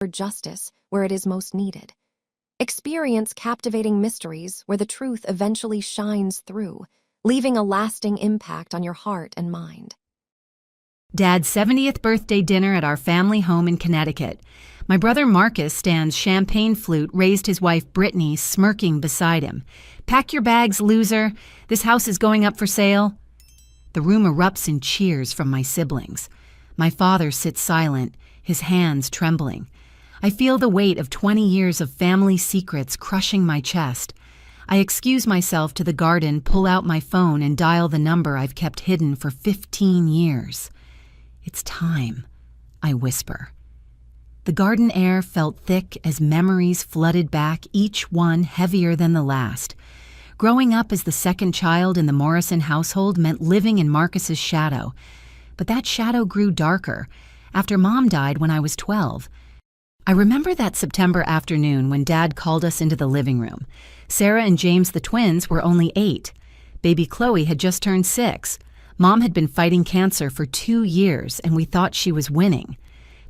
for justice where it is most needed. Experience captivating mysteries where the truth eventually shines through, leaving a lasting impact on your heart and mind. Dad's 70th birthday dinner at our family home in Connecticut. My brother Marcus stands champagne flute, raised his wife Brittany smirking beside him. "Pack your bags, loser. This house is going up for sale." The room erupts in cheers from my siblings. My father sits silent, his hands trembling. I feel the weight of 20 years of family secrets crushing my chest. I excuse myself to the garden, pull out my phone, and dial the number I've kept hidden for 15 years. "It's time," I whisper. The garden air felt thick as memories flooded back, each one heavier than the last. Growing up as the second child in the Morrison household meant living in Marcus's shadow. But that shadow grew darker after Mom died when I was 12. I remember that September afternoon when Dad called us into the living room. Sarah and James, the twins, were only 8. Baby Chloe had just turned 6. Mom had been fighting cancer for 2 years, and we thought she was winning.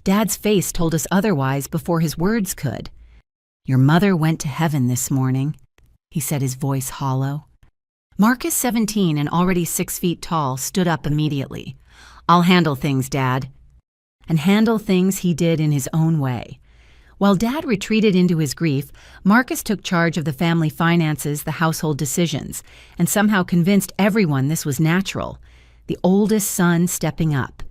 Dad's face told us otherwise before his words could. "Your mother went to heaven this morning," he said, his voice hollow. Marcus, 17 and already 6 feet tall, stood up immediately. "I'll handle things, Dad." And handle things he did in his own way. While Dad retreated into his grief, Marcus took charge of the family finances, the household decisions, and somehow convinced everyone this was natural, the oldest son stepping up.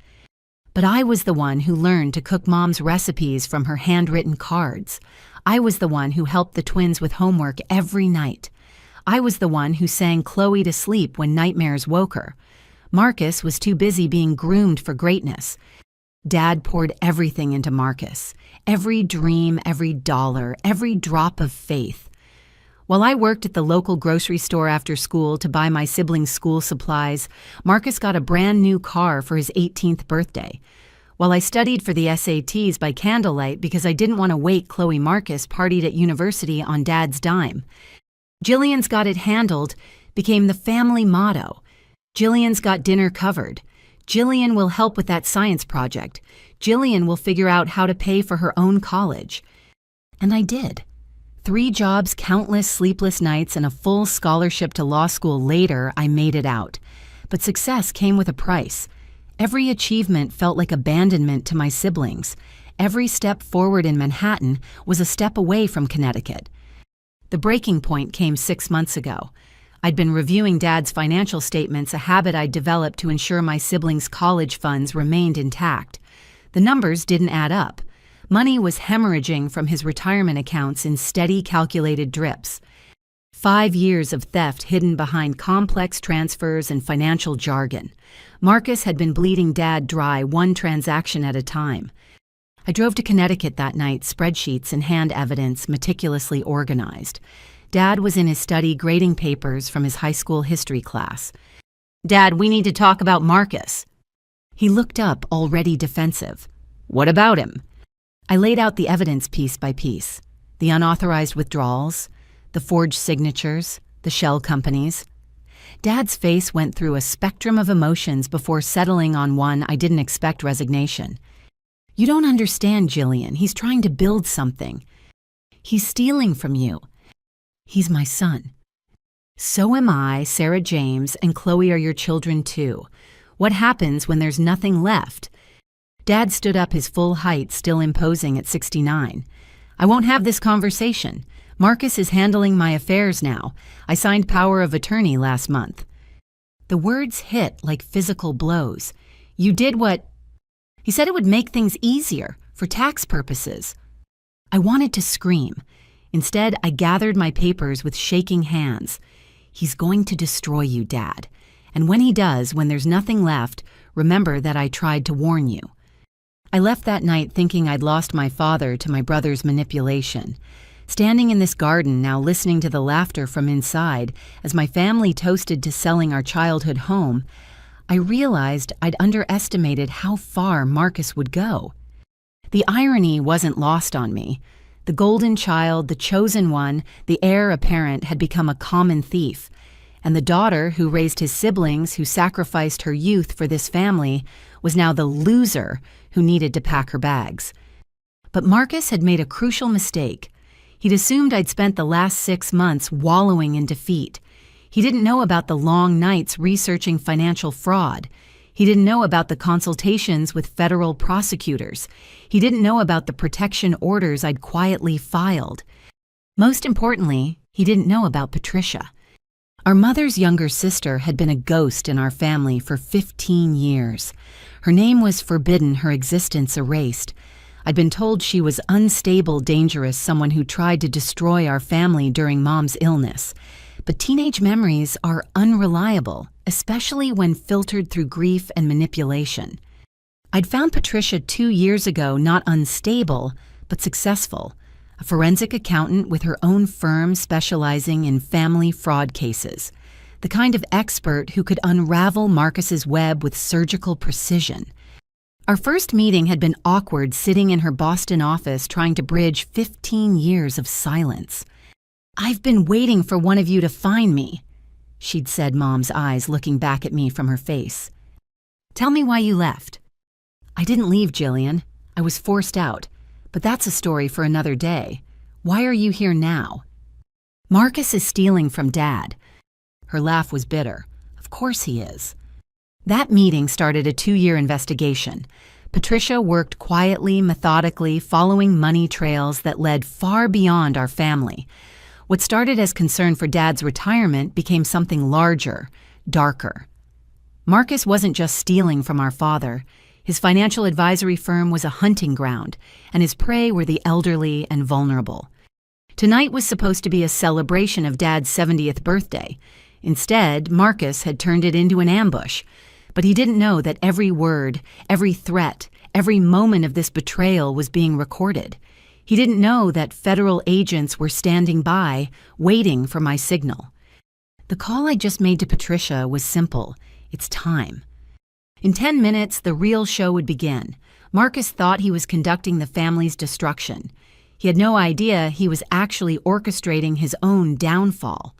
But I was the one who learned to cook Mom's recipes from her handwritten cards. I was the one who helped the twins with homework every night. I was the one who sang Chloe to sleep when nightmares woke her. Marcus was too busy being groomed for greatness. Dad poured everything into Marcus. Every dream, every dollar, every drop of faith. While I worked at the local grocery store after school to buy my siblings' school supplies, Marcus got a brand new car for his 18th birthday. While I studied for the SATs by candlelight because I didn't want to wait, Chloe Marcus partied at university on Dad's dime. "Jillian's got it handled" became the family motto. Jillian's got dinner covered. Jillian will help with that science project. Jillian will figure out how to pay for her own college. And I did. 3 jobs, countless sleepless nights, and a full scholarship to law school later, I made it out. But success came with a price. Every achievement felt like abandonment to my siblings. Every step forward in Manhattan was a step away from Connecticut. The breaking point came 6 months ago. I'd been reviewing Dad's financial statements, a habit I'd developed to ensure my siblings' college funds remained intact. The numbers didn't add up. Money was hemorrhaging from his retirement accounts in steady, calculated drips. 5 years of theft hidden behind complex transfers and financial jargon. Marcus had been bleeding Dad dry, one transaction at a time. I drove to Connecticut that night, spreadsheets and hand evidence meticulously organized. Dad was in his study grading papers from his high school history class. "Dad, we need to talk about Marcus." He looked up, already defensive. "What about him?" I laid out the evidence piece by piece. The unauthorized withdrawals, the forged signatures, the shell companies. Dad's face went through a spectrum of emotions before settling on one I didn't expect: resignation. "You don't understand, Jillian. He's trying to build something. He's stealing from you. He's my son. So am I, Sarah, James, and Chloe are your children too. What happens when there's nothing left?" Dad stood up, his full height still imposing at 69. "I won't have this conversation. Marcus is handling my affairs now. I signed power of attorney last month." The words hit like physical blows. "You did what?" "He said it would make things easier, for tax purposes." I wanted to scream. Instead, I gathered my papers with shaking hands. "He's going to destroy you, Dad. And when he does, when there's nothing left, remember that I tried to warn you." I left that night thinking I'd lost my father to my brother's manipulation. Standing in this garden now, listening to the laughter from inside as my family toasted to selling our childhood home, I realized I'd underestimated how far Marcus would go. The irony wasn't lost on me. The golden child, the chosen one, the heir apparent had become a common thief. And the daughter who raised his siblings, who sacrificed her youth for this family, was now the loser who needed to pack her bags. But Marcus had made a crucial mistake. He'd assumed I'd spent the last 6 months wallowing in defeat. He didn't know about the long nights researching financial fraud. He didn't know about the consultations with federal prosecutors. He didn't know about the protection orders I'd quietly filed. Most importantly, he didn't know about Patricia. Our mother's younger sister had been a ghost in our family for 15 years. Her name was forbidden, her existence erased. I'd been told she was unstable, dangerous, someone who tried to destroy our family during Mom's illness. But teenage memories are unreliable, especially when filtered through grief and manipulation. I'd found Patricia 2 years ago not unstable, but successful. A forensic accountant with her own firm specializing in family fraud cases. The kind of expert who could unravel Marcus's web with surgical precision. Our first meeting had been awkward, sitting in her Boston office trying to bridge 15 years of silence. "I've been waiting for one of you to find me," she'd said, Mom's eyes looking back at me from her face. "Tell me why you left." "I didn't leave, Jillian. I was forced out. But that's a story for another day. Why are you here now?" "Marcus is stealing from Dad." Her laugh was bitter. "Of course he is." That meeting started a 2-year investigation. Patricia worked quietly, methodically, following money trails that led far beyond our family. What started as concern for Dad's retirement became something larger, darker. Marcus wasn't just stealing from our father. His financial advisory firm was a hunting ground, and his prey were the elderly and vulnerable. Tonight was supposed to be a celebration of Dad's 70th birthday. Instead, Marcus had turned it into an ambush. But he didn't know that every word, every threat, every moment of this betrayal was being recorded. He didn't know that federal agents were standing by, waiting for my signal. The call I just made to Patricia was simple. It's time. In 10 minutes, the real show would begin. Marcus thought he was conducting the family's destruction. He had no idea he was actually orchestrating his own downfall.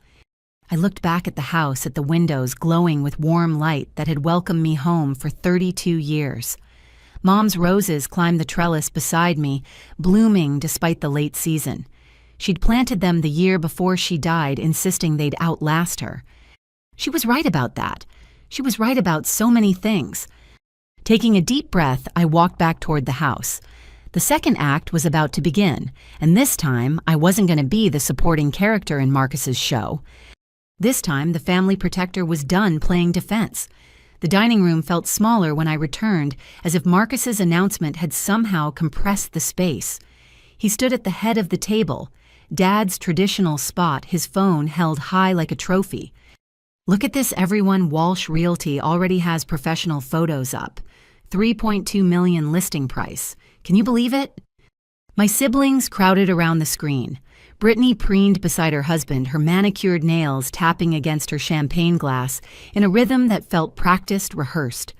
I looked back at the house, at the windows glowing with warm light that had welcomed me home for 32 years. Mom's roses climbed the trellis beside me, blooming despite the late season. She'd planted them the year before she died, insisting they'd outlast her. She was right about that. She was right about so many things. Taking a deep breath, I walked back toward the house. The second act was about to begin, and this time I wasn't going to be the supporting character in Marcus's show. This time, the family protector was done playing defense. The dining room felt smaller when I returned, as if Marcus's announcement had somehow compressed the space. He stood at the head of the table, Dad's traditional spot, his phone held high like a trophy. "Look at this, everyone. Walsh Realty already has professional photos up. 3.2 million listing price. Can you believe it?" My siblings crowded around the screen. Brittany preened beside her husband, her manicured nails tapping against her champagne glass in a rhythm that felt practiced, rehearsed.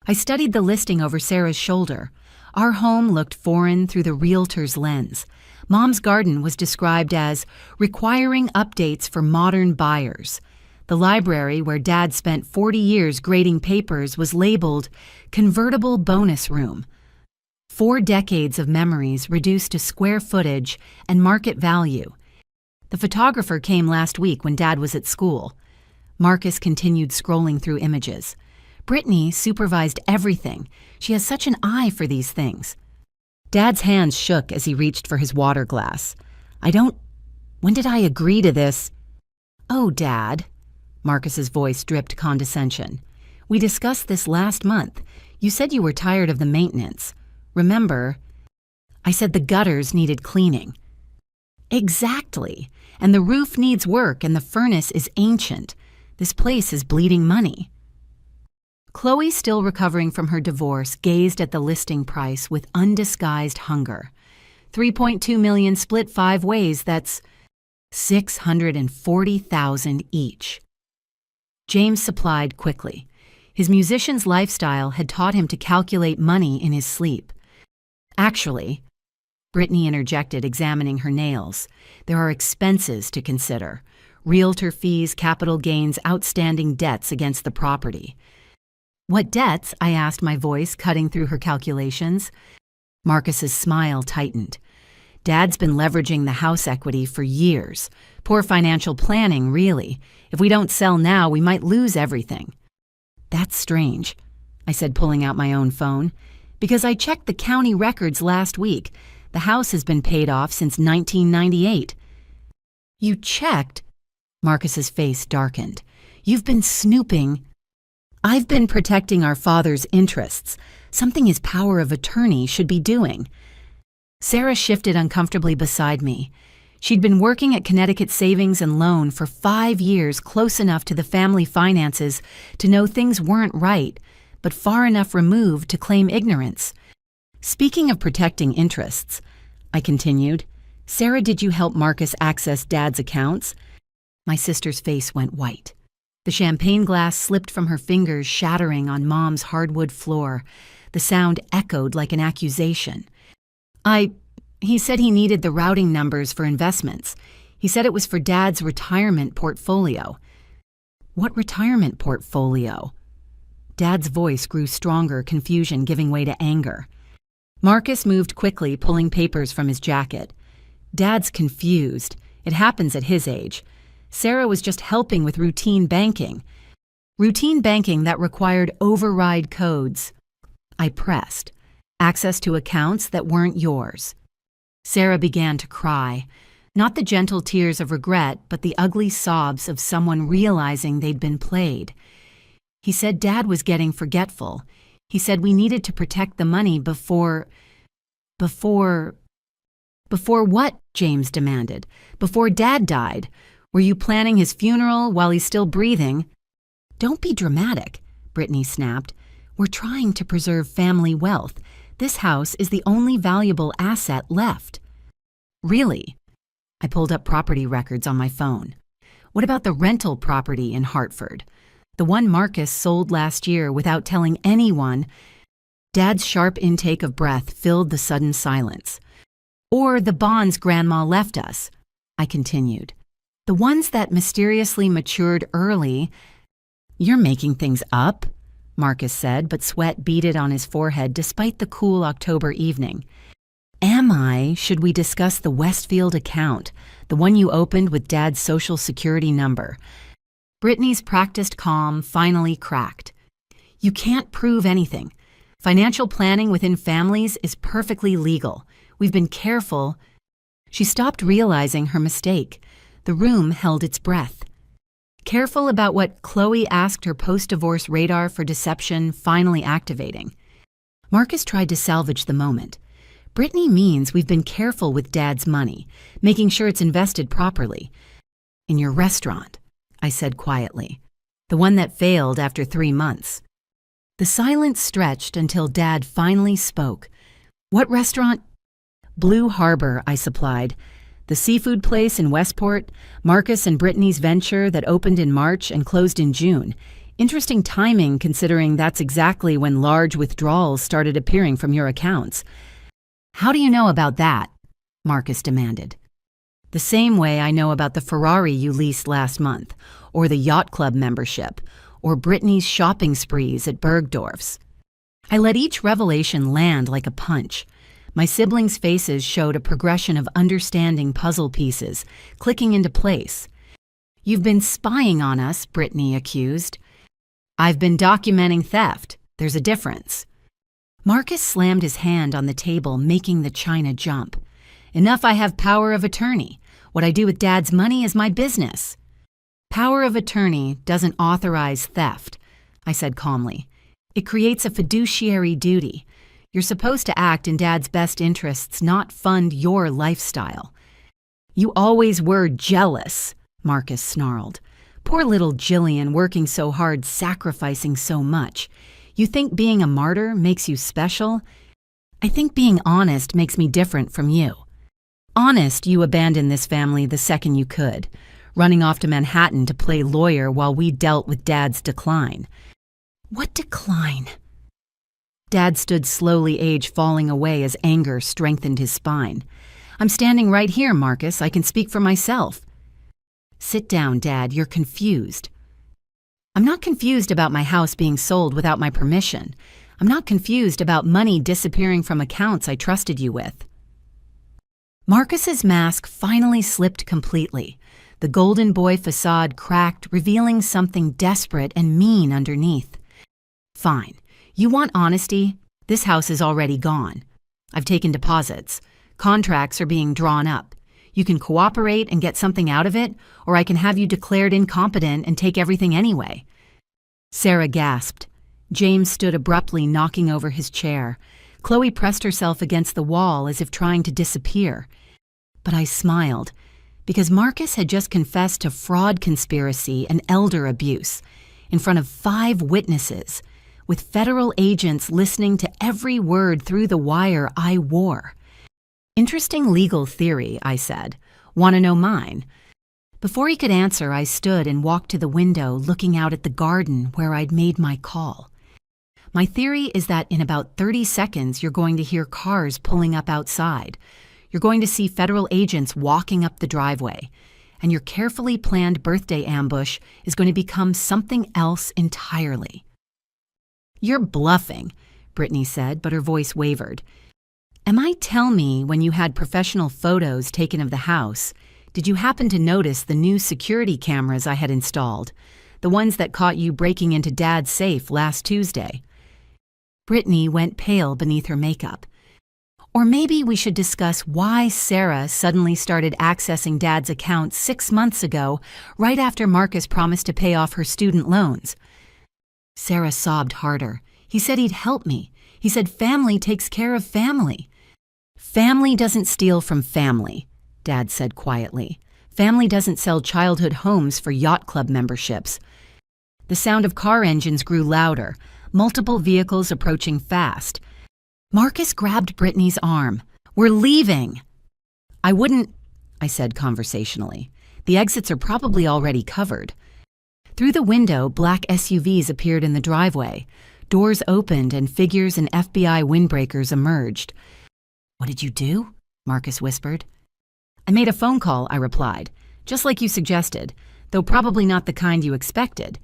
I studied the listing over Sarah's shoulder. Our home looked foreign through the realtor's lens. Mom's garden was described as requiring updates for modern buyers. The library, where Dad spent 40 years grading papers, was labeled convertible bonus room. 4 decades of memories reduced to square footage and market value. The photographer came last week when Dad was at school. Marcus continued scrolling through images. Brittany supervised everything. She has such an eye for these things. Dad's hands shook as he reached for his water glass. When did I agree to this?" "Oh, Dad." Marcus's voice dripped condescension. "We discussed this last month. You said you were tired of the maintenance. Remember?" "I said the gutters needed cleaning." "Exactly. And the roof needs work and the furnace is ancient. This place is bleeding money." Chloe, still recovering from her divorce, gazed at the listing price with undisguised hunger. 3.2 million split 5 ways, that's $640,000 each. James supplied quickly. His musician's lifestyle had taught him to calculate money in his sleep. "Actually," Brittany interjected, examining her nails, "there are expenses to consider. Realtor fees, capital gains, outstanding debts against the property." "What debts?" I asked, my voice cutting through her calculations. Marcus's smile tightened. Dad's been leveraging the house equity for years. Poor financial planning, really. If we don't sell now, we might lose everything. That's strange, I said, pulling out my own phone, because I checked the county records last week. The house has been paid off since 1998. You checked? Marcus's face darkened. You've been snooping. I've been protecting our father's interests, something his power of attorney should be doing. Sarah shifted uncomfortably beside me. She'd been working at Connecticut Savings and Loan for 5 years, close enough to the family finances to know things weren't right, but far enough removed to claim ignorance. Speaking of protecting interests, I continued, Sarah, did you help Marcus access Dad's accounts? My sister's face went white. The champagne glass slipped from her fingers, shattering on Mom's hardwood floor. The sound echoed like an accusation. He said he needed the routing numbers for investments. He said it was for Dad's retirement portfolio. What retirement portfolio? Dad's voice grew stronger, confusion giving way to anger. Marcus moved quickly, pulling papers from his jacket. Dad's confused. It happens at his age. Sarah was just helping with routine banking. Routine banking that required override codes. I pressed. Access to accounts that weren't yours. Sarah began to cry. Not the gentle tears of regret, but the ugly sobs of someone realizing they'd been played. He said Dad was getting forgetful. He said we needed to protect the money before what? James demanded. Before Dad died. Were you planning his funeral while he's still breathing? Don't be dramatic, Brittany snapped. We're trying to preserve family wealth. This house is the only valuable asset left. Really? I pulled up property records on my phone. What about the rental property in Hartford? The one Marcus sold last year without telling anyone. Dad's sharp intake of breath filled the sudden silence. Or the bonds Grandma left us, I continued. The ones that mysteriously matured early. You're making things up, Marcus said, but sweat beaded on his forehead despite the cool October evening. Am I? Should we discuss the Westfield account, the one you opened with Dad's Social Security number? Brittany's practiced calm finally cracked. You can't prove anything. Financial planning within families is perfectly legal. We've been careful. She stopped realizing her mistake. The room held its breath. Careful about what Chloe asked her post-divorce radar for deception finally activating. Marcus tried to salvage the moment. Brittany means we've been careful with Dad's money, making sure it's invested properly. In your restaurant, I said quietly. The one that failed after 3 months. The silence stretched until Dad finally spoke. What restaurant? Blue Harbor, I supplied. The seafood place in Westport, Marcus and Brittany's venture that opened in March and closed in June. Interesting timing considering that's exactly when large withdrawals started appearing from your accounts. How do you know about that? Marcus demanded. The same way I know about the Ferrari you leased last month, or the yacht club membership, or Brittany's shopping sprees at Bergdorf's. I let each revelation land like a punch. My siblings' faces showed a progression of understanding puzzle pieces, clicking into place. You've been spying on us, Brittany accused. I've been documenting theft. There's a difference. Marcus slammed his hand on the table, making the china jump. Enough I have power of attorney. What I do with Dad's money is my business. Power of attorney doesn't authorize theft, I said calmly. It creates a fiduciary duty. You're supposed to act in Dad's best interests, not fund your lifestyle. You always were jealous, Marcus snarled. Poor little Jillian working so hard, sacrificing so much. You think being a martyr makes you special? I think being honest makes me different from you. Honest, you abandoned this family the second you could, running off to Manhattan to play lawyer while we dealt with Dad's decline. What decline? Dad stood slowly, age falling away as anger strengthened his spine. I'm standing right here, Marcus. I can speak for myself. Sit down, Dad. You're confused. I'm not confused about my house being sold without my permission. I'm not confused about money disappearing from accounts I trusted you with. Marcus's mask finally slipped completely. The golden boy facade cracked, revealing something desperate and mean underneath. Fine. You want honesty? This house is already gone. I've taken deposits. Contracts are being drawn up. You can cooperate and get something out of it, or I can have you declared incompetent and take everything anyway. Sarah gasped. James stood abruptly, knocking over his chair. Chloe pressed herself against the wall as if trying to disappear. But I smiled, because Marcus had just confessed to fraud conspiracy and elder abuse in front of 5 witnesses, with federal agents listening to every word through the wire I wore. Interesting legal theory, I said. Want to know mine? Before he could answer, I stood and walked to the window, looking out at the garden where I'd made my call. My theory is that in about 30 seconds, you're going to hear cars pulling up outside. You're going to see federal agents walking up the driveway, and your carefully planned birthday ambush is going to become something else entirely. You're bluffing, Brittany said, but her voice wavered. Am I tell me when you had professional photos taken of the house, did you happen to notice the new security cameras I had installed, the ones that caught you breaking into Dad's safe last Tuesday? Brittany went pale beneath her makeup. Or maybe we should discuss why Sarah suddenly started accessing Dad's account 6 months ago, right after Marcus promised to pay off her student loans. Sarah sobbed harder. He said he'd help me. He said family takes care of family. Family doesn't steal from family, Dad said quietly. Family doesn't sell childhood homes for yacht club memberships. The sound of car engines grew louder, multiple vehicles approaching fast. Marcus grabbed Brittany's arm. We're leaving. I wouldn't, I said conversationally. The exits are probably already covered. Through the window, black SUVs appeared in the driveway. Doors opened and figures in FBI windbreakers emerged. What did you do? Marcus whispered. I made a phone call, I replied, just like you suggested, though probably not the kind you expected.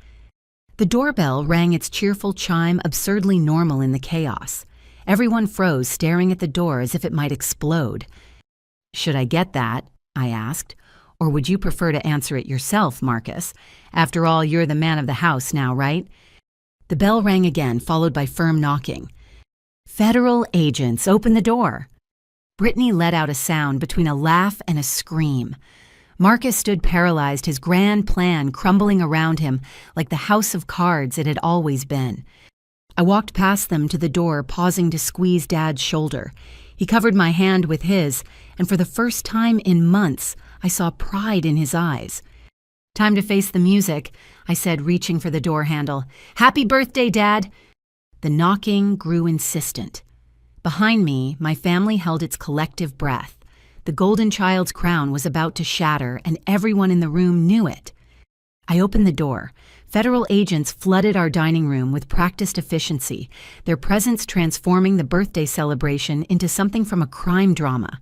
The doorbell rang its cheerful chime, absurdly normal in the chaos. Everyone froze, staring at the door as if it might explode. Should I get that? I asked. Or would you prefer to answer it yourself, Marcus? After all, you're the man of the house now, right? The bell rang again, followed by firm knocking. Federal agents, open the door. Brittany let out a sound between a laugh and a scream. Marcus stood paralyzed, his grand plan crumbling around him like the house of cards it had always been. I walked past them to the door, pausing to squeeze Dad's shoulder. He covered my hand with his, and for the first time in months, I saw pride in his eyes. Time to face the music, I said, reaching for the door handle. Happy birthday, Dad! The knocking grew insistent. Behind me, my family held its collective breath. The golden child's crown was about to shatter, and everyone in the room knew it. I opened the door. Federal agents flooded our dining room with practiced efficiency, their presence transforming the birthday celebration into something from a crime drama.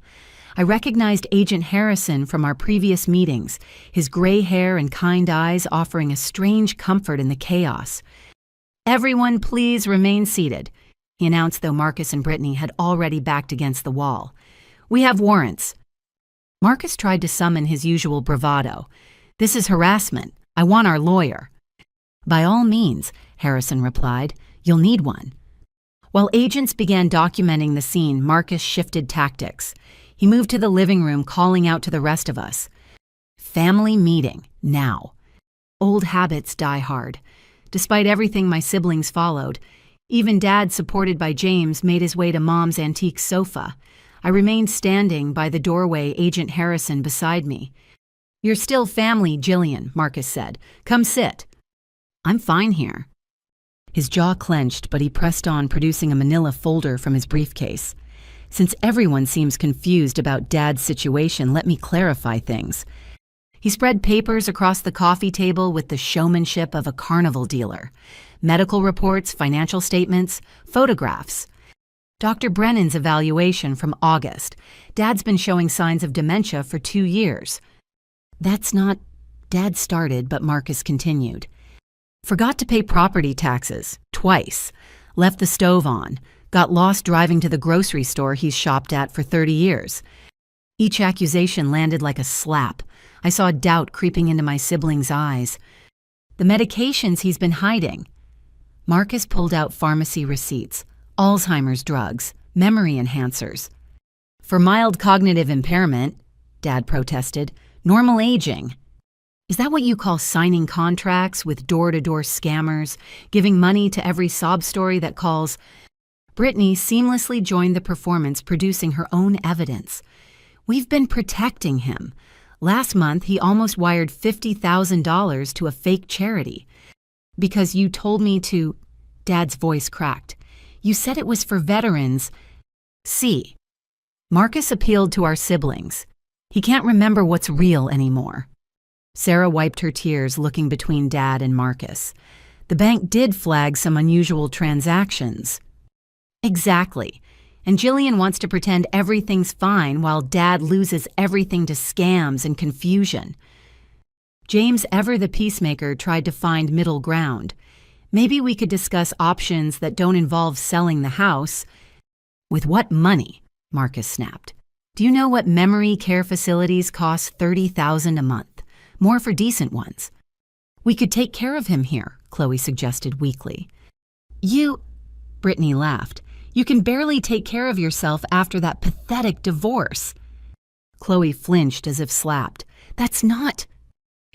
I recognized Agent Harrison from our previous meetings, his gray hair and kind eyes offering a strange comfort in the chaos. Everyone please remain seated, he announced, though Marcus and Brittany had already backed against the wall. We have warrants. Marcus tried to summon his usual bravado. This is harassment. I want our lawyer. By all means, Harrison replied. You'll need one. While agents began documenting the scene, Marcus shifted tactics. He moved to the living room, calling out to the rest of us. Family meeting, now. Old habits die hard. Despite everything my siblings followed, even Dad, supported by James, made his way to Mom's antique sofa. I remained standing by the doorway, Agent Harrison beside me. You're still family, Jillian, Marcus said. Come sit. I'm fine here. His jaw clenched, but he pressed on, producing a manila folder from his briefcase. Since everyone seems confused about Dad's situation, let me clarify things. He spread papers across the coffee table with the showmanship of a carnival dealer. Medical reports, financial statements, photographs. Dr. Brennan's evaluation from August. Dad's been showing signs of dementia for 2 years. That's not... Dad started, but Marcus continued. Forgot to pay property taxes, twice. left the stove on, got lost driving to the grocery store he's shopped at for 30 years. Each accusation landed like a slap. I saw doubt creeping into my sibling's eyes. The medications he's been hiding. Marcus pulled out pharmacy receipts, Alzheimer's drugs, memory enhancers. For mild cognitive impairment, Dad protested, normal aging. Is that what you call signing contracts with door-to-door scammers, giving money to every sob story that calls? Brittany seamlessly joined the performance, producing her own evidence. We've been protecting him. Last month, he almost wired $50,000 to a fake charity. Because you told me to, Dad's voice cracked. You said it was for veterans. See, Marcus appealed to our siblings. He can't remember what's real anymore. Sarah wiped her tears, looking between Dad and Marcus. The bank did flag some unusual transactions. Exactly. And Jillian wants to pretend everything's fine while Dad loses everything to scams and confusion. James, ever the peacemaker, tried to find middle ground. Maybe we could discuss options that don't involve selling the house. With what money? Marcus snapped. Do you know what memory care facilities cost $30,000 a month? More for decent ones. We could take care of him here, Chloe suggested weakly. Brittany laughed. You can barely take care of yourself after that pathetic divorce. Chloe flinched as if slapped. That's not.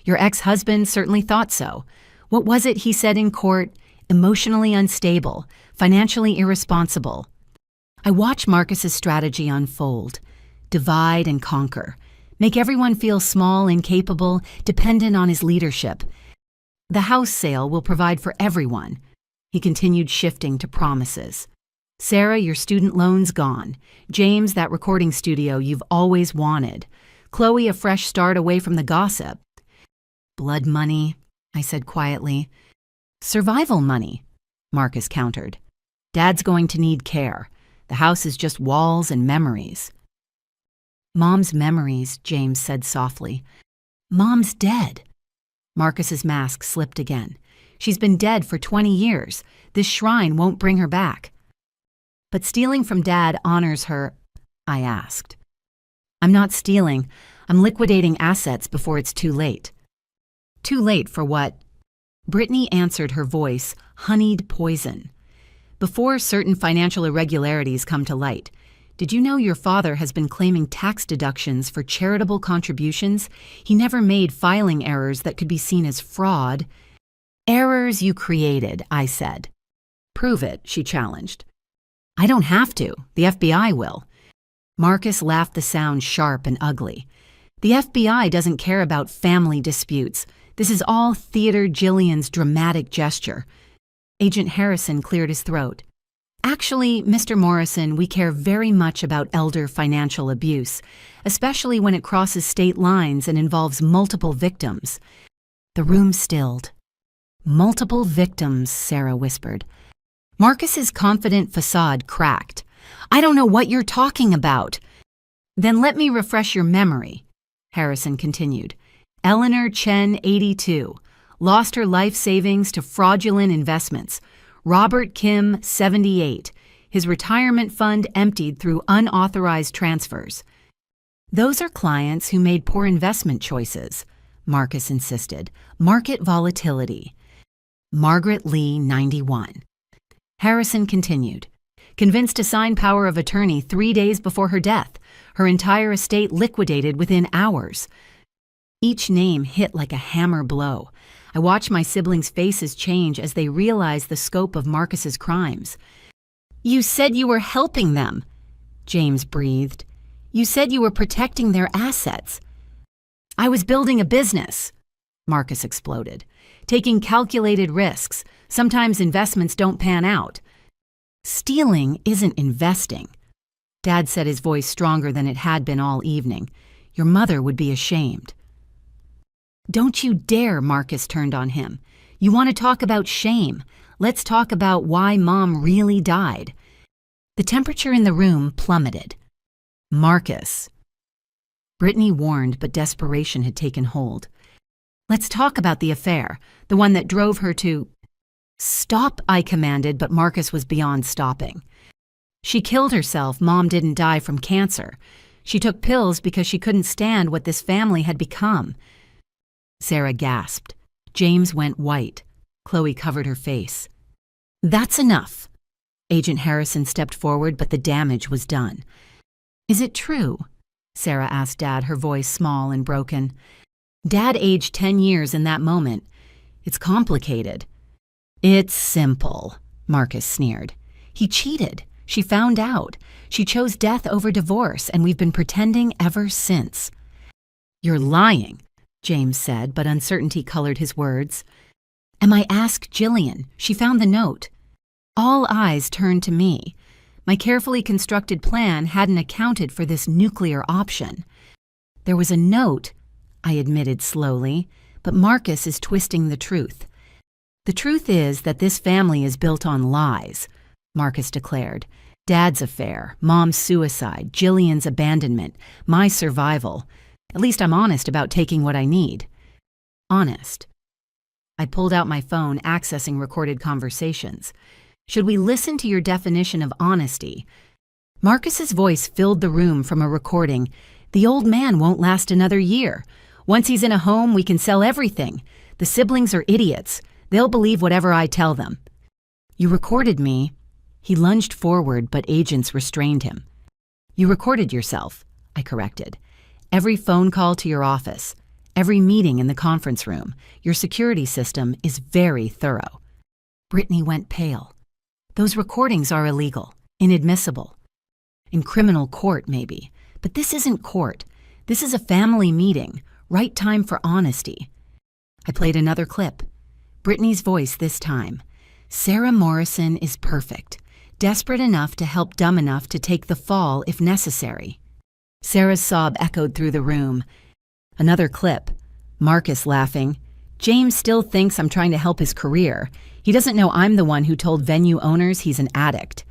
Your ex-husband certainly thought so. What was it he said in court? Emotionally unstable, financially irresponsible. I watch Marcus's strategy unfold. Divide and conquer. Make everyone feel small, incapable, dependent on his leadership. The house sale will provide for everyone. He continued, shifting to promises. Sarah, your student loan's gone. James, that recording studio you've always wanted. Chloe, a fresh start away from the gossip. Blood money, I said quietly. Survival money, Marcus countered. Dad's going to need care. The house is just walls and memories. Mom's memories, James said softly. Mom's dead. Marcus's mask slipped again. She's been dead for 20 years. This shrine won't bring her back. But stealing from Dad honors her, I asked. I'm not stealing. I'm liquidating assets before it's too late. Too late for what? Brittany answered, her voice honeyed poison. Before certain financial irregularities come to light. Did you know your father has been claiming tax deductions for charitable contributions? He never made filing errors that could be seen as fraud. Errors you created, I said. Prove it, she challenged. I don't have to. The FBI will. Marcus laughed, the sound sharp and ugly. The FBI doesn't care about family disputes. This is all Theater Jillian's dramatic gesture. Agent Harrison cleared his throat. Actually, Mr. Morrison, we care very much about elder financial abuse, especially when it crosses state lines and involves multiple victims. The room stilled. Multiple victims, Sarah whispered. Marcus's confident facade cracked. I don't know what you're talking about. Then let me refresh your memory, Harrison continued. Eleanor Chen, 82, lost her life savings to fraudulent investments. Robert Kim, 78, his retirement fund emptied through unauthorized transfers. Those are clients who made poor investment choices, Marcus insisted. Market volatility. Margaret Lee, 91. Harrison continued. Convinced to sign power of attorney 3 days before her death, her entire estate liquidated within hours. Each name hit like a hammer blow. I watched my siblings' faces change as they realized the scope of Marcus's crimes. You said you were helping them, James breathed. You said you were protecting their assets. I was building a business, Marcus exploded. Taking calculated risks. Sometimes investments don't pan out. Stealing isn't investing. Dad said, his voice stronger than it had been all evening. Your mother would be ashamed. Don't you dare, Marcus turned on him. You want to talk about shame? Let's talk about why Mom really died. The temperature in the room plummeted. Marcus. Brittany warned, but desperation had taken hold. Let's talk about the affair, the one that drove her to... "Stop," I commanded, but Marcus was beyond stopping. "She killed herself. Mom didn't die from cancer. She took pills because she couldn't stand what this family had become." Sarah gasped. James went white. Chloe covered her face. "That's enough." Agent Harrison stepped forward, but the damage was done. "Is it true?" Sarah asked Dad, her voice small and broken. Dad aged 10 years in that moment. "It's complicated." "It's simple," Marcus sneered. "He cheated. She found out. She chose death over divorce, and we've been pretending ever since." "You're lying," James said, but uncertainty colored his words. "I asked Jillian. She found the note." All eyes turned to me. My carefully constructed plan hadn't accounted for this nuclear option. "There was a note," I admitted slowly, "but Marcus is twisting the truth." "The truth is that this family is built on lies," Marcus declared. "Dad's affair, Mom's suicide, Jillian's abandonment, my survival. At least I'm honest about taking what I need." Honest. I pulled out my phone, accessing recorded conversations. "Should we listen to your definition of honesty?" Marcus's voice filled the room from a recording. "The old man won't last another year. Once he's in a home, we can sell everything. The siblings are idiots. They'll believe whatever I tell them." "You recorded me." He lunged forward, but agents restrained him. "You recorded yourself," I corrected. "Every phone call to your office, every meeting in the conference room. Your security system is very thorough." Brittany went pale. "Those recordings are illegal, inadmissible. In criminal court, maybe. But this isn't court. This is a family meeting. Right time for honesty." I played another clip. Brittany's voice this time. "Sarah Morrison is perfect. Desperate enough to help, dumb enough to take the fall if necessary." Sarah's sob echoed through the room. Another clip. Marcus laughing. "James still thinks I'm trying to help his career. He doesn't know I'm the one who told venue owners he's an addict."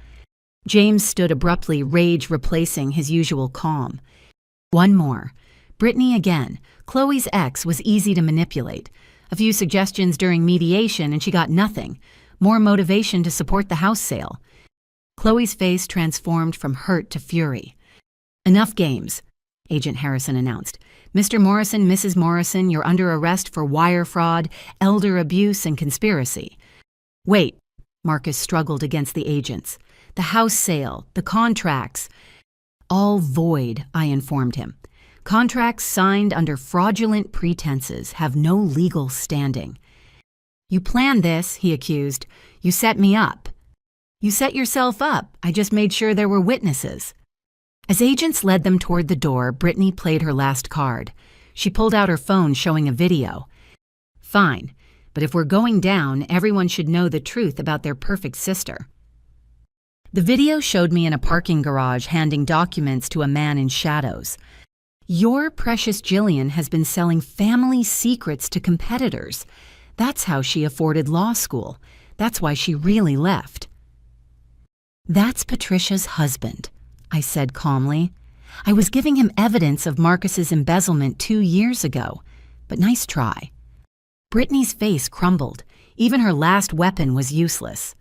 James stood abruptly, rage replacing his usual calm. One more. Brittany again. Chloe's ex was easy to manipulate. A few suggestions during mediation and she got nothing. More motivation to support the house sale. Chloe's face transformed from hurt to fury. "Enough games," Agent Harrison announced. "Mr. Morrison, Mrs. Morrison, you're under arrest for wire fraud, elder abuse, and conspiracy." "Wait," Marcus struggled against the agents. "The house sale, the contracts." "All void," I informed him. "Contracts signed under fraudulent pretenses have no legal standing." "You planned this," he accused. "You set me up." "You set yourself up. I just made sure there were witnesses." As agents led them toward the door, Brittany played her last card. She pulled out her phone showing a video. "Fine, but if we're going down, everyone should know the truth about their perfect sister." The video showed me in a parking garage handing documents to a man in shadows. "Your precious Jillian has been selling family secrets to competitors. That's how she afforded law school. That's why she really left." "That's Patricia's husband," I said calmly. "I was giving him evidence of Marcus's embezzlement 2 years ago, but nice try." Brittany's face crumbled. Even her last weapon was useless.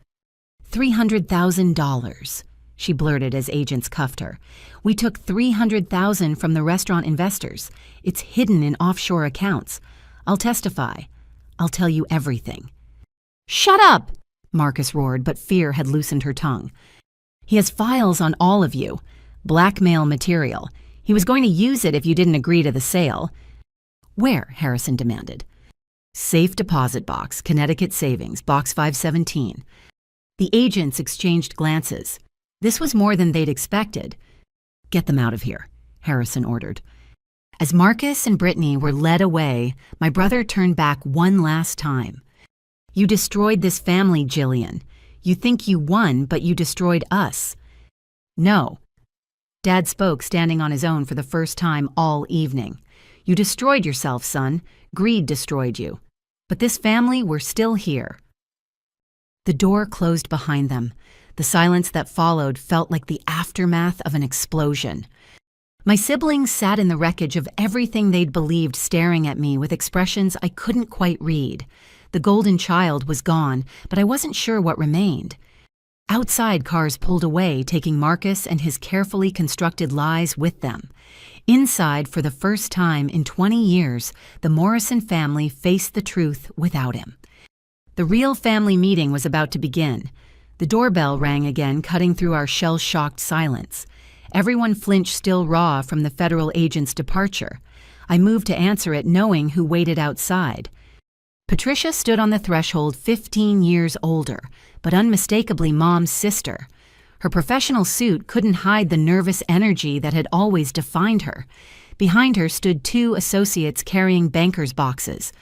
$300,000, she blurted as agents cuffed her. "We took $300,000 from the restaurant investors. It's hidden in offshore accounts. I'll testify. I'll tell you everything." "Shut up!" Marcus roared, but fear had loosened her tongue. "He has files on all of you. Blackmail material. He was going to use it if you didn't agree to the sale." "Where?" Harrison demanded. "Safe deposit box, Connecticut Savings, box 517. The agents exchanged glances. This was more than they'd expected. "Get them out of here," Harrison ordered. As Marcus and Brittany were led away, my brother turned back one last time. "You destroyed this family, Jillian. You think you won, but you destroyed us." "No." Dad spoke, standing on his own for the first time all evening. "You destroyed yourself, son. Greed destroyed you. But this family, we're still here." The door closed behind them. The silence that followed felt like the aftermath of an explosion. My siblings sat in the wreckage of everything they'd believed, staring at me with expressions I couldn't quite read. The golden child was gone, but I wasn't sure what remained. Outside, cars pulled away, taking Marcus and his carefully constructed lies with them. Inside, for the first time in 20 years, the Morrison family faced the truth without him. The real family meeting was about to begin. The doorbell rang again, cutting through our shell-shocked silence. Everyone flinched still raw from the federal agent's departure. I moved to answer it, knowing who waited outside. Patricia stood on the threshold, 15 years older, but unmistakably Mom's sister. Her professional suit couldn't hide the nervous energy that had always defined her. Behind her stood 2 associates carrying banker's boxes.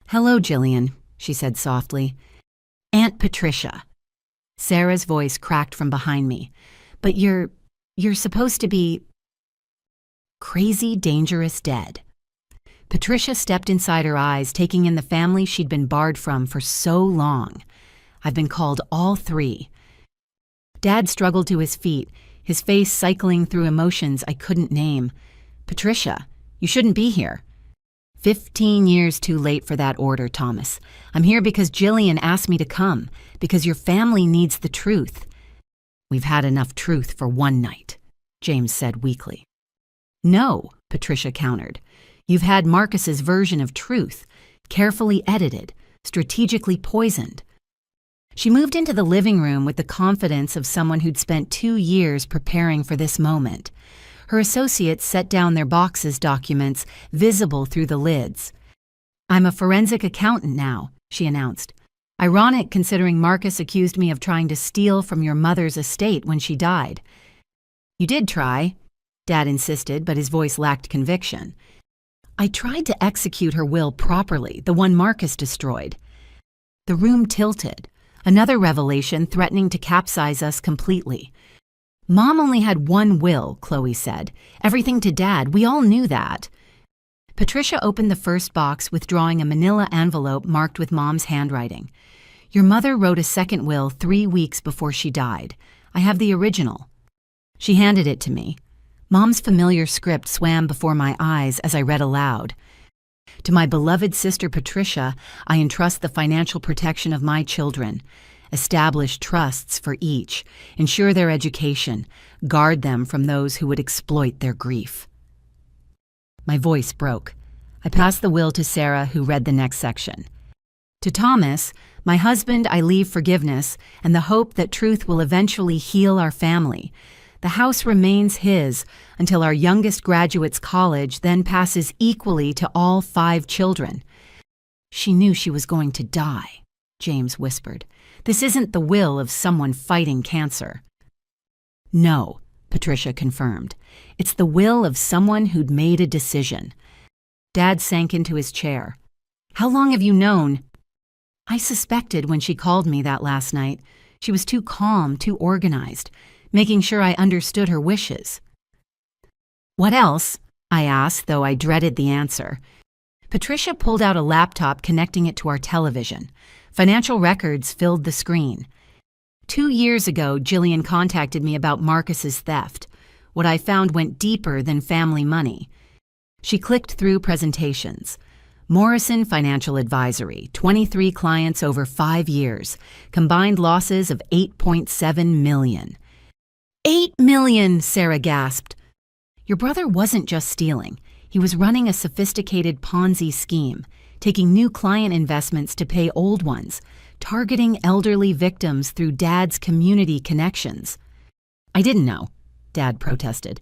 "Hello, Jillian," she said softly. "Aunt Patricia." Sarah's voice cracked from behind me. "But you're supposed to be crazy, dangerous, dead." Patricia stepped inside her eyes, taking in the family she'd been barred from for so long. "I've been called all 3. Dad struggled to his feet, his face cycling through emotions I couldn't name. "Patricia, you shouldn't be here." 15 years too late for that order, Thomas. "I'm here because Jillian asked me to come, because your family needs the truth." "We've had enough truth for one night," James said weakly. "No," Patricia countered. "You've had Marcus's version of truth, carefully edited, strategically poisoned." She moved into the living room with the confidence of someone who'd spent 2 years preparing for this moment. Her associates set down their boxes documents, visible through the lids. "I'm a forensic accountant now," she announced. "Ironic considering Marcus accused me of trying to steal from your mother's estate when she died." "You did try," Dad insisted, but his voice lacked conviction. "I tried to execute her will properly, the one Marcus destroyed." The room tilted, another revelation threatening to capsize us completely. "Mom only had one will," Chloe said. "Everything to Dad. We all knew that." Patricia opened the first box, withdrawing a manila envelope marked with Mom's handwriting. "Your mother wrote a second will 3 weeks before she died. I have the original." She handed it to me. Mom's familiar script swam before my eyes as I read aloud. "To my beloved sister Patricia, I entrust the financial protection of my children. Establish trusts for each. Ensure their education. Guard them from those who would exploit their grief." My voice broke. I passed the will to Sarah, who read the next section. "To Thomas, my husband, I leave forgiveness and the hope that truth will eventually heal our family. The house remains his until our youngest graduates college, then passes equally to all 5 children." "She knew she was going to die," James whispered. "This isn't the will of someone fighting cancer." "No," Patricia confirmed. "It's the will of someone who'd made a decision." Dad sank into his chair. "How long have you known?" "I suspected when she called me that last night. She was too calm, too organized, making sure I understood her wishes." "What else?" I asked, though I dreaded the answer. Patricia pulled out a laptop, connecting it to our television. Financial records filled the screen. 2 years ago, Jillian contacted me about Marcus's theft. What I found went deeper than family money. She clicked through presentations. Morrison Financial Advisory, 23 clients over 5 years, combined losses of $8.7 million. $8 million, Sarah gasped. "Your brother wasn't just stealing. He was running a sophisticated Ponzi scheme, taking new client investments to pay old ones, targeting elderly victims through Dad's community connections." "I didn't know," Dad protested.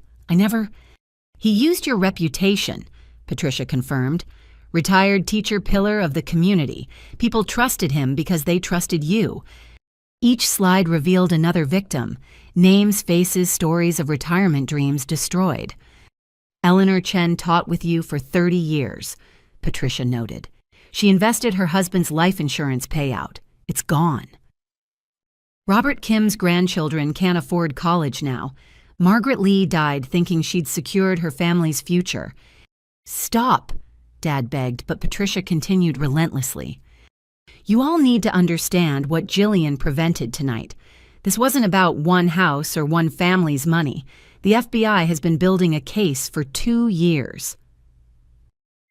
He used your reputation," Patricia confirmed. "Retired teacher pillar of the community. People trusted him because they trusted you." Each slide revealed another victim. Names, faces, stories of retirement dreams destroyed. "Eleanor Chen taught with you for 30 years, Patricia noted. "She invested her husband's life insurance payout. It's gone." "Robert Kim's grandchildren can't afford college now. Margaret Lee died thinking she'd secured her family's future." "Stop," Dad begged, but Patricia continued relentlessly. "You all need to understand what Jillian prevented tonight. This wasn't about one house or one family's money. The FBI has been building a case for 2 years."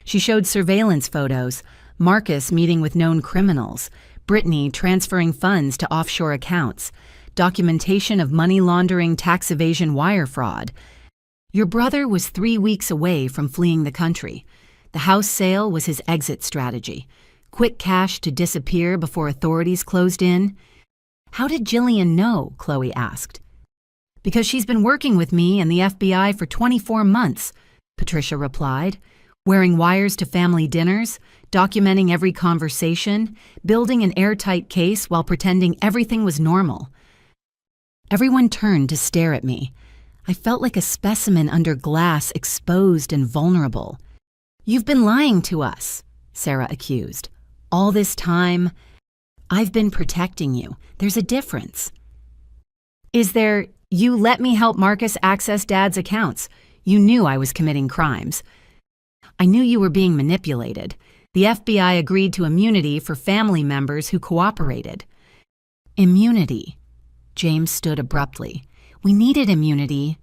She showed surveillance photos, Marcus meeting with known criminals, Brittany transferring funds to offshore accounts, documentation of money laundering, tax evasion, wire fraud. Your brother was 3 weeks away from fleeing the country. The house sale was his exit strategy. Quick cash to disappear before authorities closed in. How did Jillian know? Chloe asked. Because she's been working with me and the FBI for 24 months, Patricia replied, wearing wires to family dinners, documenting every conversation, building an airtight case while pretending everything was normal. Everyone turned to stare at me. I felt like a specimen under glass, exposed and vulnerable. You've been lying to us, Sarah accused. All this time, I've been protecting you. There's a difference. Is there? You let me help Marcus access Dad's accounts. You knew I was committing crimes. I knew you were being manipulated. The FBI agreed to immunity for family members who cooperated. Immunity. James stood abruptly. We needed immunity.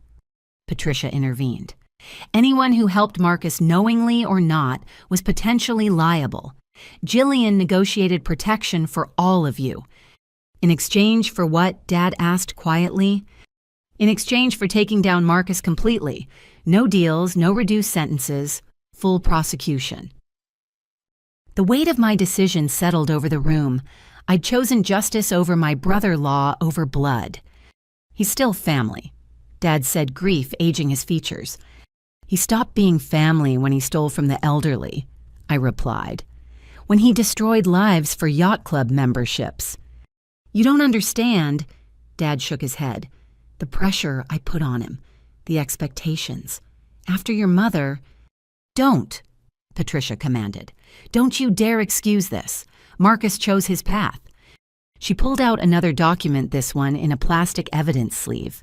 Patricia intervened. Anyone who helped Marcus knowingly or not was potentially liable. Jillian negotiated protection for all of you. In exchange for what? Dad asked quietly. In exchange for taking down Marcus completely. No deals, no reduced sentences, full prosecution. The weight of my decision settled over the room. I'd chosen justice over my brother-in-law over blood. He's still family, Dad said, grief aging his features. He stopped being family when he stole from the elderly, I replied. When he destroyed lives for yacht club memberships. You don't understand, Dad shook his head. The pressure I put on him, the expectations. After your mother, don't, Patricia commanded. Don't you dare excuse this. Marcus chose his path. She pulled out another document, this one in a plastic evidence sleeve.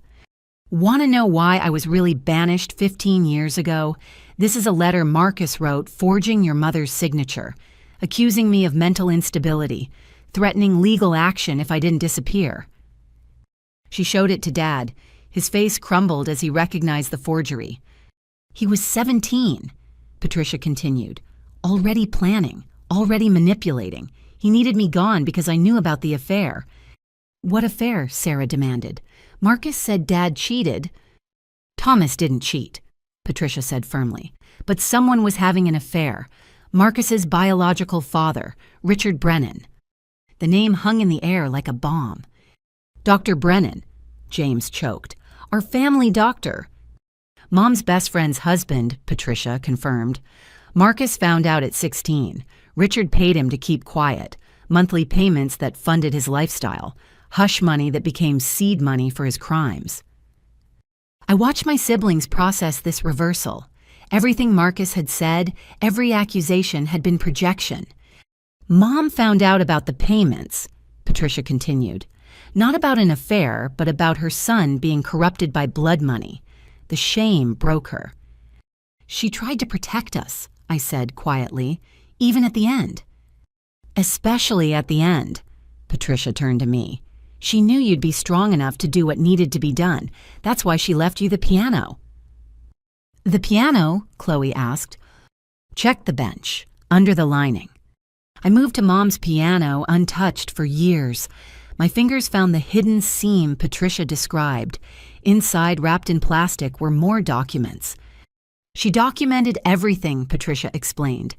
Want to know why I was really banished 15 years ago? This is a letter Marcus wrote forging your mother's signature, accusing me of mental instability, threatening legal action if I didn't disappear. She showed it to Dad. His face crumbled as he recognized the forgery. He was 17, Patricia continued, already planning, already manipulating. He needed me gone because I knew about the affair. What affair? Sarah demanded. Marcus said Dad cheated. Thomas didn't cheat, Patricia said firmly, but someone was having an affair. Marcus's biological father, Richard Brennan. The name hung in the air like a bomb. Dr. Brennan, James choked. Our family doctor. Mom's best friend's husband, Patricia confirmed. Marcus found out at 16. Richard paid him to keep quiet, monthly payments that funded his lifestyle, hush money that became seed money for his crimes. I watched my siblings process this reversal. Everything Marcus had said, every accusation had been projection. Mom found out about the payments, Patricia continued. Not about an affair, but about her son being corrupted by blood money. The shame broke her. She tried to protect us, I said quietly, even at the end. Especially at the end, Patricia turned to me. She knew you'd be strong enough to do what needed to be done. That's why she left you the piano. The piano? Chloe asked. Check the bench, under the lining. I moved to Mom's piano untouched for years. My fingers found the hidden seam Patricia described. Inside, wrapped in plastic, were more documents. She documented everything, Patricia explained.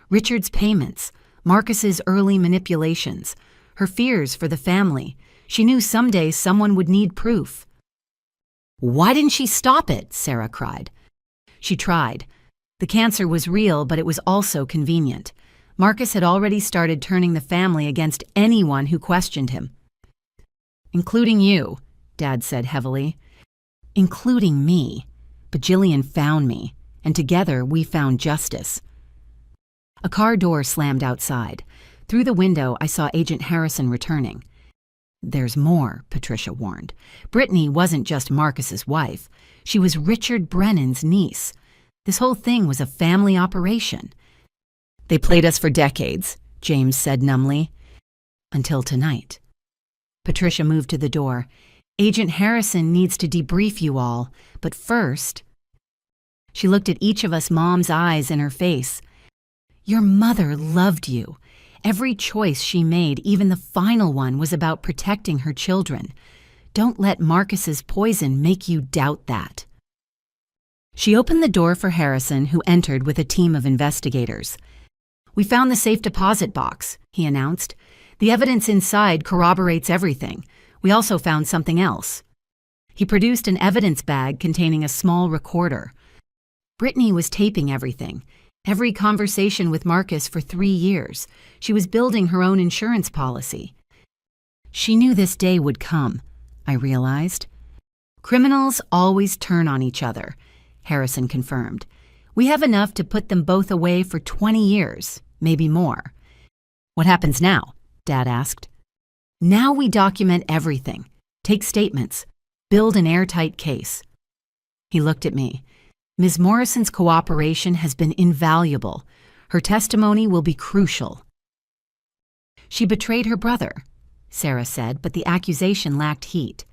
Richard's payments, Marcus's early manipulations, her fears for the family. She knew someday someone would need proof. Why didn't she stop it? Sarah cried. She tried. The cancer was real, but it was also convenient. Marcus had already started turning the family against anyone who questioned him. Including you, Dad said heavily. Including me. But Jillian found me, and together we found justice. A car door slammed outside. Through the window, I saw Agent Harrison returning. There's more, Patricia warned. Brittany wasn't just Marcus's wife. She was Richard Brennan's niece. This whole thing was a family operation. They played us for decades, James said numbly. Until tonight. Patricia moved to the door. Agent Harrison needs to debrief you all, but first... She looked at each of us Mom's eyes in her face. Your mother loved you. Every choice she made, even the final one, was about protecting her children. Don't let Marcus's poison make you doubt that. She opened the door for Harrison, who entered with a team of investigators. "We found the safe deposit box," he announced. "The evidence inside corroborates everything. We also found something else." He produced an evidence bag containing a small recorder. Brittany was taping everything. Every conversation with Marcus for 3 years. She was building her own insurance policy. She knew this day would come, I realized. "Criminals always turn on each other," Harrison confirmed. "We have enough to put them both away for 20 years, maybe more." "What happens now?" Dad asked. "Now we document everything, take statements, build an airtight case." He looked at me. "Ms. Morrison's cooperation has been invaluable. Her testimony will be crucial." "She betrayed her brother," Sarah said, but the accusation lacked heat.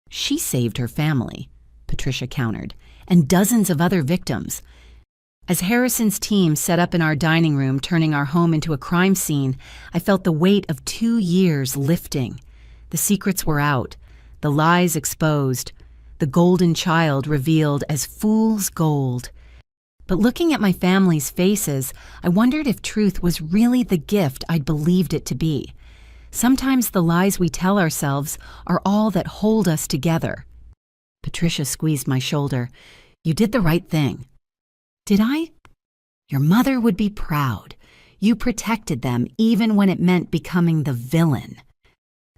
"She saved her family," Patricia countered, "and dozens of other victims." As Harrison's team set up in our dining room, turning our home into a crime scene, I felt the weight of 2 years lifting. The secrets were out, the lies exposed, the golden child revealed as fool's gold. But looking at my family's faces, I wondered if truth was really the gift I'd believed it to be. Sometimes the lies we tell ourselves are all that hold us together. Patricia squeezed my shoulder. "You did the right thing." "Did I?" "Your mother would be proud. You protected them even when it meant becoming the villain."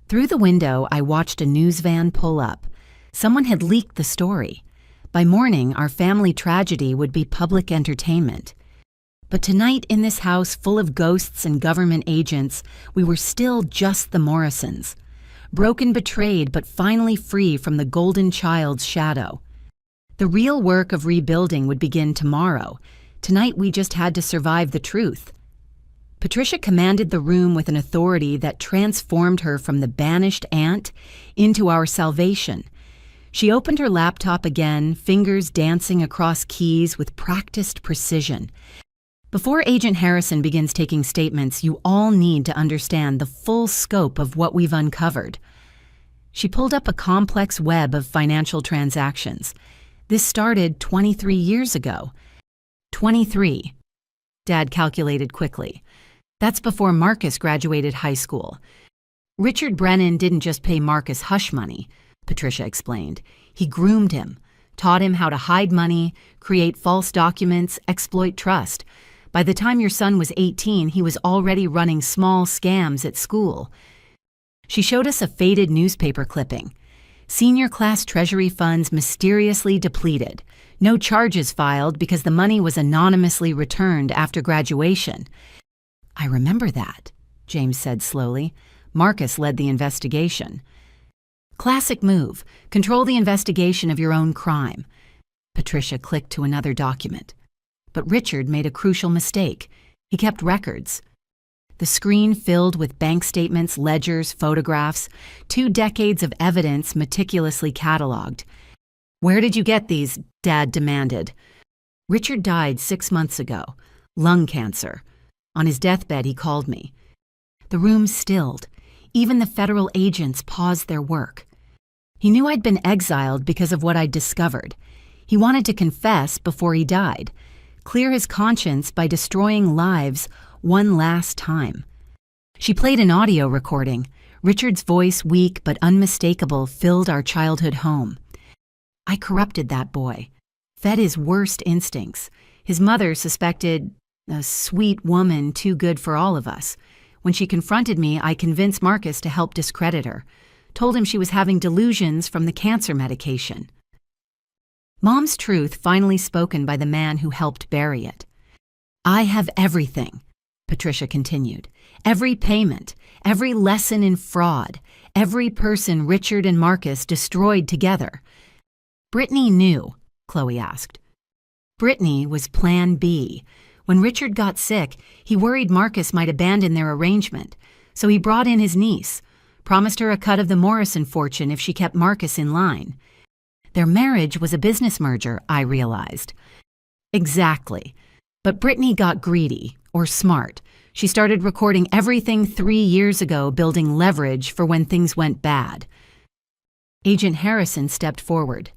Through the window, I watched a news van pull up. Someone had leaked the story. By morning, our family tragedy would be public entertainment. But tonight, in this house full of ghosts and government agents, we were still just the Morrisons. Broken, betrayed, but finally free from the golden child's shadow. The real work of rebuilding would begin tomorrow. Tonight, we just had to survive the truth. Patricia commanded the room with an authority that transformed her from the banished aunt into our salvation. She opened her laptop again, fingers dancing across keys with practiced precision. "Before Agent Harrison begins taking statements, you all need to understand the full scope of what we've uncovered." She pulled up a complex web of financial transactions. This started 23 years ago. 23. Dad calculated quickly. That's before Marcus graduated high school. Richard Brennan didn't just pay Marcus hush money, Patricia explained. He groomed him, taught him how to hide money, create false documents, exploit trust. By the time your son was 18, he was already running small scams at school. She showed us a faded newspaper clipping. Senior class treasury funds mysteriously depleted. No charges filed because the money was anonymously returned after graduation. "I remember that," James said slowly. "Marcus led the investigation." "Classic move. Control the investigation of your own crime." Patricia clicked to another document. But Richard made a crucial mistake. He kept records. The screen filled with bank statements, ledgers, photographs, 2 decades of evidence meticulously cataloged. "Where did you get these?" Dad demanded. "Richard died 6 months ago. Lung cancer. On his deathbed, he called me." The room stilled. Even the federal agents paused their work. He knew I'd been exiled because of what I'd discovered. He wanted to confess before he died, clear his conscience by destroying lives one last time. She played an audio recording. Richard's voice, weak but unmistakable, filled our childhood home. "I corrupted that boy, fed his worst instincts. His mother suspected a sweet woman too good for all of us. When she confronted me, I convinced Marcus to help discredit her. Told him she was having delusions from the cancer medication." Mom's truth finally spoken by the man who helped bury it. "I have everything," Patricia continued. "Every payment, every lesson in fraud, every person Richard and Marcus destroyed together." "Brittany knew?" Chloe asked. "Brittany was Plan B. When Richard got sick, he worried Marcus might abandon their arrangement, so he brought in his niece, promised her a cut of the Morrison fortune if she kept Marcus in line. Their marriage was a business merger, I realized. Exactly. But Brittany got greedy, or smart. She started recording everything 3 years ago, building leverage for when things went bad. Agent Harrison stepped forward.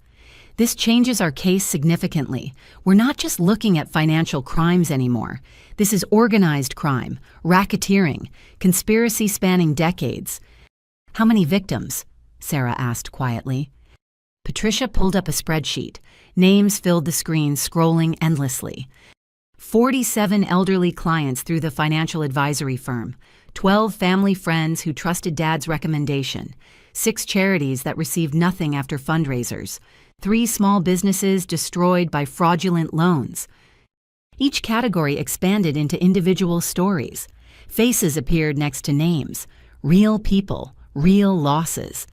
This changes our case significantly. We're not just looking at financial crimes anymore. This is organized crime, racketeering, conspiracy spanning decades. How many victims? Sarah asked quietly. Patricia pulled up a spreadsheet. Names filled the screen, scrolling endlessly. 47 elderly clients through the financial advisory firm, 12 family friends who trusted Dad's recommendation, 6 charities that received nothing after fundraisers, 3 small businesses destroyed by fraudulent loans. Each category expanded into individual stories. Faces appeared next to names. Real people, real losses.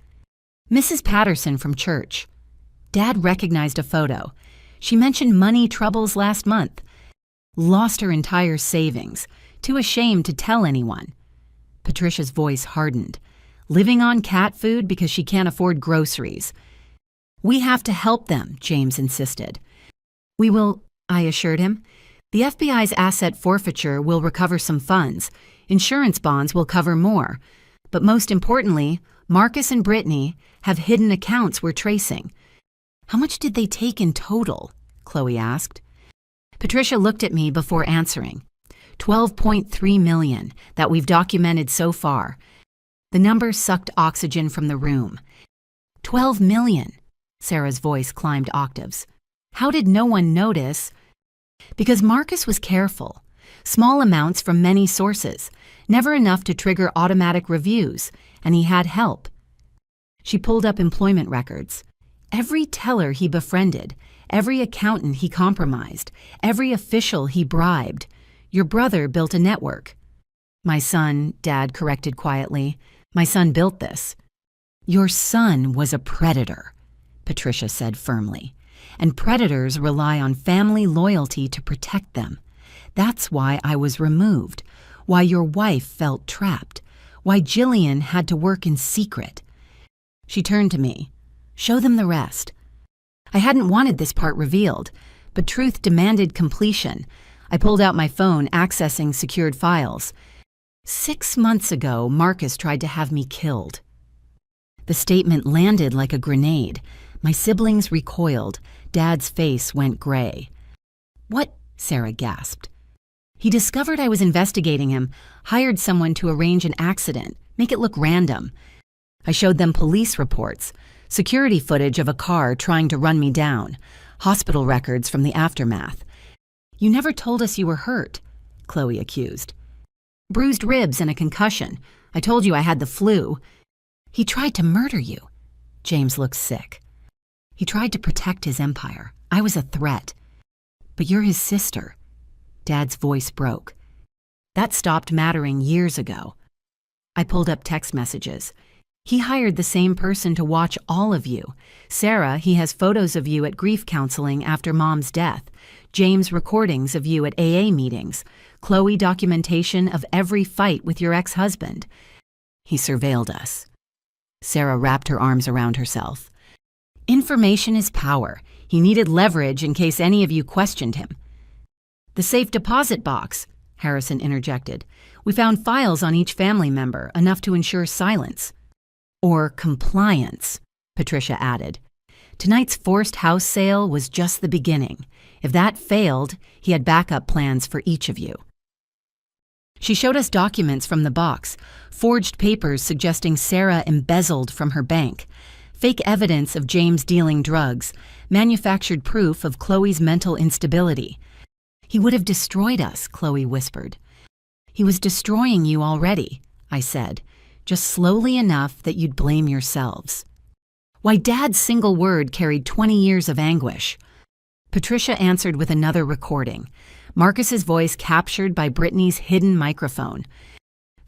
Mrs. Patterson from church. Dad recognized a photo. She mentioned money troubles last month. Lost her entire savings. Too ashamed to tell anyone. Patricia's voice hardened. Living on cat food because she can't afford groceries. We have to help them, James insisted. We will, I assured him. The FBI's asset forfeiture will recover some funds. Insurance bonds will cover more. But most importantly, Marcus and Brittany have hidden accounts we're tracing. How much did they take in total? Chloe asked. Patricia looked at me before answering. 12.3 million that we've documented so far. The number sucked oxygen from the room. 12 million. Sarah's voice climbed octaves. How did no one notice? Because Marcus was careful. Small amounts from many sources, never enough to trigger automatic reviews, and he had help. She pulled up employment records. Every teller he befriended, every accountant he compromised, every official he bribed. Your brother built a network. My son, Dad corrected quietly. My son built this. Your son was a predator, Patricia said firmly. And predators rely on family loyalty to protect them. That's why I was removed, why your wife felt trapped, why Jillian had to work in secret. She turned to me. Show them the rest. I hadn't wanted this part revealed, but truth demanded completion. I pulled out my phone, accessing secured files. 6 months ago, Marcus tried to have me killed. The statement landed like a grenade. My siblings recoiled. Dad's face went gray. What? Sarah gasped. He discovered I was investigating him, hired someone to arrange an accident, make it look random. I showed them police reports, security footage of a car trying to run me down, hospital records from the aftermath. You never told us you were hurt, Chloe accused. Bruised ribs and a concussion. I told you I had the flu. He tried to murder you. James looked sick. He tried to protect his empire. I was a threat. But you're his sister. Dad's voice broke. That stopped mattering years ago. I pulled up text messages. He hired the same person to watch all of you. Sarah, he has photos of you at grief counseling after Mom's death. James, recordings of you at AA meetings. Chloe, documentation of every fight with your ex-husband. He surveilled us. Sarah wrapped her arms around herself. Information is power. He needed leverage in case any of you questioned him. The safe deposit box, Harrison interjected. We found files on each family member, enough to ensure silence. Or compliance, Patricia added. Tonight's forced house sale was just the beginning. If that failed, he had backup plans for each of you. She showed us documents from the box, forged papers suggesting Sarah embezzled from her bank, fake evidence of James dealing drugs, manufactured proof of Chloe's mental instability. He would have destroyed us, Chloe whispered. He was destroying you already, I said, just slowly enough that you'd blame yourselves. Why, Dad's single word carried 20 years of anguish. Patricia answered with another recording, Marcus's voice captured by Brittany's hidden microphone.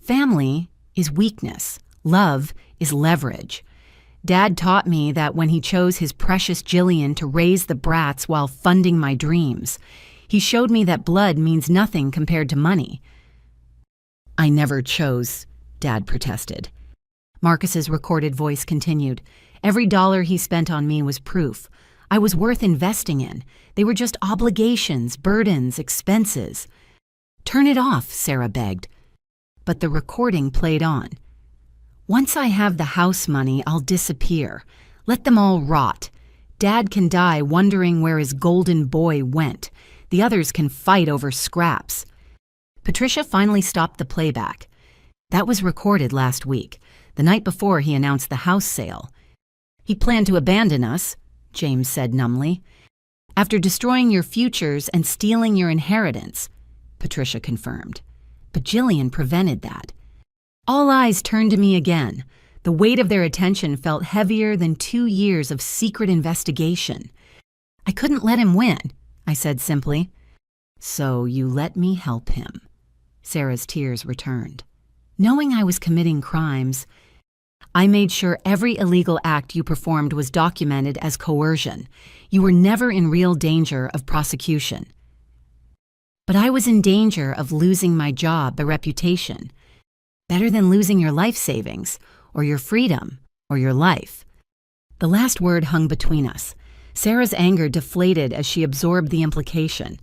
Family is weakness. Love is leverage. Dad taught me that when he chose his precious Jillian to raise the brats while funding my dreams. He showed me that blood means nothing compared to money. I never chose, Dad protested. Marcus's recorded voice continued. Every dollar he spent on me was proof. I was worth investing in. They were just obligations, burdens, expenses. "Turn it off," Sarah begged. But the recording played on. "Once I have the house money, I'll disappear. Let them all rot. Dad can die wondering where his golden boy went. The others can fight over scraps." Patricia finally stopped the playback. That was recorded last week, the night before he announced the house sale. "He planned to abandon us," James said numbly. "After destroying your futures and stealing your inheritance," Patricia confirmed. But Jillian prevented that. All eyes turned to me again. The weight of their attention felt heavier than 2 years of secret investigation. "I couldn't let him win," I said simply. "So you let me help him." Sarah's tears returned. "Knowing I was committing crimes, I made sure every illegal act you performed was documented as coercion. You were never in real danger of prosecution." "But I was in danger of losing my job, a reputation. Better than losing your life savings, or your freedom, or your life." The last word hung between us. Sarah's anger deflated as she absorbed the implication.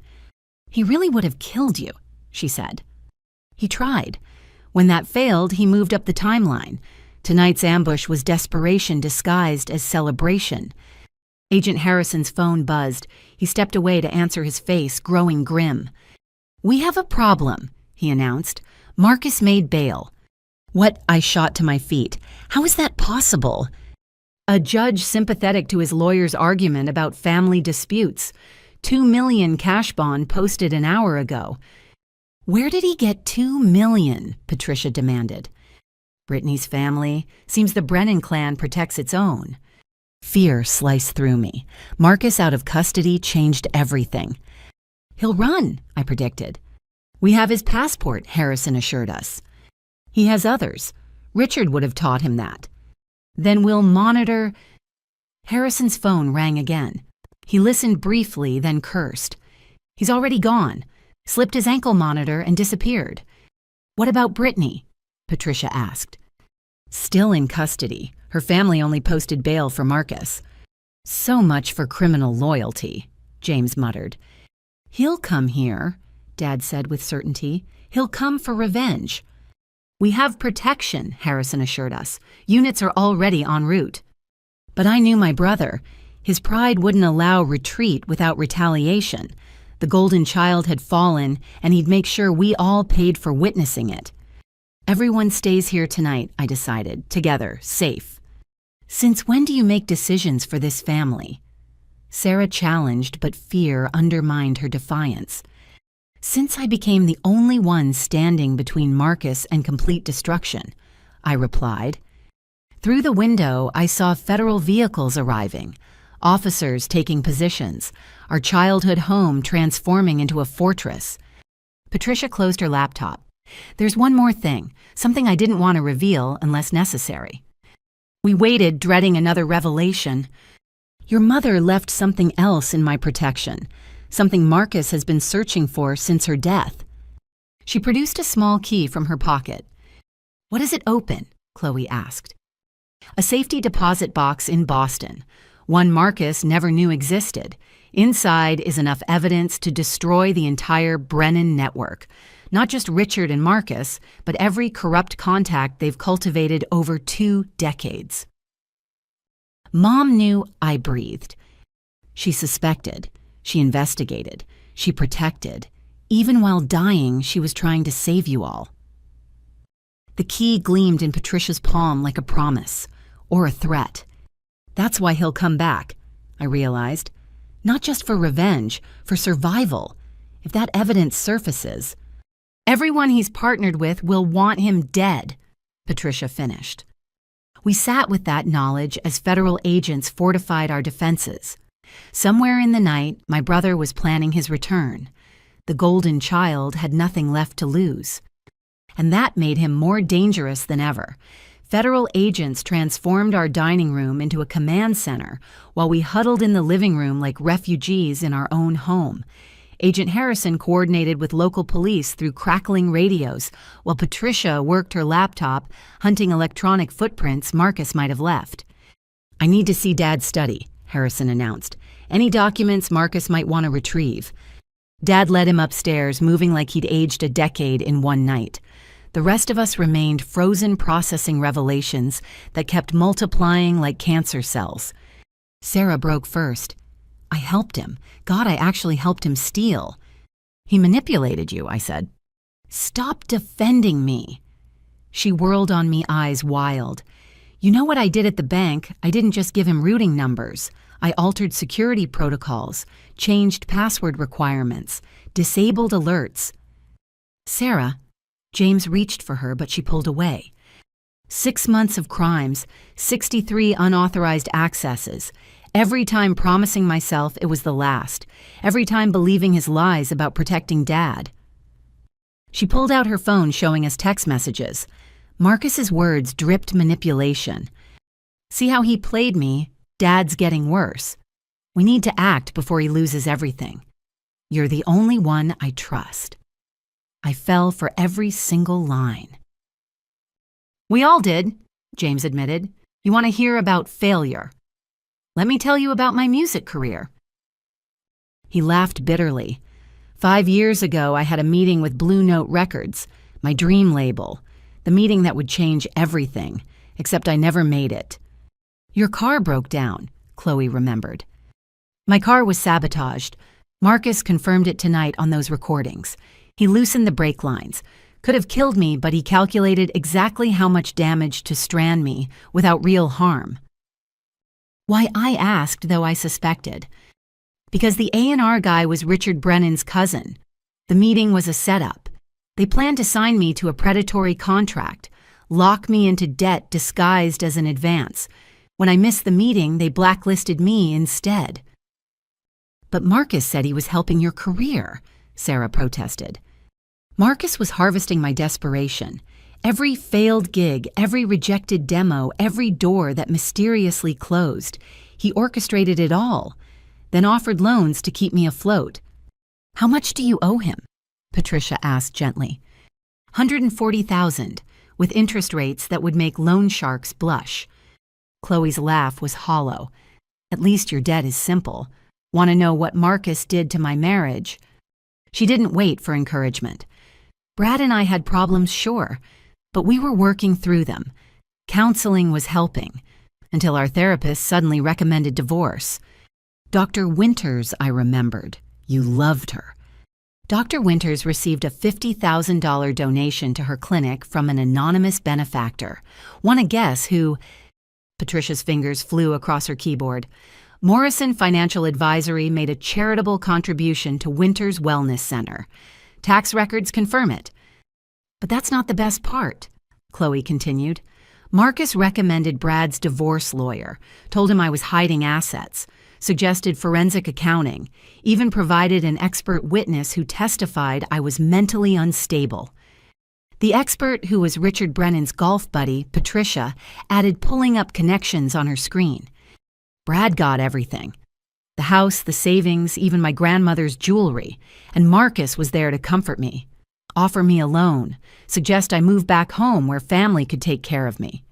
"He really would have killed you," she said. "He tried. When that failed, he moved up the timeline. Tonight's ambush was desperation disguised as celebration." Agent Harrison's phone buzzed. He stepped away to answer, his face growing grim. "We have a problem," he announced. "Marcus made bail." "What?" I shot to my feet. "How is that possible?" "A judge sympathetic to his lawyer's argument about family disputes. $2 million cash bond posted an hour ago." "Where did he get $2 million?" Patricia demanded. "Brittany's family. Seems the Brennan clan protects its own." Fear sliced through me. Marcus out of custody changed everything. "He'll run," I predicted. "We have his passport," Harrison assured us. "He has others. Richard would have taught him that." "Then we'll monitor—" Harrison's phone rang again. He listened briefly, then cursed. "He's already gone. Slipped his ankle monitor and disappeared." "What about Brittany?" Patricia asked. "Still in custody. Her family only posted bail for Marcus." "So much for criminal loyalty," James muttered. "He'll come here," Dad said with certainty. "He'll come for revenge." "We have protection," Harrison assured us. "Units are already en route." But I knew my brother. His pride wouldn't allow retreat without retaliation. The golden child had fallen, and he'd make sure we all paid for witnessing it. "Everyone stays here tonight," I decided, together, safe. "Since when do you make decisions for this family?" Sarah challenged, but fear undermined her defiance. "Since I became the only one standing between Marcus and complete destruction," I replied. Through the window, I saw federal vehicles arriving, officers taking positions, our childhood home transforming into a fortress. Patricia closed her laptop. "There's one more thing, something I didn't want to reveal unless necessary." We waited, dreading another revelation. "Your mother left something else in my protection, something Marcus has been searching for since her death." She produced a small key from her pocket. "What does it open?" Chloe asked. "A safety deposit box in Boston, one Marcus never knew existed. Inside is enough evidence to destroy the entire Brennan network. Not just Richard and Marcus, but every corrupt contact they've cultivated over 2 decades." Mom knew, I breathed. She suspected. She investigated. She protected. Even while dying, she was trying to save you all. The key gleamed in Patricia's palm like a promise, or a threat. "That's why he'll come back," I realized. "Not just for revenge, for survival. If that evidence surfaces, everyone he's partnered with will want him dead," Patricia finished. We sat with that knowledge as federal agents fortified our defenses. Somewhere in the night, my brother was planning his return. The golden child had nothing left to lose. And that made him more dangerous than ever. Federal agents transformed our dining room into a command center while we huddled in the living room like refugees in our own home. Agent Harrison coordinated with local police through crackling radios, while Patricia worked her laptop, hunting electronic footprints Marcus might have left. "I need to see Dad's study," Harrison announced. "Any documents Marcus might want to retrieve." Dad led him upstairs, moving like he'd aged a decade in one night. The rest of us remained frozen, processing revelations that kept multiplying like cancer cells. Sarah broke first. I helped him. God, I actually helped him steal. He manipulated you, I said. Stop defending me. She whirled on me, eyes wild. You know what I did at the bank? I didn't just give him routing numbers. I altered security protocols, changed password requirements, disabled alerts. Sarah, James reached for her, but she pulled away. 6 months of crimes, 63 unauthorized accesses. Every time promising myself it was the last. Every time believing his lies about protecting Dad. She pulled out her phone, showing us text messages. Marcus's words dripped manipulation. See how he played me? Dad's getting worse. We need to act before he loses everything. You're the only one I trust. I fell for every single line. We all did, James admitted. You want to hear about failure? Let me tell you about my music career. He laughed bitterly. 5 years ago, I had a meeting with Blue Note Records, my dream label, the meeting that would change everything, except I never made it. Your car broke down, Chloe remembered. My car was sabotaged. Marcus confirmed it tonight on those recordings. He loosened the brake lines. Could have killed me, but he calculated exactly how much damage to strand me without real harm. Why, I asked, though I suspected. Because the A&R guy was Richard Brennan's cousin. The meeting was a setup. They planned to sign me to a predatory contract, lock me into debt disguised as an advance. When I missed the meeting, they blacklisted me instead. But Marcus said he was helping your career, Sarah protested. Marcus was harvesting my desperation. Every failed gig, every rejected demo, every door that mysteriously closed. He orchestrated it all, then offered loans to keep me afloat. How much do you owe him? Patricia asked gently. $140,000, with interest rates that would make loan sharks blush. Chloe's laugh was hollow. At least your debt is simple. Want to know what Marcus did to my marriage? She didn't wait for encouragement. Brad and I had problems, sure, but we were working through them. Counseling was helping, until our therapist suddenly recommended divorce. Dr. Winters, I remembered. You loved her. Dr. Winters received a $50,000 donation to her clinic from an anonymous benefactor. Want to guess who? Patricia's fingers flew across her keyboard. Morrison Financial Advisory made a charitable contribution to Winters Wellness Center. Tax records confirm it. But that's not the best part, Chloe continued. Marcus recommended Brad's divorce lawyer, told him I was hiding assets, suggested forensic accounting, even provided an expert witness who testified I was mentally unstable. The expert, who was Richard Brennan's golf buddy, Patricia, added pulling up connections on her screen. Brad got everything. The house, the savings, even my grandmother's jewelry, and Marcus was there to comfort me, offer me a loan, suggest I move back home where family could take care of me.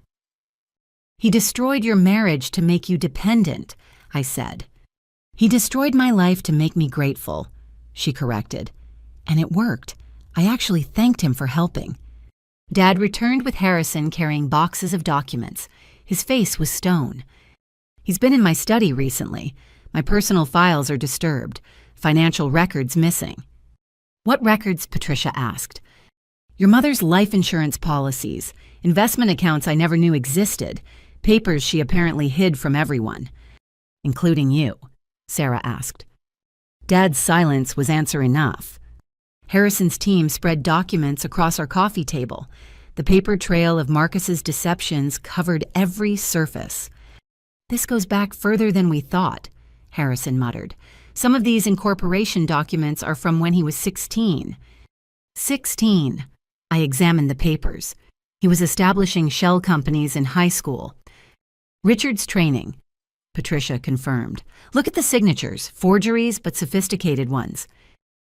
He destroyed your marriage to make you dependent, I said. He destroyed my life to make me grateful, she corrected. And it worked. I actually thanked him for helping. Dad returned with Harrison carrying boxes of documents. His face was stone. He's been in my study recently. My personal files are disturbed. Financial records missing. What records? Patricia asked. Your mother's life insurance policies, investment accounts I never knew existed, papers she apparently hid from everyone. Including you, Sarah asked. Dad's silence was answer enough. Harrison's team spread documents across our coffee table. The paper trail of Marcus's deceptions covered every surface. This goes back further than we thought, Harrison muttered. Some of these incorporation documents are from when he was 16. 16. I examined the papers. He was establishing shell companies in high school. Richard's training, Patricia confirmed. Look at the signatures, forgeries but sophisticated ones.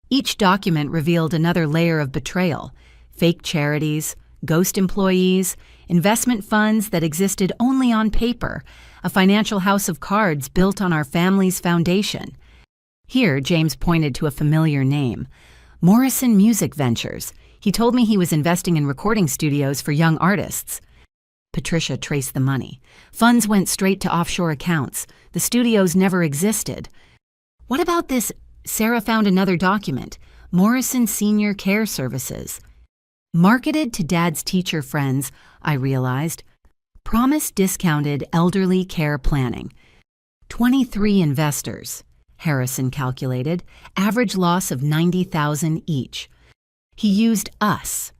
Each document revealed another layer of betrayal, fake charities, ghost employees, investment funds that existed only on paper, a financial house of cards built on our family's foundation. Here, James pointed to a familiar name. Morrison Music Ventures. He told me he was investing in recording studios for young artists. Patricia traced the money. Funds went straight to offshore accounts. The studios never existed. What about this? Sarah found another document. Morrison Senior Care Services. Marketed to Dad's teacher friends, I realized. Promised discounted elderly care planning. 23 investors, Harrison calculated. Average loss of $90,000 each. He used us.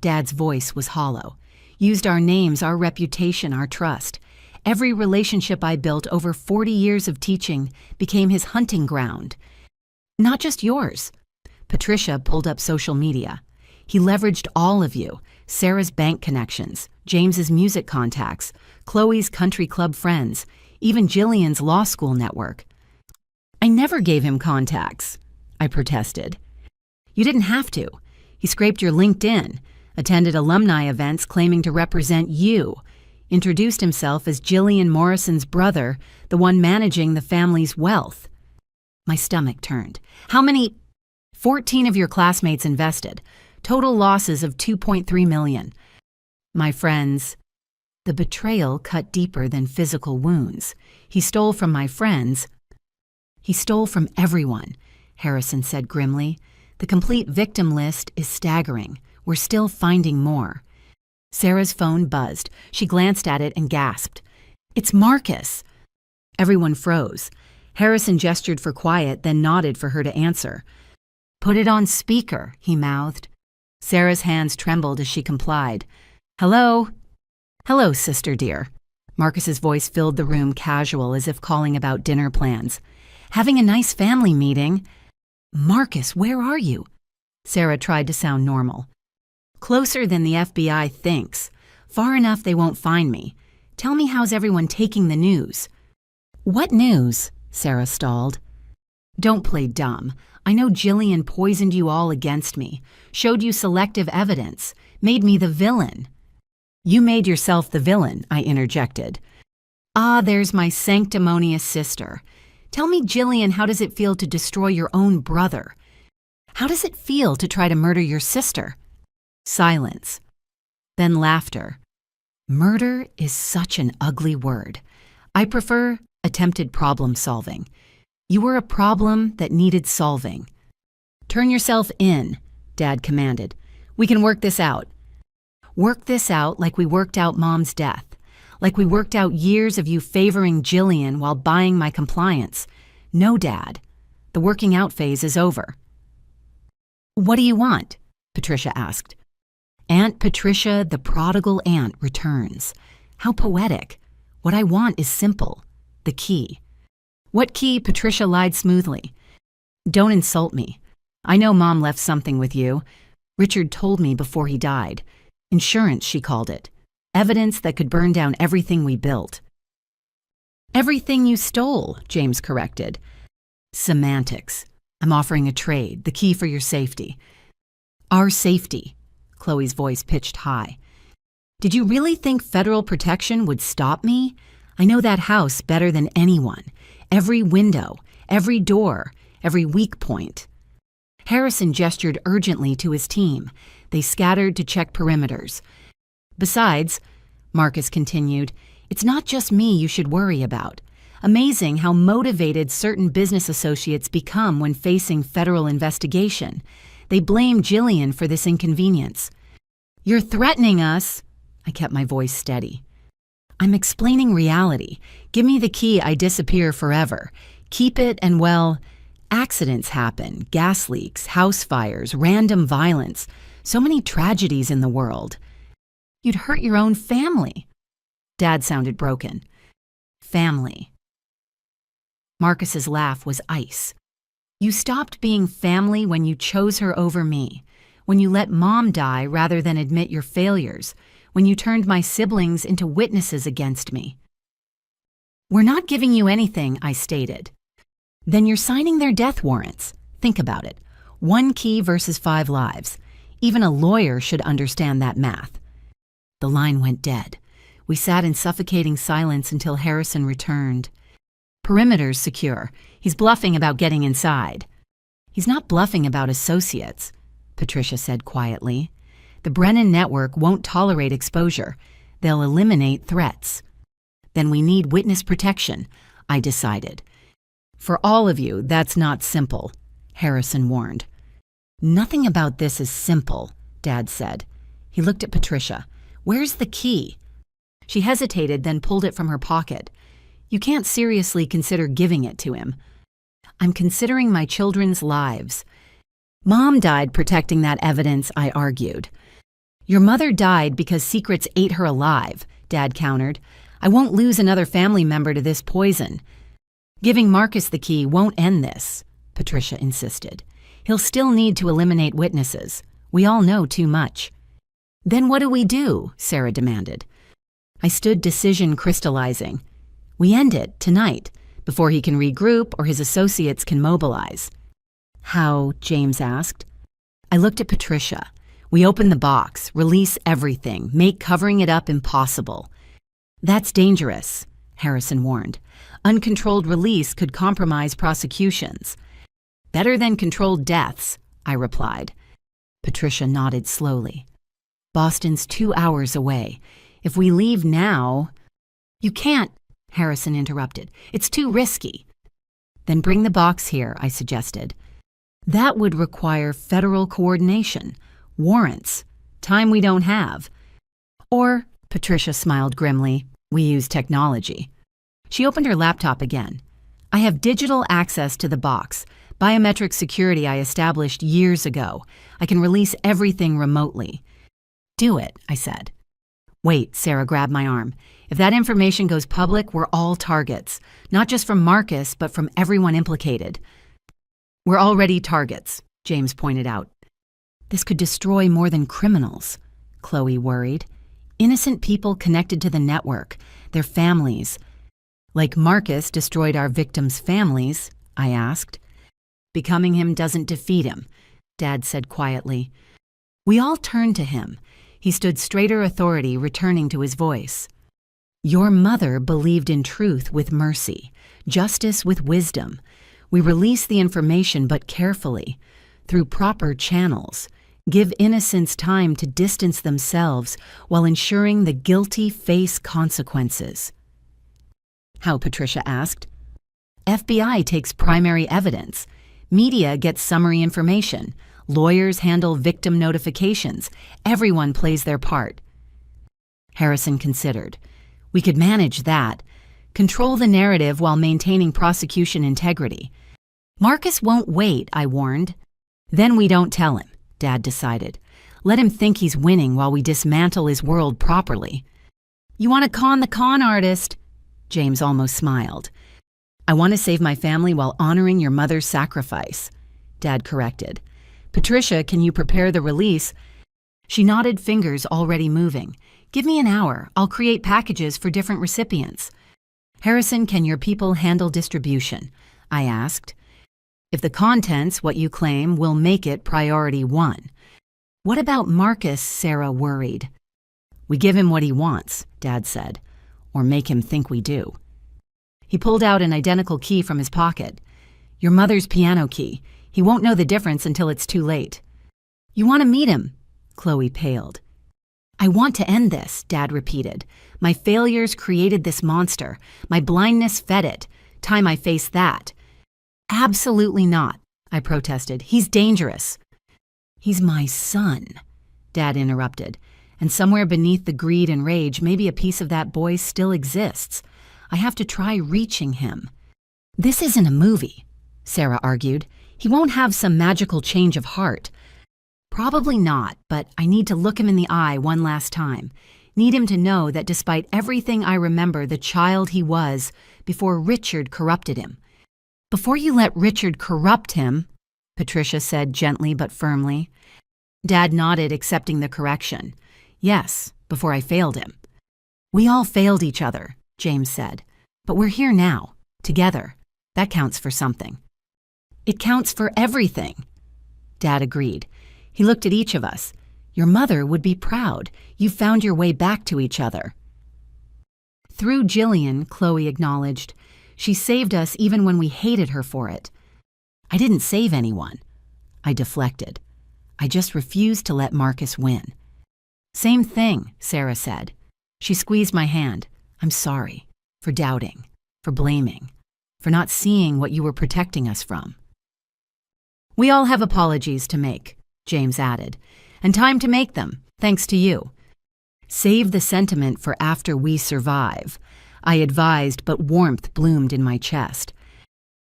Dad's voice was hollow. Used our names, our reputation, our trust. Every relationship I built over 40 years of teaching became his hunting ground. Not just yours. Patricia pulled up social media. He leveraged all of you, Sarah's bank connections, James's music contacts, Chloe's country club friends, even Jillian's law school network. I never gave him contacts, I protested. You didn't have to. He scraped your LinkedIn, attended alumni events claiming to represent you, introduced himself as Jillian Morrison's brother, the one managing the family's wealth. My stomach turned. How many? 14 of your classmates invested. Total losses of $2.3 million. My friends, the betrayal cut deeper than physical wounds. He stole from my friends. He stole from everyone, Harrison said grimly. The complete victim list is staggering. We're still finding more. Sarah's phone buzzed. She glanced at it and gasped. It's Marcus. Everyone froze. Harrison gestured for quiet, then nodded for her to answer. Put it on speaker, he mouthed. Sarah's hands trembled as she complied. Hello? Hello, sister dear. Marcus's voice filled the room casual, as if calling about dinner plans. Having a nice family meeting. Marcus, where are you? Sarah tried to sound normal. Closer than the FBI thinks. Far enough they won't find me. Tell me, how's everyone taking the news? What news? Sarah stalled. Don't play dumb. I know Jillian poisoned you all against me, showed you selective evidence, made me the villain. You made yourself the villain, I interjected. Ah, there's my sanctimonious sister. Tell me, Jillian, how does it feel to destroy your own brother? How does it feel to try to murder your sister? Silence. Then laughter. Murder is such an ugly word. I prefer attempted problem solving. You were a problem that needed solving. Turn yourself in, Dad commanded. We can work this out. Work this out like we worked out Mom's death. Like we worked out years of you favoring Jillian while buying my compliance. No, Dad. The working out phase is over. What do you want? Patricia asked. Aunt Patricia, the prodigal aunt, returns. How poetic. What I want is simple. The key. What key? Patricia lied smoothly. Don't insult me. I know Mom left something with you. Richard told me before he died. Insurance, she called it. Evidence that could burn down everything we built. Everything you stole, James corrected. Semantics. I'm offering a trade, the key for your safety. Our safety. Chloe's voice pitched high. Did you really think federal protection would stop me? I know that house better than anyone. Every window, every door, every weak point. Harrison gestured urgently to his team. They scattered to check perimeters. Besides, Marcus continued, it's not just me you should worry about. Amazing how motivated certain business associates become when facing federal investigation. They blame Jillian for this inconvenience. You're threatening us. I kept my voice steady. I'm explaining reality. Give me the key, I disappear forever. Keep it and, well, accidents happen, gas leaks, house fires, random violence. So many tragedies in the world. You'd hurt your own family. Dad sounded broken. Family. Marcus's laugh was ice. You stopped being family when you chose her over me, when you let Mom die rather than admit your failures, when you turned my siblings into witnesses against me. We're not giving you anything, I stated. Then you're signing their death warrants. Think about it. 1 key versus 5 lives. Even a lawyer should understand that math. The line went dead. We sat in suffocating silence until Harrison returned. Perimeter's secure. He's bluffing about getting inside. He's not bluffing about associates, Patricia said quietly. The Brennan network won't tolerate exposure. They'll eliminate threats. Then we need witness protection, I decided. For all of you, that's not simple, Harrison warned. Nothing about this is simple, Dad said. He looked at Patricia. Where's the key? She hesitated, then pulled it from her pocket. You can't seriously consider giving it to him. I'm considering my children's lives. Mom died protecting that evidence, I argued. Your mother died because secrets ate her alive, Dad countered. I won't lose another family member to this poison. Giving Marcus the key won't end this, Patricia insisted. He'll still need to eliminate witnesses. We all know too much. Then what do we do? Sarah demanded. I stood, decision crystallizing. We end it tonight, before he can regroup or his associates can mobilize. How? James asked. I looked at Patricia. We open the box, release everything, make covering it up impossible. That's dangerous, Harrison warned. Uncontrolled release could compromise prosecutions. Better than controlled deaths, I replied. Patricia nodded slowly. Boston's 2 hours away. If we leave now... You can't, Harrison interrupted. It's too risky. Then bring the box here, I suggested. That would require federal coordination, warrants, time we don't have. Or, Patricia smiled grimly, we use technology. She opened her laptop again. I have digital access to the box, biometric security I established years ago. I can release everything remotely. Do it, I said. Wait, Sarah grabbed my arm. If that information goes public, we're all targets, not just from Marcus, but from everyone implicated. We're already targets, James pointed out. This could destroy more than criminals, Chloe worried. Innocent people connected to the network, their families. Like Marcus destroyed our victims' families, I asked. Becoming him doesn't defeat him, Dad said quietly. We all turned to him. He stood straighter authority, returning to his voice. Your mother believed in truth with mercy, justice with wisdom. We release the information, but carefully, through proper channels. Give innocents time to distance themselves while ensuring the guilty face consequences. How? Patricia asked. FBI takes primary evidence. Media gets summary information. Lawyers handle victim notifications. Everyone plays their part. Harrison considered. We could manage that. Control the narrative while maintaining prosecution integrity. Marcus won't wait, I warned. Then we don't tell him, Dad decided. Let him think he's winning while we dismantle his world properly. You want to con the con artist? James almost smiled. I want to save my family while honoring your mother's sacrifice, Dad corrected. Patricia, can you prepare the release? She nodded, fingers already moving. Give me an hour. I'll create packages for different recipients. Harrison, can your people handle distribution? I asked. If the contents, what you claim, will make it priority 1. What about Marcus? Sarah worried. We give him what he wants, Dad said, or make him think we do. He pulled out an identical key from his pocket. Your mother's piano key. He won't know the difference until it's too late. You want to meet him? Chloe paled. I want to end this, Dad repeated. My failures created this monster. My blindness fed it. Time I face that. Absolutely not, I protested. He's dangerous. He's my son, Dad interrupted. And somewhere beneath the greed and rage, maybe a piece of that boy still exists. I have to try reaching him. This isn't a movie, Sarah argued. He won't have some magical change of heart. Probably not, but I need to look him in the eye one last time. Need him to know that despite everything I remember the child he was before Richard corrupted him. Before you let Richard corrupt him, Patricia said gently but firmly. Dad nodded, accepting the correction. Yes, before I failed him. We all failed each other, James said. But we're here now, together. That counts for something. It counts for everything. Dad agreed. He looked at each of us. Your mother would be proud. You found your way back to each other. Through Jillian, Chloe acknowledged. She saved us even when we hated her for it. I didn't save anyone. I deflected. I just refused to let Marcus win. Same thing, Sarah said. She squeezed my hand. I'm sorry. For doubting. For blaming. For not seeing what you were protecting us from. We all have apologies to make, James added, and time to make them, thanks to you. Save the sentiment for after we survive, I advised, but warmth bloomed in my chest.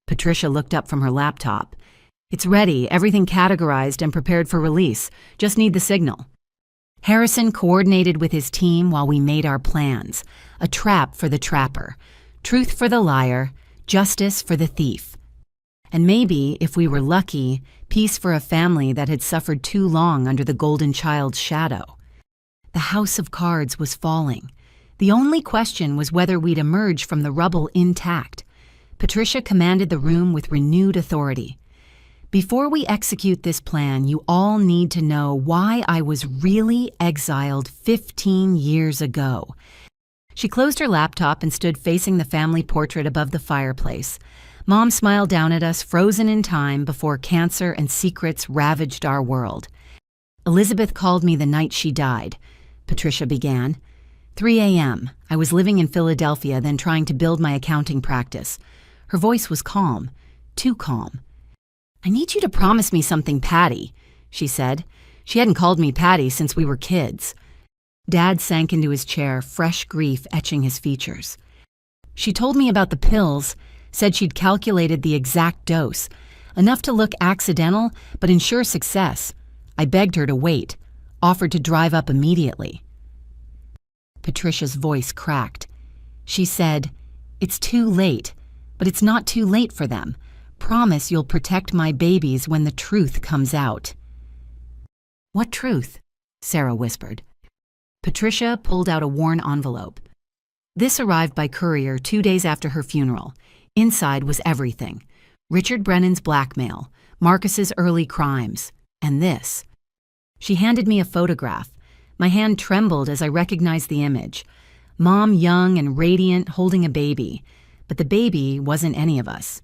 Patricia looked up from her laptop. It's ready, everything categorized and prepared for release. Just need the signal. Harrison coordinated with his team while we made our plans. A trap for the trapper, truth for the liar, justice for the thief. And maybe, if we were lucky, peace for a family that had suffered too long under the golden child's shadow. The house of cards was falling. The only question was whether we'd emerge from the rubble intact. Patricia commanded the room with renewed authority. Before we execute this plan, you all need to know why I was really exiled 15 years ago. She closed her laptop and stood facing the family portrait above the fireplace. Mom smiled down at us, frozen in time before cancer and secrets ravaged our world. Elizabeth called me the night she died, Patricia began. 3 a.m. I was living in Philadelphia, then trying to build my accounting practice. Her voice was calm, too calm. I need you to promise me something, Patty, she said. She hadn't called me Patty since we were kids. Dad sank into his chair, fresh grief etching his features. She told me about the pills, said she'd calculated the exact dose, enough to look accidental but ensure success. I begged her to wait, offered to drive up immediately. Patricia's voice cracked. She said, "It's too late, but it's not too late for them. Promise you'll protect my babies when the truth comes out." "What truth?" Sarah whispered. Patricia pulled out a worn envelope. This arrived by courier 2 days after her funeral. Inside was everything. Richard Brennan's blackmail, Marcus's early crimes, and this. She handed me a photograph. My hand trembled as I recognized the image. Mom young and radiant, holding a baby. But the baby wasn't any of us.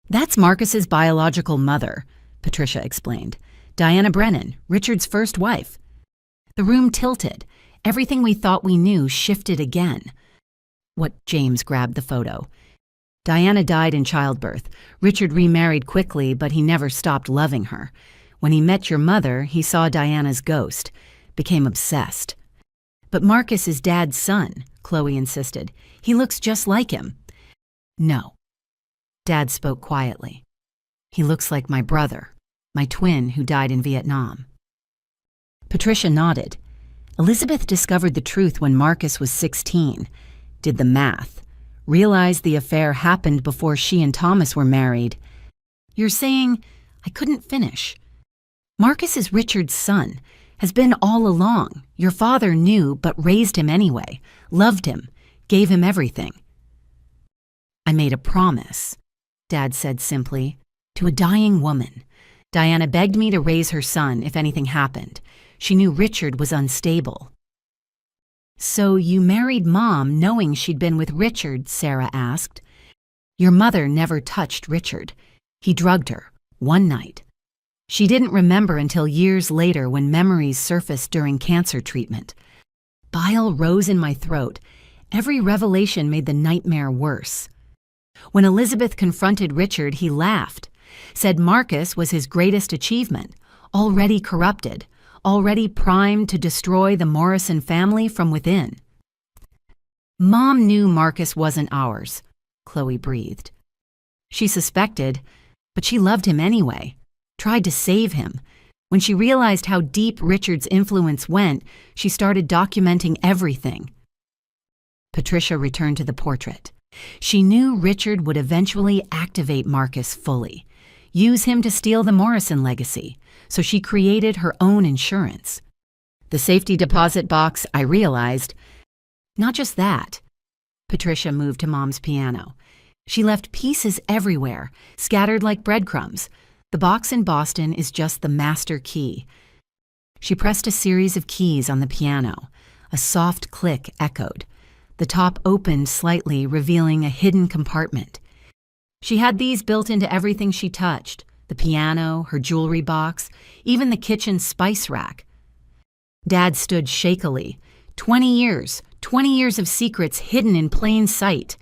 "That's Marcus's biological mother," Patricia explained. "Diana Brennan, Richard's first wife." The room tilted. Everything we thought we knew shifted again. James grabbed the photo. Diana died in childbirth. Richard remarried quickly, but he never stopped loving her. When he met your mother, he saw Diana's ghost, became obsessed. "But Marcus is Dad's son," Chloe insisted. "He looks just like him." "No." Dad spoke quietly. "He looks like my brother, my twin who died in Vietnam." Patricia nodded. Elizabeth discovered the truth when Marcus was 16, did the math, realized the affair happened before she and Thomas were married. "You're saying—" I couldn't finish. "Marcus is Richard's son, has been all along. Your father knew, but raised him anyway, loved him, gave him everything." "I made a promise," Dad said simply, "to a dying woman. Diana begged me to raise her son if anything happened. She knew Richard was unstable." "So you married Mom knowing she'd been with Richard?" Sarah asked. "Your mother never touched Richard. He drugged her, one night. She didn't remember until years later when memories surfaced during cancer treatment. Bile rose in my throat. Every revelation made the nightmare worse. When Elizabeth confronted Richard, he laughed, said Marcus was his greatest achievement, already corrupted, already primed to destroy the Morrison family from within. "Mom knew Marcus wasn't ours," Chloe breathed. "She suspected, but she loved him anyway, tried to save him. When she realized how deep Richard's influence went, she started documenting everything." Patricia returned to the portrait. She knew Richard would eventually activate Marcus fully, use him to steal the Morrison legacy, so she created her own insurance. The safety deposit box, I realized. Not just that. Patricia moved to Mom's piano. She left pieces everywhere, scattered like breadcrumbs. The box in Boston is just the master key. She pressed a series of keys on the piano. A soft click echoed. The top opened slightly, revealing a hidden compartment. She had these built into everything she touched: the piano, her jewelry box, even the kitchen spice rack. Dad stood shakily. 20 years of secrets hidden in plain sight.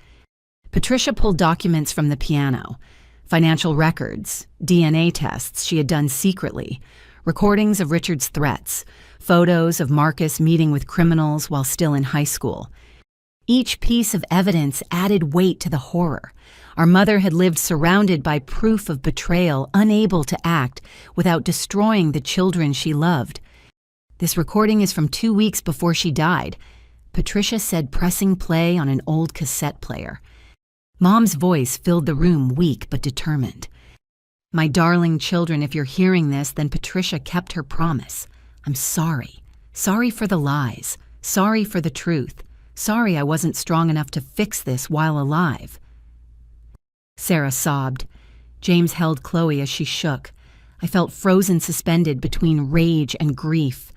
Patricia pulled documents from the piano: financial records, DNA tests she had done secretly, recordings of Richard's threats, photos of Marcus meeting with criminals while still in high school. Each piece of evidence added weight to the horror. Our mother had lived surrounded by proof of betrayal, unable to act without destroying the children she loved. This recording is from 2 weeks before she died, Patricia said, pressing play on an old cassette player. Mom's voice filled the room, weak but determined. My darling children, if you're hearing this, then Patricia kept her promise. I'm sorry. Sorry for the lies. Sorry for the truth. Sorry I wasn't strong enough to fix this while alive. Sarah sobbed. James held Chloe as she shook. I felt frozen, suspended between rage and grief.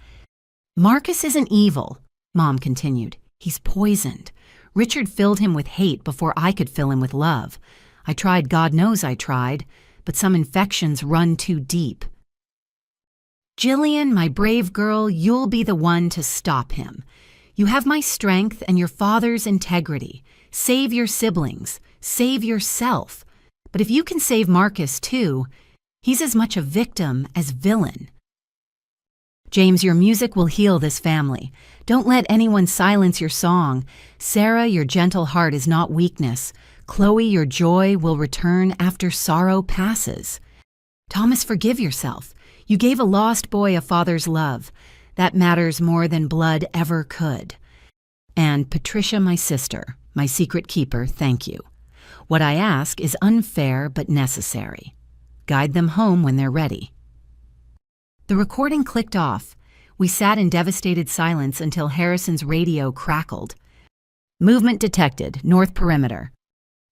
Marcus isn't evil, Mom continued. He's poisoned. Richard filled him with hate before I could fill him with love. I tried, God knows I tried, but some infections run too deep. Jillian, my brave girl, you'll be the one to stop him. You have my strength and your father's integrity. Save your siblings. Save yourself. But if you can save Marcus too, he's as much a victim as villain. James, your music will heal this family. Don't let anyone silence your song. Sarah, your gentle heart is not weakness. Chloe, your joy will return after sorrow passes. Thomas, forgive yourself. You gave a lost boy a father's love. That matters more than blood ever could. And Patricia, my sister, my secret keeper, thank you. What I ask is unfair but necessary. Guide them home when they're ready. The recording clicked off. We sat in devastated silence until Harrison's radio crackled. Movement detected, north perimeter.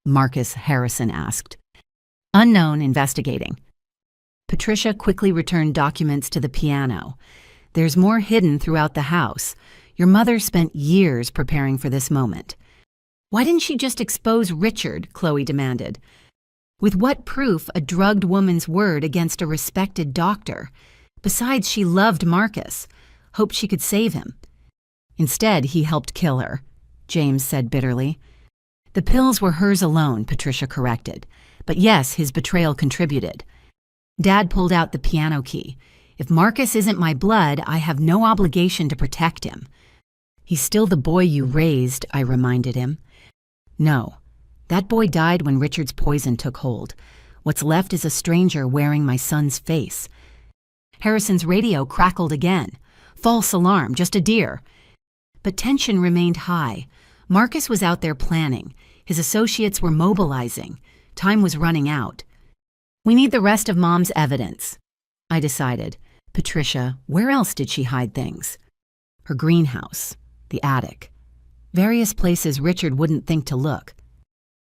Marcus, Harrison asked. Unknown, investigating. Patricia quickly returned documents to the piano. There's more hidden throughout the house. Your mother spent years preparing for this moment. Why didn't she just expose Richard? Chloe demanded. With what proof a drugged woman's word against a respected doctor? Besides, she loved Marcus, hoped she could save him. Instead, he helped kill her, James said bitterly. The pills were hers alone, Patricia corrected. But yes, his betrayal contributed. Dad pulled out the piano key. If Marcus isn't my blood, I have no obligation to protect him. He's still the boy you raised, I reminded him. No, that boy died when Richard's poison took hold. What's left is a stranger wearing my son's face. Harrison's radio crackled again. False alarm, just a deer. But tension remained high. Marcus was out there planning. His associates were mobilizing. Time was running out. We need the rest of Mom's evidence, I decided. Patricia, where else did she hide things? Her greenhouse, the attic. Various places Richard wouldn't think to look.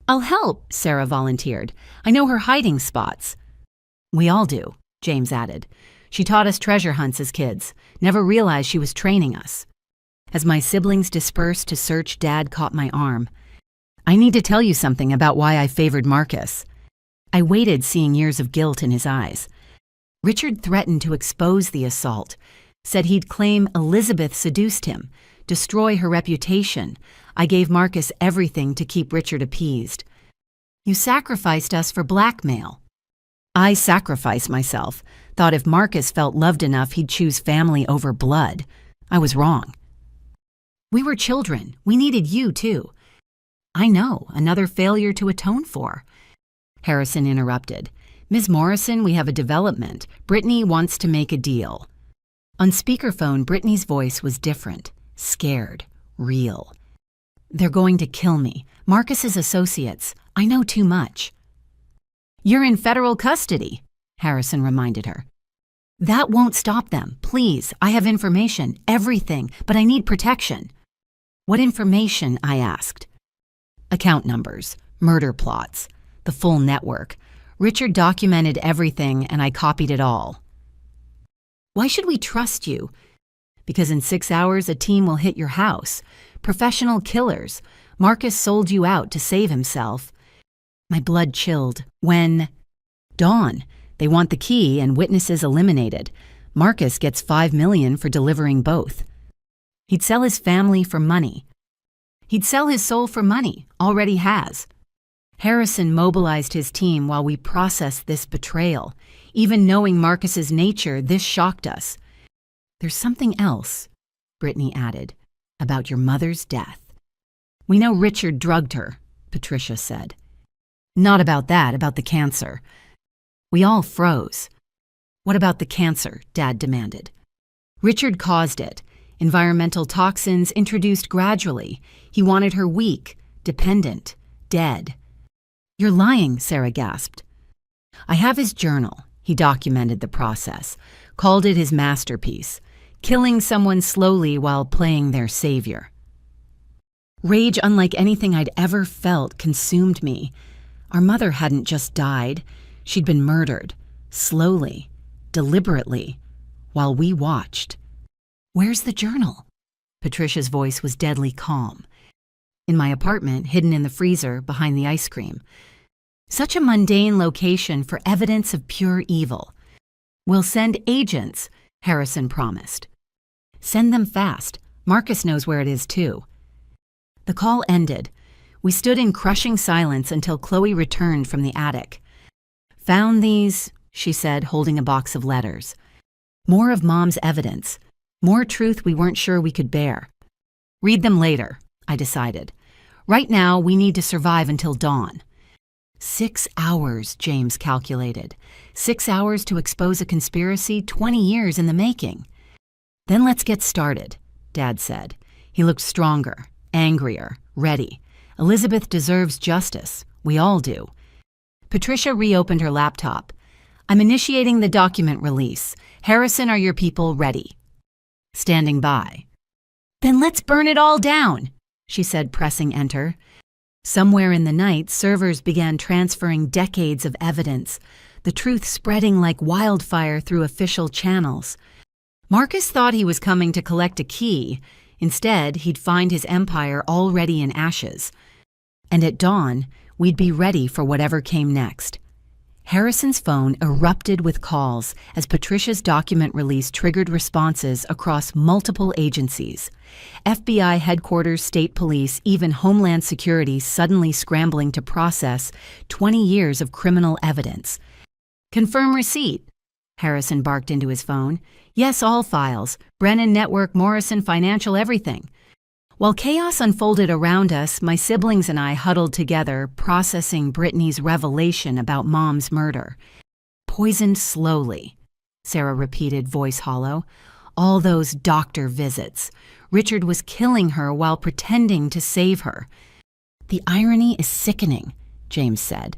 I'll help, Sarah volunteered. I know her hiding spots. We all do, James added. She taught us treasure hunts as kids, never realized she was training us. As my siblings dispersed to search, Dad caught my arm. I need to tell you something about why I favored Marcus. I waited, seeing years of guilt in his eyes. Richard threatened to expose the assault, said he'd claim Elizabeth seduced him, destroy her reputation. I gave Marcus everything to keep Richard appeased. You sacrificed us for blackmail. I sacrificed myself, thought if Marcus felt loved enough he'd choose family over blood. I was wrong. We were children. We needed you, too. I know, another failure to atone for. Harrison interrupted. Ms. Morrison, we have a development. Brittany wants to make a deal. On speakerphone, Brittany's voice was different, scared, real. They're going to kill me. Marcus's associates. I know too much. You're in federal custody, Harrison reminded her. That won't stop them. Please, I have information, everything, but I need protection. What information? I asked. Account numbers, murder plots, the full network. Richard documented everything and I copied it all. Why should we trust you? Because in 6 hours a team will hit your house. Professional killers. Marcus sold you out to save himself. My blood chilled. When? Dawn. They want the key and witnesses eliminated. Marcus gets $5 million for delivering both. He'd sell his family for money. He'd sell his soul for money. Already has. Harrison mobilized his team while we processed this betrayal. Even knowing Marcus's nature, this shocked us. There's something else, Brittany added, about your mother's death. We know Richard drugged her, Patricia said. Not about that, about the cancer. We all froze. What about the cancer? Dad demanded. Richard caused it. Environmental toxins introduced gradually. He wanted her weak, dependent, dead. You're lying, Sarah gasped. I have his journal. He documented the process, called it his masterpiece, killing someone slowly while playing their savior. Rage unlike anything I'd ever felt consumed me. Our mother hadn't just died. She'd been murdered, slowly, deliberately, while we watched. Where's the journal? Patricia's voice was deadly calm. In my apartment, hidden in the freezer behind the ice cream. Such a mundane location for evidence of pure evil. We'll send agents, Harrison promised. Send them fast. Marcus knows where it is too. The call ended. We stood in crushing silence until Chloe returned from the attic. Found these, she said, holding a box of letters. More of Mom's evidence. More truth we weren't sure we could bear. Read them later, I decided. Right now, we need to survive until dawn. 6 hours, James calculated. 6 hours to expose a conspiracy 20 years in the making. Then let's get started, Dad said. He looked stronger, angrier, ready. Elizabeth deserves justice. We all do. Patricia reopened her laptop. I'm initiating the document release. Harrison, are your people ready? Standing by. Then let's burn it all down, she said, pressing enter. Somewhere in the night, servers began transferring decades of evidence, the truth spreading like wildfire through official channels. Marcus thought he was coming to collect a key. Instead, he'd find his empire already in ashes. And at dawn, we'd be ready for whatever came next. Harrison's phone erupted with calls as Patricia's document release triggered responses across multiple agencies. FBI headquarters, state police, even Homeland Security suddenly scrambling to process 20 years of criminal evidence. Confirm receipt, Harrison barked into his phone. Yes, all files. Brennan Network, Morrison Financial, everything. While chaos unfolded around us, my siblings and I huddled together, processing Brittany's revelation about Mom's murder. Poisoned slowly, Sarah repeated, voice hollow. All those doctor visits. Richard was killing her while pretending to save her. The irony is sickening, James said.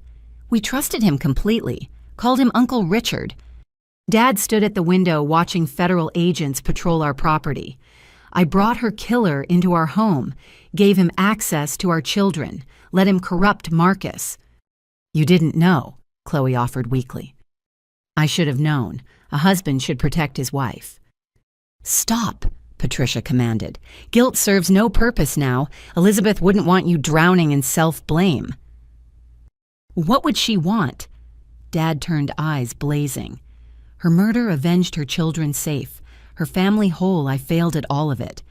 We trusted him completely, called him Uncle Richard. Dad stood at the window watching federal agents patrol our property. I brought her killer into our home, gave him access to our children, let him corrupt Marcus. You didn't know, Chloe offered weakly. I should have known. A husband should protect his wife. Stop, Patricia commanded. Guilt serves no purpose now. Elizabeth wouldn't want you drowning in self-blame. What would she want? Dad turned eyes blazing. Her murder avenged her children safe. Her family whole. I failed at all of it.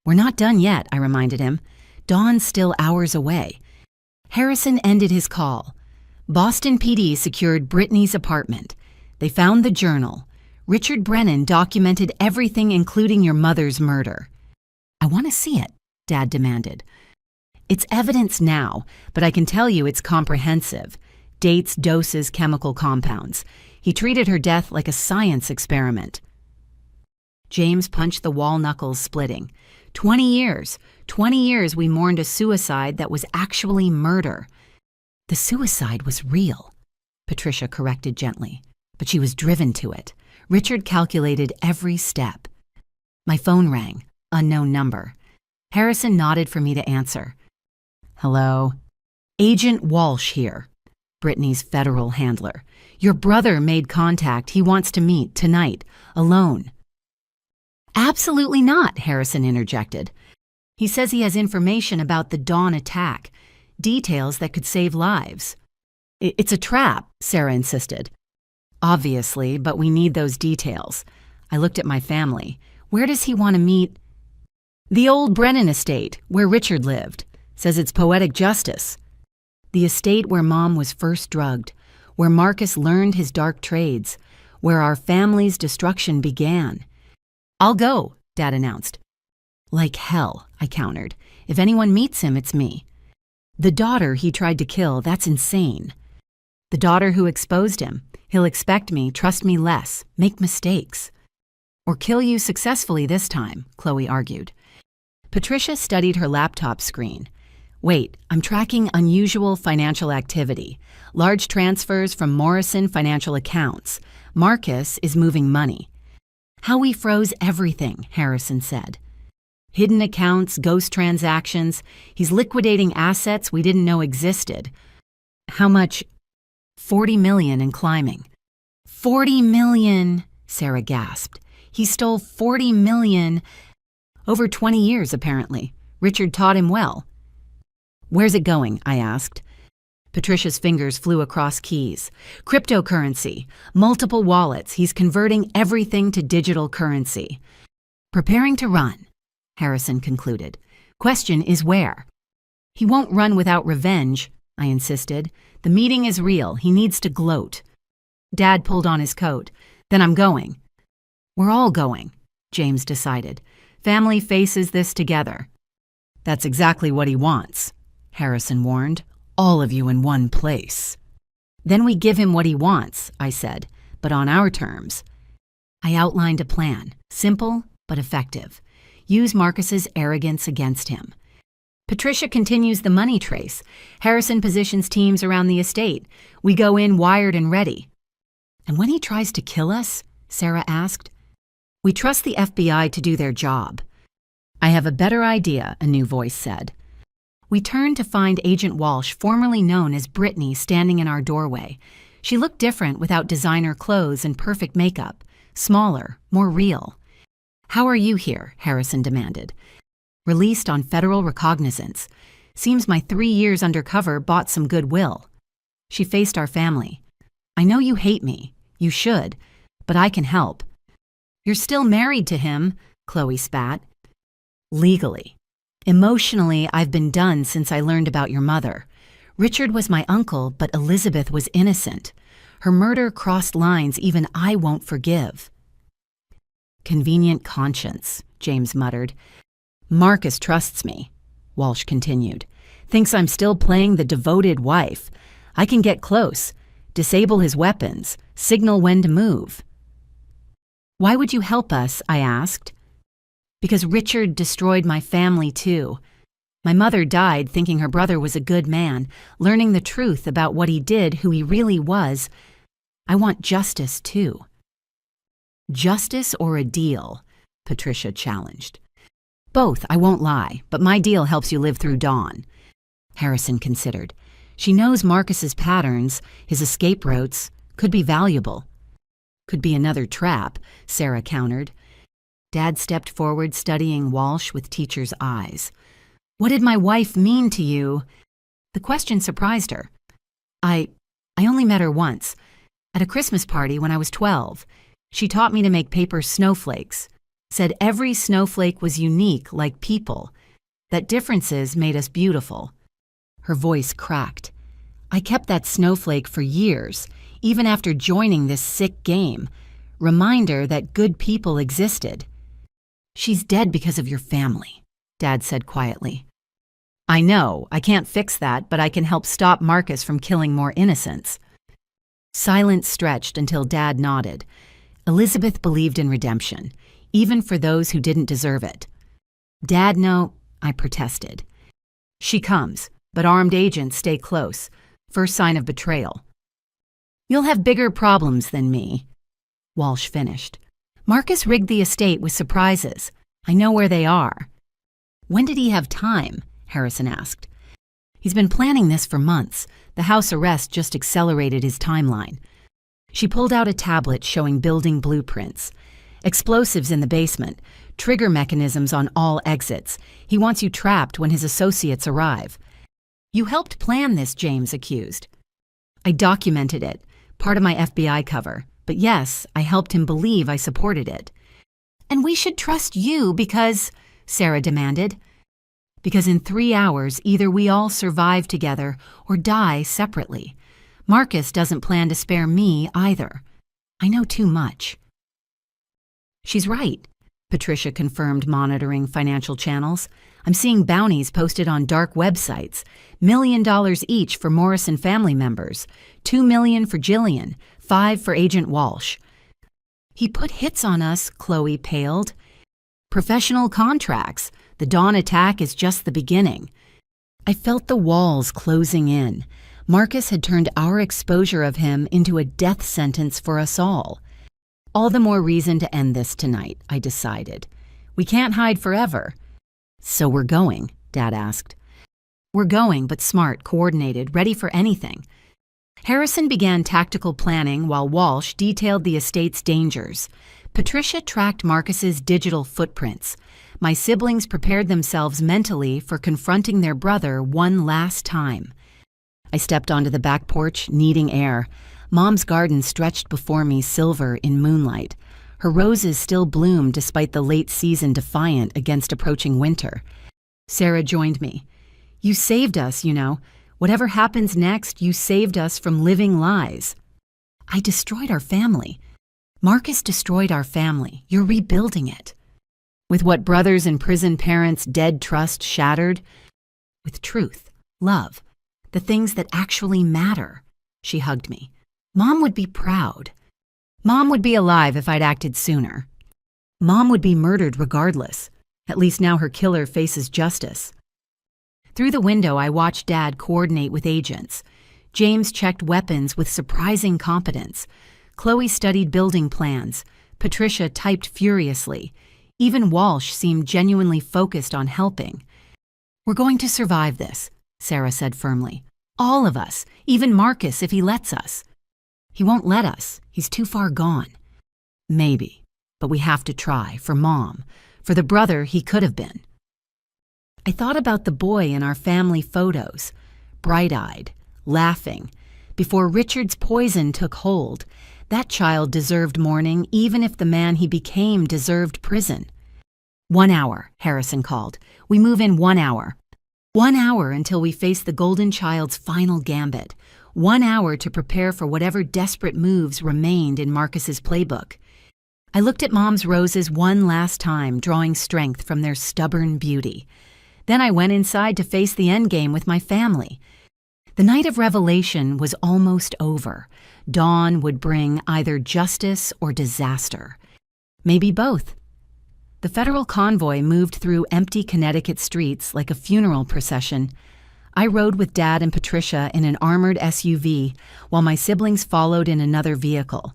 We're not done yet, I reminded him. Dawn's still hours away. Harrison ended his call. Boston PD secured Brittany's apartment. They found the journal. Richard Brennan documented everything, including your mother's murder. I want to see it, Dad demanded. It's evidence now, but I can tell you it's comprehensive. Dates, doses, chemical compounds. He treated her death like a science experiment. James punched the wall, knuckles splitting. 20 years. 20 years we mourned a suicide that was actually murder. The suicide was real, Patricia corrected gently, but she was driven to it. Richard calculated every step. My phone rang. Unknown number. Harrison nodded for me to answer. Hello? Agent Walsh here, Brittany's federal handler. Your brother made contact. He wants to meet tonight, alone. Absolutely not, Harrison interjected. He says he has information about the Dawn attack, details that could save lives. It's a trap, Sarah insisted. Obviously, but we need those details. I looked at my family. Where does he want to meet? The old Brennan estate, where Richard lived. Says it's poetic justice. The estate where Mom was first drugged, where Marcus learned his dark trades, where our family's destruction began. I'll go, Dad announced. Like hell, I countered. If anyone meets him, it's me. The daughter he tried to kill, that's insane. The daughter who exposed him, he'll expect me, trust me less, make mistakes. Or kill you successfully this time, Chloe argued. Patricia studied her laptop screen. Wait, I'm tracking unusual financial activity. Large transfers from Morrison financial accounts. Marcus is moving money. How we froze everything, Harrison said. Hidden accounts, ghost transactions. He's liquidating assets we didn't know existed. How much? 40 million and climbing. 40 million, Sarah gasped. He stole 40 million. Over 20 years, apparently. Richard taught him well. Where's it going? I asked. Patricia's fingers flew across keys. Cryptocurrency. Multiple wallets. He's converting everything to digital currency. Preparing to run, Harrison concluded. Question is where? He won't run without revenge, I insisted. The meeting is real. He needs to gloat. Dad pulled on his coat. Then I'm going. We're all going, James decided. Family faces this together. That's exactly what he wants, Harrison warned. All of you in one place. Then we give him what he wants, I said, but on our terms. I outlined a plan, simple but effective. Use Marcus's arrogance against him. Patricia continues the money trace. Harrison positions teams around the estate. We go in wired and ready. And when he tries to kill us, Sarah asked, we trust the FBI to do their job. I have a better idea, a new voice said. We turned to find Agent Walsh, formerly known as Brittany, standing in our doorway. She looked different without designer clothes and perfect makeup. Smaller, more real. How are you here? Harrison demanded. Released on federal recognizance. Seems my 3 years undercover bought some goodwill. She faced our family. I know you hate me. You should. But I can help. You're still married to him, Chloe spat. Legally. Emotionally, I've been done since I learned about your mother. Richard was my uncle, but Elizabeth was innocent. Her murder crossed lines even I won't forgive. Convenient conscience, James muttered. Marcus trusts me, Walsh continued. Thinks I'm still playing the devoted wife. I can get close, disable his weapons, signal when to move. Why would you help us? I asked. Because Richard destroyed my family too. My mother died thinking her brother was a good man, learning the truth about what he did, who he really was. I want justice too. Justice or a deal? Patricia challenged. Both, I won't lie, but my deal helps you live through dawn. Harrison considered. She knows Marcus's patterns, his escape routes, could be valuable. Could be another trap, Sarah countered. Dad stepped forward, studying Walsh with teacher's eyes. What did my wife mean to you? The question surprised her. I only met her once, at a Christmas party when I was 12. She taught me to make paper snowflakes. Said every snowflake was unique, like people. That differences made us beautiful. Her voice cracked. I kept that snowflake for years, even after joining this sick game. Reminder that good people existed. She's dead because of your family, Dad said quietly. I know, I can't fix that, but I can help stop Marcus from killing more innocents. Silence stretched until Dad nodded. Elizabeth believed in redemption, even for those who didn't deserve it. Dad, no, I protested. She comes, but armed agents stay close. First sign of betrayal. You'll have bigger problems than me, Walsh finished. Marcus rigged the estate with surprises. I know where they are. When did he have time? Harrison asked. He's been planning this for months. The house arrest just accelerated his timeline. She pulled out a tablet showing building blueprints. Explosives in the basement, trigger mechanisms on all exits. He wants you trapped when his associates arrive. You helped plan this, James accused. I documented it, part of my FBI cover. But yes, I helped him believe I supported it. And we should trust you because, Sarah demanded. Because in 3 hours, either we all survive together or die separately. Marcus doesn't plan to spare me either. I know too much. She's right, Patricia confirmed, monitoring financial channels. I'm seeing bounties posted on dark websites. $1 million each for Morrison family members. $2 million for Jillian. 5 for Agent Walsh. He put hits on us, Chloe paled. Professional contracts. The Dawn attack is just the beginning. I felt the walls closing in. Marcus had turned our exposure of him into a death sentence for us all. All the more reason to end this tonight, I decided. We can't hide forever. So we're going, Dad asked. We're going, but smart, coordinated, ready for anything. Harrison began tactical planning while Walsh detailed the estate's dangers. Patricia tracked Marcus's digital footprints. My siblings prepared themselves mentally for confronting their brother one last time. I stepped onto the back porch, needing air. Mom's garden stretched before me, silver in moonlight. Her roses still bloomed despite the late season defiant against approaching winter. Sarah joined me. You saved us, you know. Whatever happens next, you saved us from living lies. I destroyed our family. Marcus destroyed our family. You're rebuilding it. With what brothers and prison parents' dead trust shattered? With truth, love, the things that actually matter. She hugged me. Mom would be proud. Mom would be alive if I'd acted sooner. Mom would be murdered regardless. At least now her killer faces justice. Through the window, I watched Dad coordinate with agents. James checked weapons with surprising competence. Chloe studied building plans. Patricia typed furiously. Even Walsh seemed genuinely focused on helping. We're going to survive this, Sarah said firmly. All of us, even Marcus if he lets us. He won't let us. He's too far gone. Maybe, but we have to try, for Mom, for the brother he could have been. I thought about the boy in our family photos, bright-eyed, laughing. Before Richard's poison took hold, that child deserved mourning even if the man he became deserved prison. 1 hour, Harrison called. We move in 1 hour. 1 hour until we face the golden child's final gambit. 1 hour to prepare for whatever desperate moves remained in Marcus's playbook. I looked at Mom's roses one last time, drawing strength from their stubborn beauty. Then I went inside to face the endgame with my family. The night of revelation was almost over. Dawn would bring either justice or disaster. Maybe both. The federal convoy moved through empty Connecticut streets like a funeral procession. I rode with Dad and Patricia in an armored SUV, while my siblings followed in another vehicle.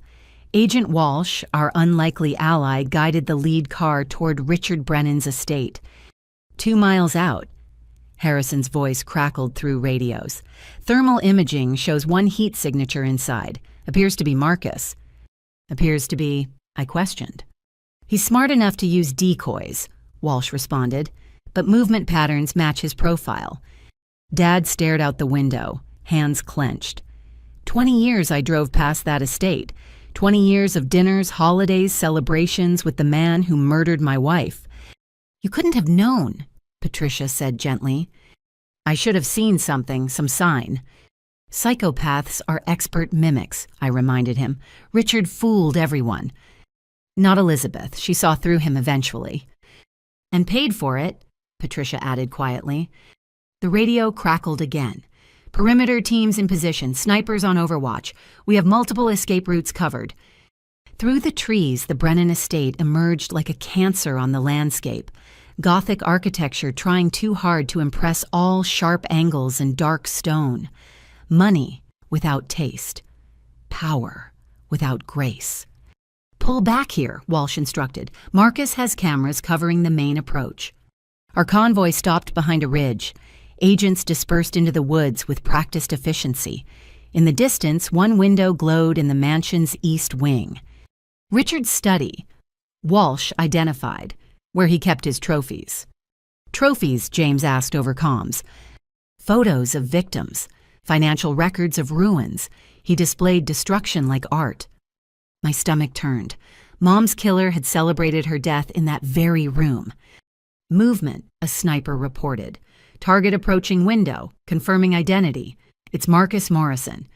Agent Walsh, our unlikely ally, guided the lead car toward Richard Brennan's estate. 2 miles out, Harrison's voice crackled through radios. Thermal imaging shows one heat signature inside. Appears to be Marcus. Appears to be, I questioned. He's smart enough to use decoys, Walsh responded, but movement patterns match his profile. Dad stared out the window, hands clenched. 20 years I drove past that estate. 20 years of dinners, holidays, celebrations with the man who murdered my wife. You couldn't have known, Patricia said gently. I should have seen something, some sign. Psychopaths are expert mimics, I reminded him. Richard fooled everyone. Not Elizabeth. She saw through him eventually. And paid for it, Patricia added quietly. The radio crackled again. Perimeter teams in position, snipers on overwatch. We have multiple escape routes covered. Through the trees, the Brennan estate emerged like a cancer on the landscape. Gothic architecture trying too hard to impress all sharp angles and dark stone. Money without taste. Power without grace. Pull back here, Walsh instructed. Marcus has cameras covering the main approach. Our convoy stopped behind a ridge. Agents dispersed into the woods with practiced efficiency. In the distance, one window glowed in the mansion's east wing. Richard's study, Walsh identified, where he kept his trophies. Trophies, James asked over comms. Photos of victims. Financial records of ruins. He displayed destruction like art. My stomach turned. Mom's killer had celebrated her death in that very room. Movement, a sniper reported. Target approaching window, confirming identity. It's Marcus Morrison.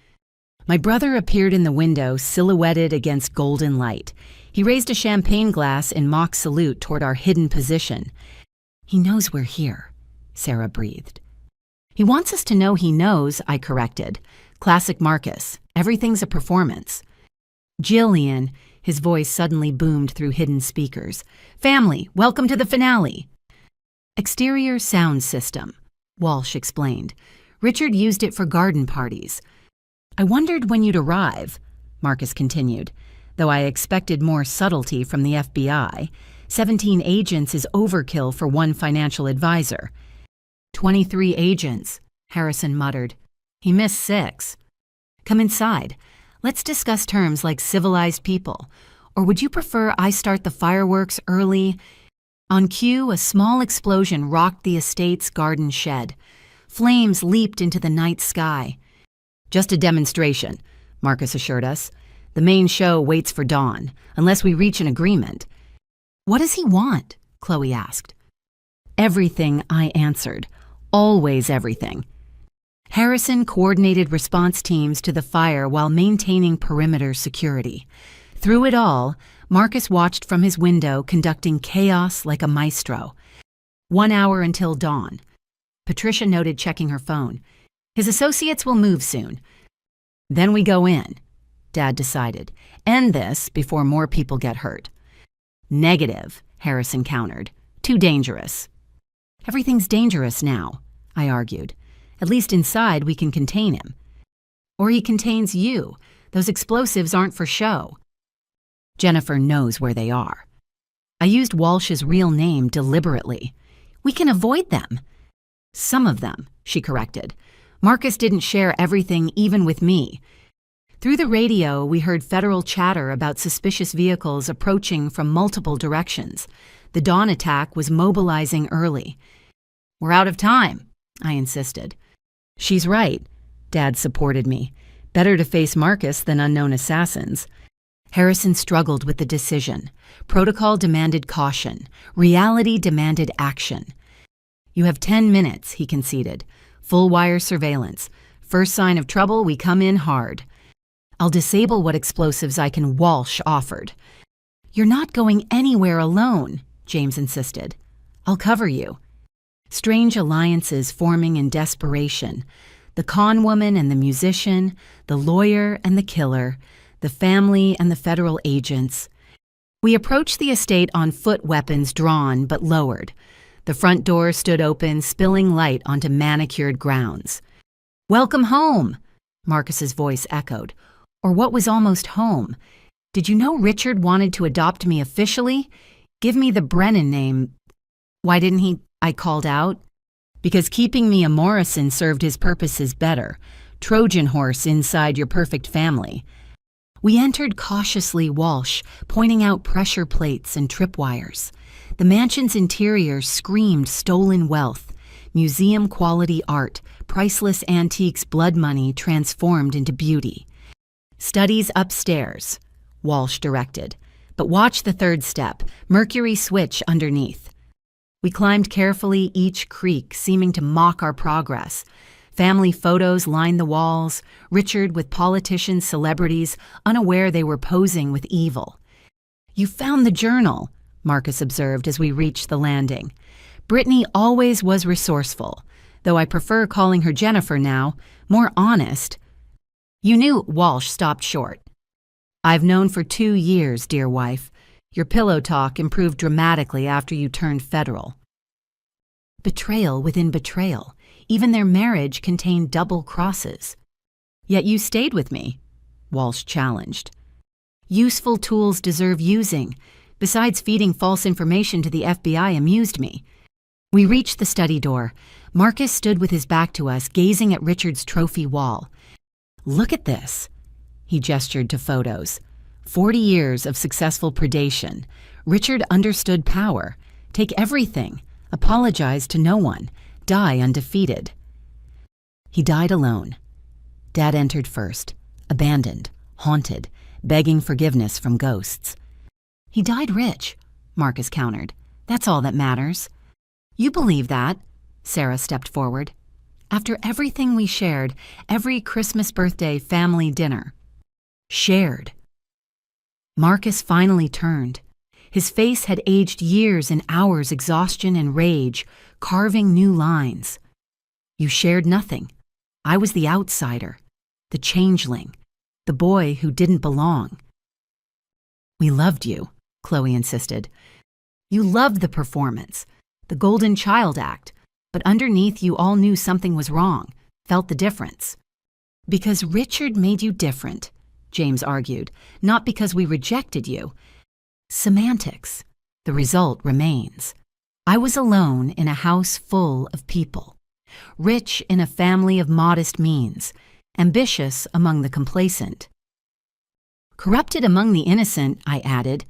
My brother appeared in the window, silhouetted against golden light. He raised a champagne glass in mock salute toward our hidden position. He knows we're here, Sarah breathed. He wants us to know he knows, I corrected. Classic Marcus. Everything's a performance. Jillian, his voice suddenly boomed through hidden speakers. Family, welcome to the finale. Exterior sound system, Walsh explained. Richard used it for garden parties. I wondered when you'd arrive, Marcus continued. Though I expected more subtlety from the FBI, 17 agents is overkill for one financial advisor. 23 agents, Harrison muttered. He missed 6. Come inside. Let's discuss terms like civilized people. Or would you prefer I start the fireworks early? On cue, a small explosion rocked the estate's garden shed. Flames leaped into the night sky. Just a demonstration, Marcus assured us. The main show waits for dawn, unless we reach an agreement. What does he want? Chloe asked. Everything, I answered. Always everything. Harrison coordinated response teams to the fire while maintaining perimeter security. Through it all, Marcus watched from his window, conducting chaos like a maestro. 1 hour until dawn. Patricia noted, checking her phone. His associates will move soon. Then we go in, Dad decided. End this before more people get hurt. Negative, Harrison countered. Too dangerous. Everything's dangerous now, I argued. At least inside we can contain him. Or he contains you. Those explosives aren't for show. Jennifer knows where they are. I used Walsh's real name deliberately. We can avoid them. Some of them, she corrected. Marcus didn't share everything, even with me. Through the radio, we heard federal chatter about suspicious vehicles approaching from multiple directions. The dawn attack was mobilizing early. We're out of time, I insisted. She's right, Dad supported me. Better to face Marcus than unknown assassins. Harrison struggled with the decision. Protocol demanded caution. Reality demanded action. You have 10 minutes, he conceded. Full wire surveillance. First sign of trouble, we come in hard. I'll disable what explosives I can, Walsh offered. You're not going anywhere alone, James insisted. I'll cover you. Strange alliances forming in desperation. The con woman and the musician, the lawyer and the killer, the family and the federal agents. We approached the estate on foot, weapons drawn but lowered. The front door stood open, spilling light onto manicured grounds. Welcome home, Marcus's voice echoed. Or what was almost home. Did you know Richard wanted to adopt me officially? Give me the Brennan name. Why didn't he? I called out. Because keeping me a Morrison served his purposes better. Trojan horse inside your perfect family. We entered cautiously, Walsh, pointing out pressure plates and tripwires. The mansion's interior screamed stolen wealth, museum-quality art, priceless antiques, blood money transformed into beauty. Studies upstairs, Walsh directed. But watch the third step, mercury switch underneath. We climbed carefully, each creak seeming to mock our progress. Family photos lined the walls, Richard with politicians, celebrities, unaware they were posing with evil. You found the journal, Marcus observed as we reached the landing. Brittany always was resourceful, though I prefer calling her Jennifer now, more honest. You knew. Walsh stopped short. I've known for 2 years, dear wife. Your pillow talk improved dramatically after you turned federal. Betrayal within betrayal. Even their marriage contained double crosses. Yet you stayed with me, Walsh challenged. Useful tools deserve using. Besides, feeding false information to the FBI amused me. We reached the study door. Marcus stood with his back to us, gazing at Richard's trophy wall. Look at this. He gestured to photos. 40 years of successful predation. Richard understood power. Take everything. Apologize to no one. Die undefeated. He died alone. Dad entered first, abandoned, haunted, begging forgiveness from ghosts. He died rich, Marcus countered. That's all that matters. You believe that? Sarah stepped forward. After everything we shared, every Christmas, birthday, family dinner. Shared. Marcus finally turned. His face had aged years in hours, exhaustion and rage, carving new lines. You shared nothing. I was the outsider, the changeling, the boy who didn't belong. We loved you, Chloe insisted. You loved the performance, the Golden Child Act, but underneath you all knew something was wrong, felt the difference. Because Richard made you different, James argued, not because we rejected you. Semantics. The result remains. I was alone in a house full of people, rich in a family of modest means, ambitious among the complacent. Corrupted among the innocent, I added.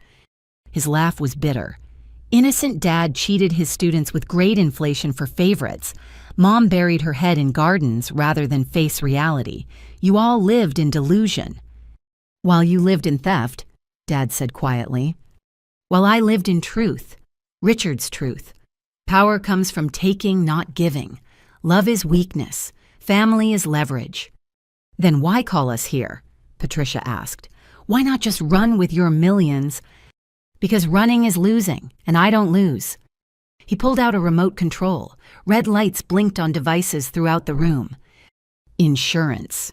His laugh was bitter. Innocent Dad cheated his students with grade inflation for favorites. Mom buried her head in gardens rather than face reality. You all lived in delusion. While you lived in theft, Dad said quietly. While I lived in truth, Richard's truth. Power comes from taking, not giving. Love is weakness. Family is leverage. Then why call us here? Patricia asked. Why not just run with your millions? Because running is losing, and I don't lose. He pulled out a remote control. Red lights blinked on devices throughout the room. Insurance,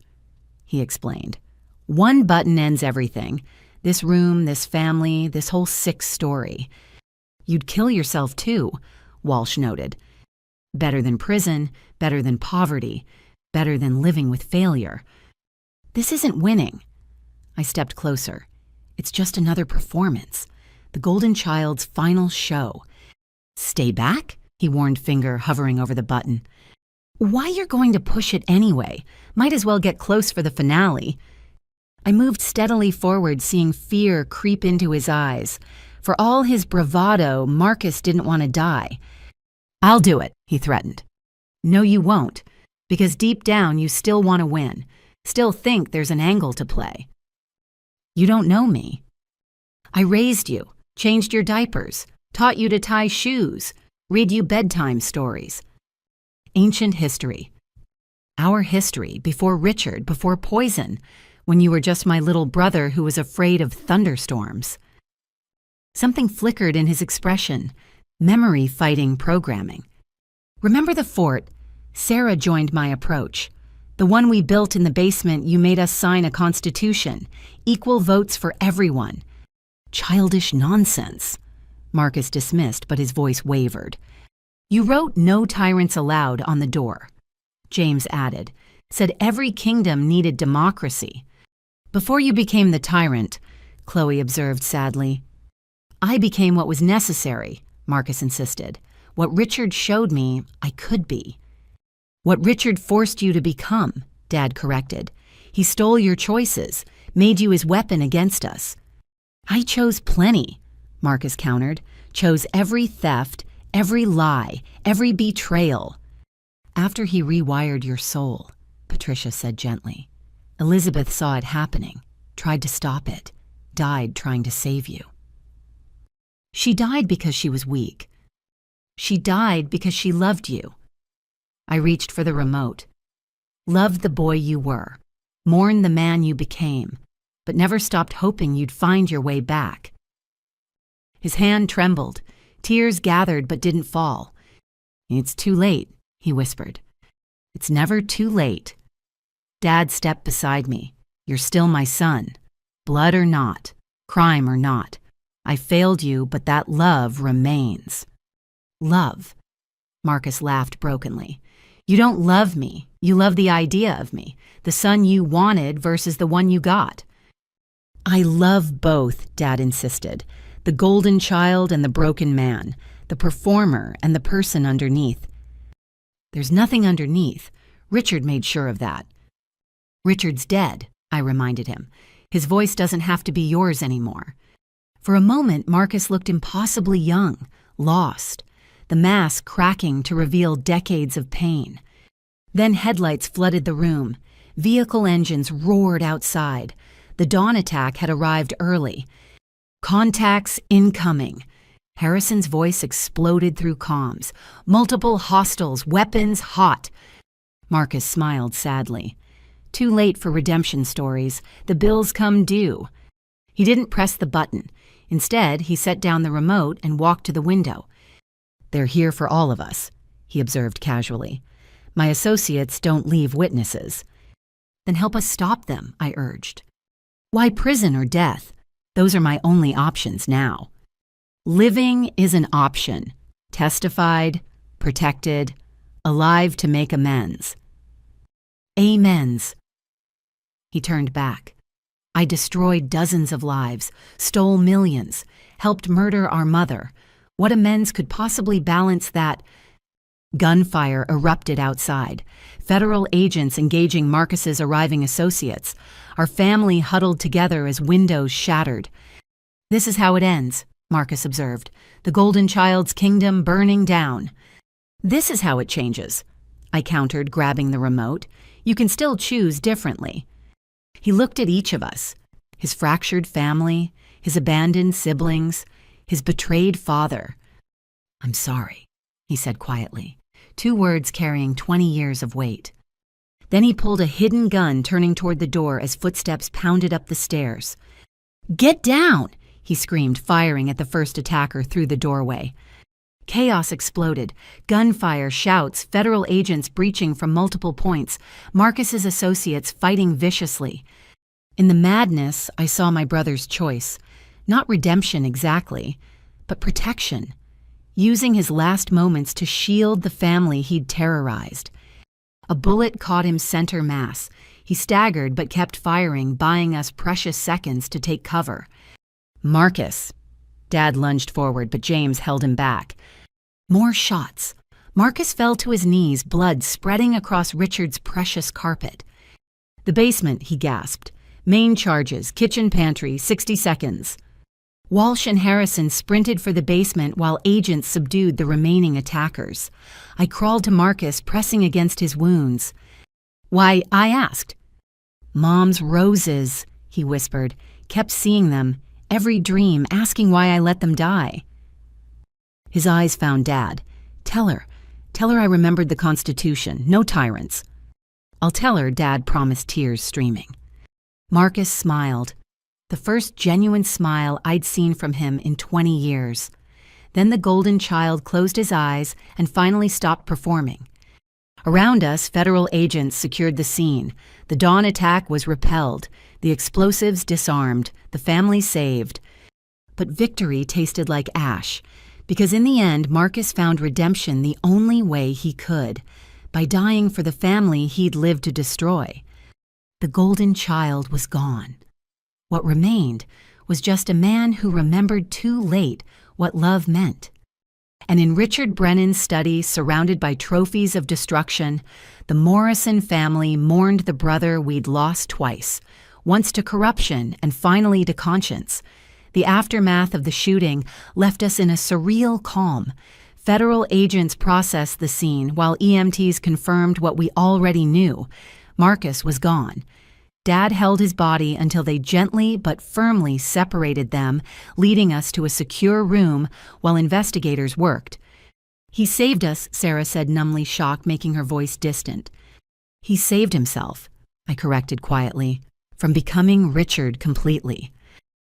he explained. One button ends everything. This room, this family, this whole sick story. You'd kill yourself too, Walsh noted. Better than prison, better than poverty, better than living with failure. This isn't winning. I stepped closer. It's just another performance. The Golden Child's final show. Stay back, he warned, finger hovering over the button. Why you're going to push it anyway? Might as well get close for the finale. I moved steadily forward, seeing fear creep into his eyes. For all his bravado, Marcus didn't want to die. I'll do it, he threatened. No, you won't, because deep down you still want to win, still think there's an angle to play. You don't know me. I raised you, changed your diapers, taught you to tie shoes, read you bedtime stories. Ancient history. Our history, before Richard, before poison, when you were just my little brother who was afraid of thunderstorms. Something flickered in his expression, memory fighting programming. Remember the fort? Sarah joined my approach. The one we built in the basement, you made us sign a constitution, equal votes for everyone. Childish nonsense. Marcus dismissed, but his voice wavered. You wrote no tyrants allowed on the door. James added, said every kingdom needed democracy. Before you became the tyrant, Chloe observed sadly. I became what was necessary, Marcus insisted. What Richard showed me I could be. What Richard forced you to become, Dad corrected. He stole your choices, made you his weapon against us. I chose plenty, Marcus countered. Chose every theft, every lie, every betrayal. After he rewired your soul, Patricia said gently. Elizabeth saw it happening, tried to stop it, died trying to save you. She died because she was weak. She died because she loved you. I reached for the remote. Loved the boy you were, mourned the man you became, but never stopped hoping you'd find your way back. His hand trembled. Tears gathered but didn't fall. It's too late, he whispered. It's never too late. Dad stepped beside me. You're still my son. Blood or not, crime or not. I failed you, but that love remains. Love. Marcus laughed brokenly. You don't love me. You love the idea of me, the son you wanted versus the one you got. I love both, Dad insisted. The golden child and the broken man, the performer and the person underneath. There's nothing underneath. Richard made sure of that. Richard's dead, I reminded him. His voice doesn't have to be yours anymore. For a moment, Marcus looked impossibly young, lost, the mask cracking to reveal decades of pain. Then headlights flooded the room, Vehicle engines roared outside. The dawn attack had arrived early. "Contacts incoming." Harrison's voice exploded through comms. "Multiple hostiles, weapons hot." Marcus smiled sadly. Too late for redemption stories. The bills come due. He didn't press the button. Instead, he set down the remote and walked to the window. "They're here for all of us," he observed casually. "My associates don't leave witnesses." "Then help us stop them," I urged. "Why prison or death? Those are my only options now. Living is an option. Testified, protected, alive to make amends." "Amens." He turned back. "I destroyed dozens of lives, stole millions, helped murder our mother. What amends could possibly balance that?" Gunfire erupted outside. Federal agents engaging Marcus's arriving associates. Our family huddled together as windows shattered. "This is how it ends," Marcus observed. "The Golden Child's kingdom burning down." "This is how it changes," I countered, grabbing the remote. "You can still choose differently." He looked at each of us. His fractured family, his abandoned siblings, his betrayed father. "I'm sorry," he said quietly. 2 words carrying 20 years of weight. Then he pulled a hidden gun, turning toward the door as footsteps pounded up the stairs. "Get down!" he screamed, firing at the first attacker through the doorway. Chaos exploded. Gunfire, shouts, federal agents breaching from multiple points, Marcus's associates fighting viciously. In the madness, I saw my brother's choice. Not redemption exactly, but protection. Using his last moments to shield the family he'd terrorized. A bullet caught him center mass. He staggered but kept firing, buying us precious seconds to take cover. "Marcus." Dad lunged forward, but James held him back. More shots. Marcus fell to his knees, blood spreading across Richard's precious carpet. "The basement," he gasped. "Main charges, kitchen pantry, 60 seconds. Walsh and Harrison sprinted for the basement while agents subdued the remaining attackers. I crawled to Marcus, pressing against his wounds. "Why?" I asked. "Mom's roses," he whispered. "Kept seeing them. Every dream, asking why I let them die." His eyes found Dad. Tell her I remembered the Constitution. No tyrants." "I'll tell her," Dad promised, tears streaming. Marcus smiled. The first genuine smile I'd seen from him in 20 years. Then the Golden Child closed his eyes and finally stopped performing. Around us, federal agents secured the scene. The dawn attack was repelled, the explosives disarmed, the family saved. But victory tasted like ash, because in the end, Marcus found redemption the only way he could, by dying for the family he'd lived to destroy. The Golden Child was gone. What remained was just a man who remembered too late what love meant. And in Richard Brennan's study, surrounded by trophies of destruction, the Morrison family mourned the brother we'd lost twice, once to corruption and finally to conscience. The aftermath of the shooting left us in a surreal calm. Federal agents processed the scene while EMTs confirmed what we already knew. Marcus was gone. Dad held his body until they gently but firmly separated them, leading us to a secure room while investigators worked. "He saved us," Sarah said, numbly shocked, making her voice distant. "He saved himself," I corrected quietly, "from becoming Richard completely."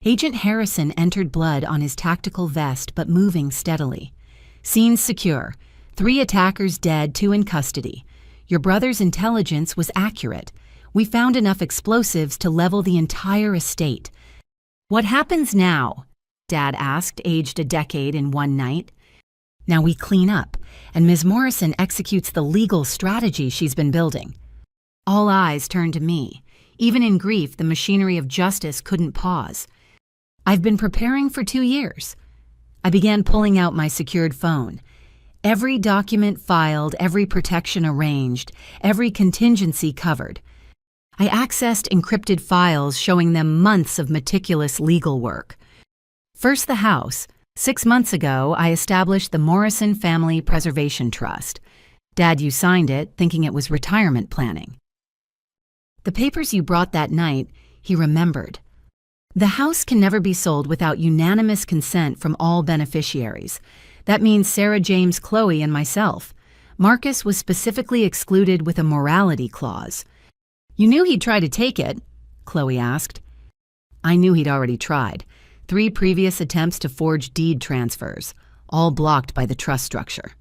Agent Harrison entered blood on his tactical vest, but moving steadily. "Scene secure. 3 attackers dead, 2 in custody. Your brother's intelligence was accurate. We found enough explosives to level the entire estate." "What happens now?" Dad asked, aged a decade in one night. "Now we clean up, and Ms. Morrison executes the legal strategy she's been building." All eyes turned to me. Even in grief, the machinery of justice couldn't pause. "I've been preparing for 2 years. I began pulling out my secured phone. Every document filed, every protection arranged, every contingency covered. I accessed encrypted files showing them months of meticulous legal work. First the house. 6 months ago, I established the Morrison Family Preservation Trust. Dad, you signed it, thinking it was retirement planning. The papers you brought that night, he remembered. The house can never be sold without unanimous consent from all beneficiaries. That means Sarah, James, Chloe, and myself. Marcus was specifically excluded with a morality clause. You knew he'd try to take it? Chloe asked. I knew he'd already tried. 3 previous attempts to forge deed transfers, all blocked by the trust structure.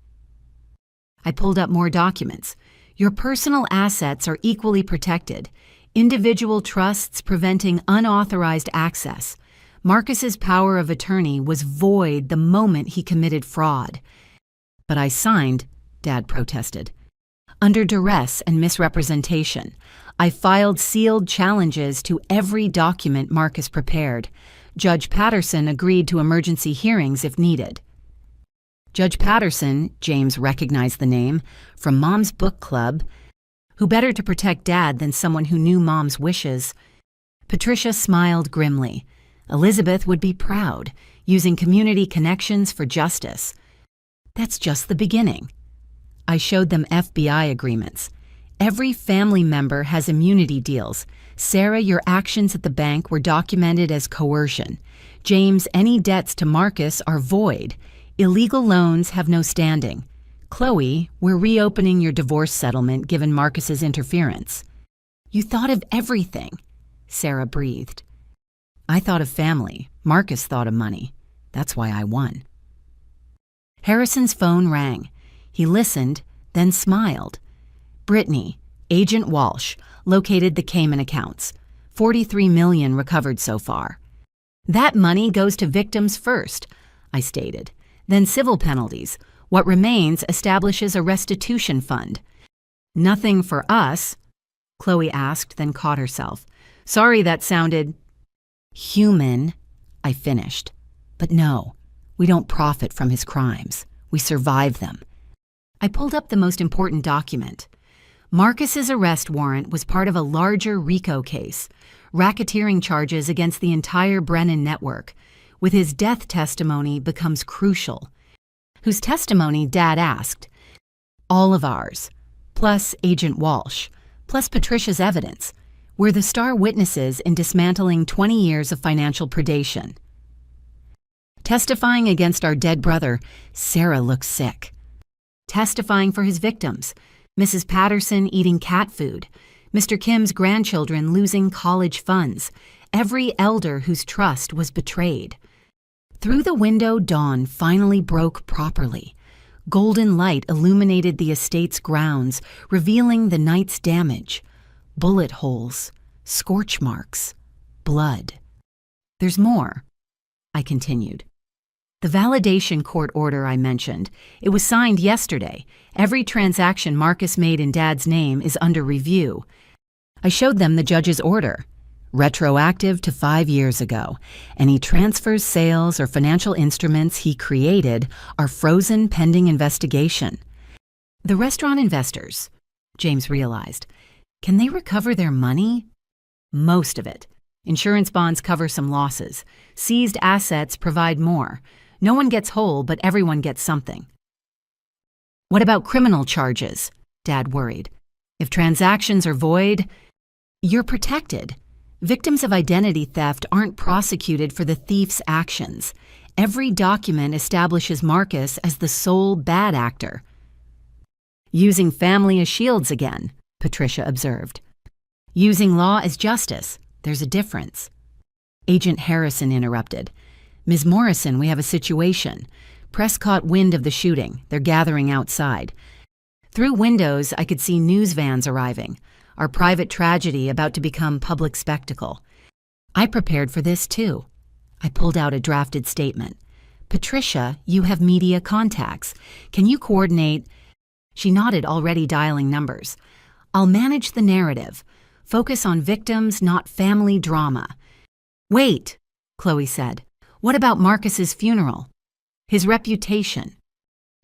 I pulled up more documents. Your personal assets are equally protected. Individual trusts preventing unauthorized access. Marcus's power of attorney was void the moment he committed fraud. But I signed, Dad protested. Under duress and misrepresentation, I filed sealed challenges to every document Marcus prepared. Judge Patterson agreed to emergency hearings if needed. Judge Patterson, James recognized the name, from Mom's book club. Who better to protect Dad than someone who knew Mom's wishes? Patricia smiled grimly. Elizabeth would be proud, using community connections for justice. That's just the beginning. I showed them FBI agreements. Every family member has immunity deals. Sarah, your actions at the bank were documented as coercion. James, any debts to Marcus are void. Illegal loans have no standing. Chloe, we're reopening your divorce settlement given Marcus's interference. You thought of everything, Sarah breathed. I thought of family. Marcus thought of money. That's why I won. Harrison's phone rang. He listened, then smiled. Brittany, Agent Walsh, located the Cayman accounts. $43 million recovered so far. That money goes to victims first, I stated. Then civil penalties. What remains establishes a restitution fund. Nothing for us, Chloe asked, then caught herself. Sorry, that sounded human, I finished. But no, we don't profit from his crimes. We survive them. I pulled up the most important document. Marcus's arrest warrant was part of a larger RICO case, racketeering charges against the entire Brennan network. With his death testimony becomes crucial. Whose testimony, Dad asked. All of ours, plus Agent Walsh, plus Patricia's evidence. We're the star witnesses in dismantling 20 years of financial predation. Testifying against our dead brother, Sarah looks sick. Testifying for his victims, Mrs. Patterson eating cat food, Mr. Kim's grandchildren losing college funds, every elder whose trust was betrayed. Through the window, dawn finally broke properly. Golden light illuminated the estate's grounds, revealing the night's damage. Bullet holes, scorch marks, blood. There's more, I continued. The validation court order I mentioned, it was signed yesterday. Every transaction Marcus made in Dad's name is under review. I showed them the judge's order. Retroactive to 5 years ago. Any transfers, sales, or financial instruments he created are frozen pending investigation. The restaurant investors, James realized, can they recover their money? Most of it. Insurance bonds cover some losses. Seized assets provide more. No one gets whole, but everyone gets something. What about criminal charges? Dad worried. If transactions are void, you're protected. Victims of identity theft aren't prosecuted for the thief's actions. Every document establishes Marcus as the sole bad actor. Using family as shields again, Patricia observed. Using law as justice, there's a difference. Agent Harrison interrupted. Ms. Morrison, we have a situation. Press caught wind of the shooting. They're gathering outside. Through windows, I could see news vans arriving. Our private tragedy about to become public spectacle. I prepared for this too. I pulled out a drafted statement. Patricia, you have media contacts. Can you coordinate? She nodded, already dialing numbers. I'll manage the narrative. Focus on victims, not family drama. Wait, Chloe said. What about Marcus's funeral? His reputation.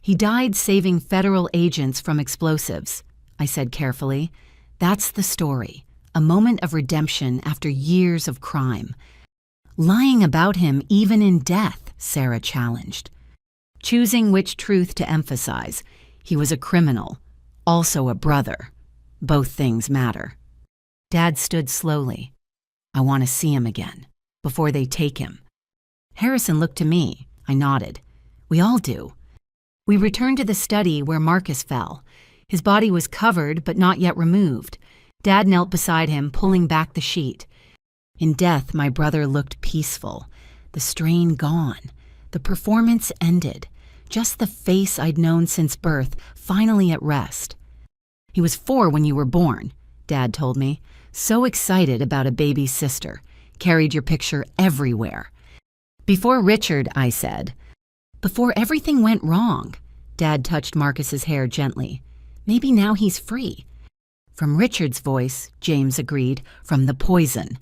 He died saving federal agents from explosives, I said carefully. That's the story, a moment of redemption after years of crime. Lying about him even in death, Sarah challenged. Choosing which truth to emphasize. He was a criminal, also a brother. Both things matter. Dad stood slowly. I want to see him again, before they take him. Harrison looked to me. I nodded. We all do. We returned to the study where Marcus fell. His body was covered but not yet removed. Dad knelt beside him, pulling back the sheet. In death, my brother looked peaceful. The strain gone. The performance ended. Just the face I'd known since birth, finally at rest. He was 4 when you were born, Dad told me. So excited about a baby sister. Carried your picture everywhere. Before Richard, I said. Before everything went wrong. Dad touched Marcus's hair gently. Maybe now he's free. From Richard's voice, James agreed, from the poison.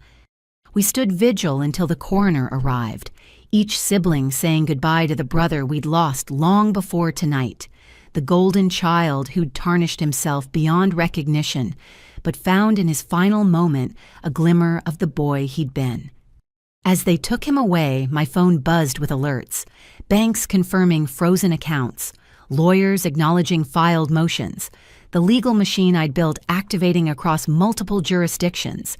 We stood vigil until the coroner arrived, each sibling saying goodbye to the brother we'd lost long before tonight, the golden child who'd tarnished himself beyond recognition, but found in his final moment a glimmer of the boy he'd been. As they took him away, my phone buzzed with alerts, banks confirming frozen accounts, lawyers acknowledging filed motions, the legal machine I'd built activating across multiple jurisdictions.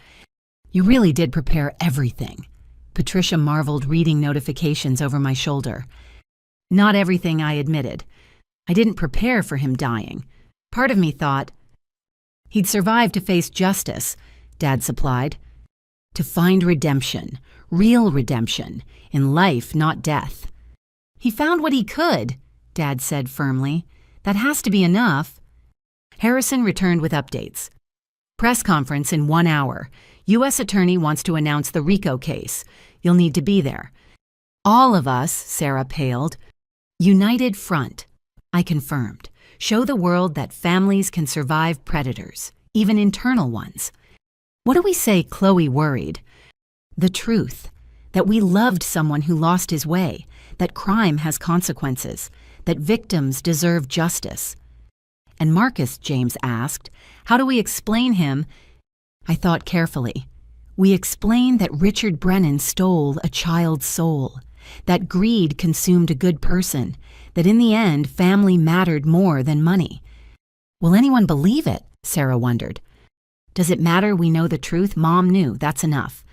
You really did prepare everything. Patricia marveled, reading notifications over my shoulder. Not everything, I admitted. I didn't prepare for him dying. Part of me thought, he'd survive to face justice, Dad supplied. To find redemption, real redemption, in life, not death. He found what he could, Dad said firmly. That has to be enough. Harrison returned with updates. Press conference in 1 hour. U.S. Attorney wants to announce the RICO case. You'll need to be there. All of us, Sarah paled. United front, I confirmed. Show the world that families can survive predators, even internal ones. What do we say? Chloe worried. The truth, that we loved someone who lost his way, that crime has consequences, that victims deserve justice. And Marcus, James asked, how do we explain him? I thought carefully. We explain that Richard Brennan stole a child's soul, that greed consumed a good person, that in the end family mattered more than money. Will anyone believe it? Sarah wondered. Does it matter we know the truth? Mom knew, that's enough.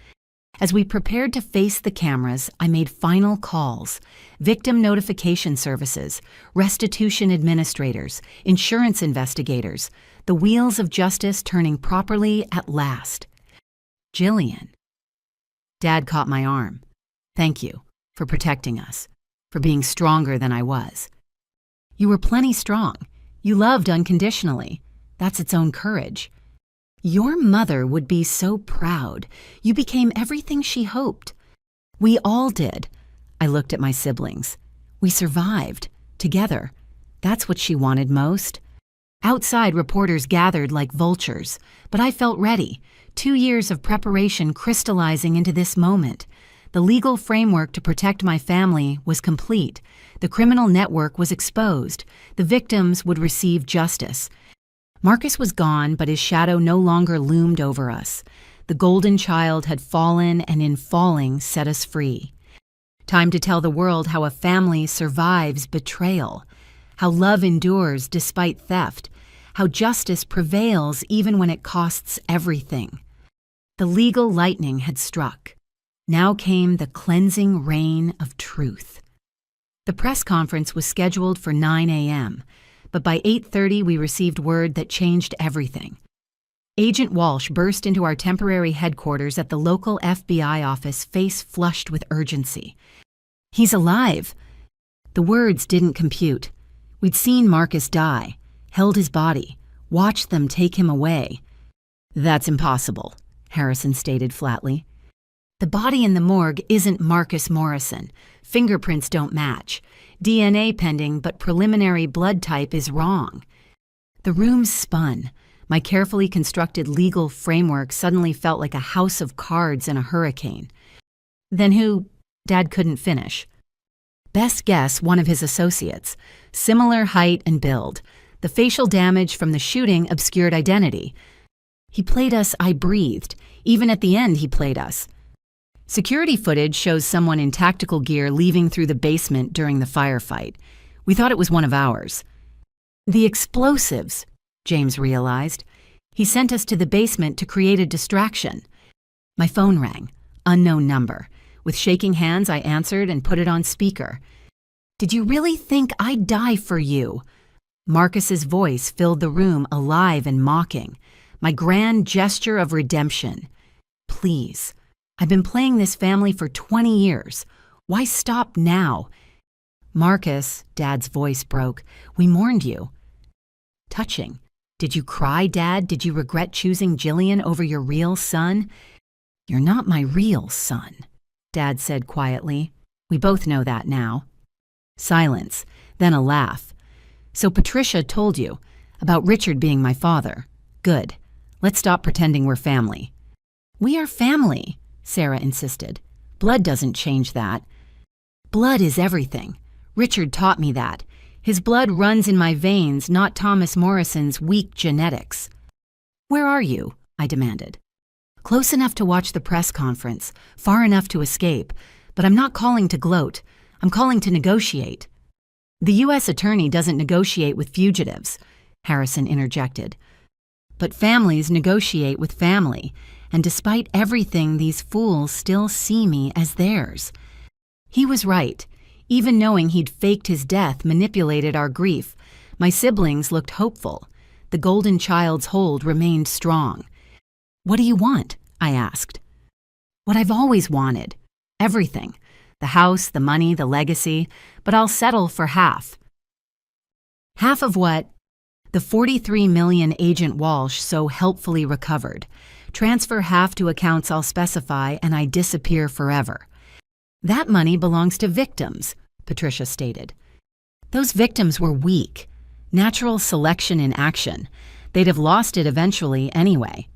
As we prepared to face the cameras, I made final calls. Victim notification services, restitution administrators, insurance investigators, the wheels of justice turning properly at last. Jillian. Dad caught my arm. Thank you for protecting us, for being stronger than I was. You were plenty strong. You loved unconditionally. That's its own courage. Your mother would be so proud. You became everything she hoped. We all did. I looked at my siblings. We survived, together. That's what she wanted most. Outside, reporters gathered like vultures, but I felt ready. 2 years of preparation crystallizing into this moment. The legal framework to protect my family was complete. The criminal network was exposed. The victims would receive justice. Marcus was gone, but his shadow no longer loomed over us. The golden child had fallen, and in falling set us free. Time to tell the world how a family survives betrayal, how love endures despite theft, how justice prevails even when it costs everything. The legal lightning had struck. Now came the cleansing rain of truth. The press conference was scheduled for 9 a.m., but by 8:30 we received word that changed everything. Agent Walsh burst into our temporary headquarters at the local FBI office, face flushed with urgency. He's alive. The words didn't compute. We'd seen Marcus die, held his body, watched them take him away. That's impossible, Harrison stated flatly. The body in the morgue isn't Marcus Morrison. Fingerprints don't match. DNA pending, but preliminary blood type is wrong. The room spun. My carefully constructed legal framework suddenly felt like a house of cards in a hurricane. Then who? Dad couldn't finish. Best guess, one of his associates. Similar height and build. The facial damage from the shooting obscured identity. He played us, I breathed. Even at the end, he played us. Security footage shows someone in tactical gear leaving through the basement during the firefight. We thought it was one of ours. The explosives, James realized. He sent us to the basement to create a distraction. My phone rang. Unknown number. With shaking hands, I answered and put it on speaker. Did you really think I'd die for you? Marcus's voice filled the room alive and mocking. My grand gesture of redemption. Please. I've been playing this family for 20 years. Why stop now? Marcus, Dad's voice broke. We mourned you. Touching. Did you cry, Dad? Did you regret choosing Jillian over your real son? You're not my real son, Dad said quietly. We both know that now. Silence, then a laugh. So Patricia told you about Richard being my father. Good. Let's stop pretending we're family. We are family, Sarah insisted. Blood doesn't change that. Blood is everything. Richard taught me that. His blood runs in my veins, not Thomas Morrison's weak genetics. Where are you? I demanded. Close enough to watch the press conference, far enough to escape, but I'm not calling to gloat. I'm calling to negotiate. The U.S. attorney doesn't negotiate with fugitives, Harrison interjected. But families negotiate with family, and despite everything, these fools still see me as theirs. He was right. Even knowing he'd faked his death manipulated our grief, my siblings looked hopeful. The golden child's hold remained strong. What do you want? I asked. What I've always wanted. Everything. The house, the money, the legacy, but I'll settle for half. Half of what? The 43 million Agent Walsh so helpfully recovered. Transfer half to accounts I'll specify and I disappear forever. That money belongs to victims, Patricia stated. Those victims were weak. Natural selection in action. They'd have lost it eventually anyway.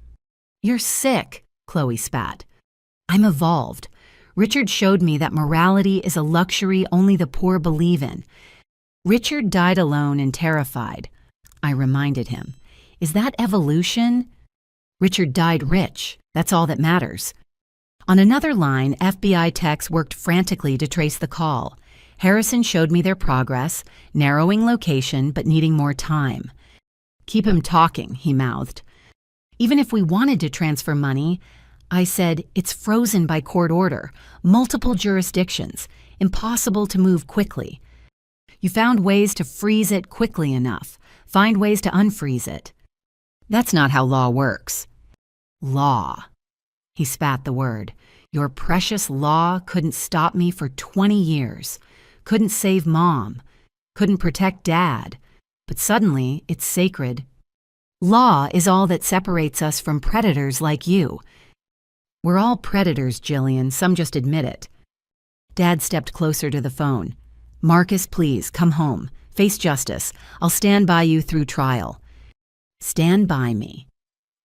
You're sick, Chloe spat. I'm evolved. Richard showed me that morality is a luxury only the poor believe in. Richard died alone and terrified. I reminded him. Is that evolution? Richard died rich. That's all that matters. On another line, FBI techs worked frantically to trace the call. Harrison showed me their progress, narrowing location but needing more time. Keep him talking, he mouthed. Even if we wanted to transfer money, I said, it's frozen by court order, multiple jurisdictions, impossible to move quickly. You found ways to freeze it quickly enough, find ways to unfreeze it. That's not how law works. Law. He spat the word. Your precious law couldn't stop me for 20 years. Couldn't save Mom. Couldn't protect Dad. But suddenly, it's sacred. Law is all that separates us from predators like you. We're all predators, Jillian. Some just admit it. Dad stepped closer to the phone. Marcus, please, come home. Face justice. I'll stand by you through trial. Stand by me.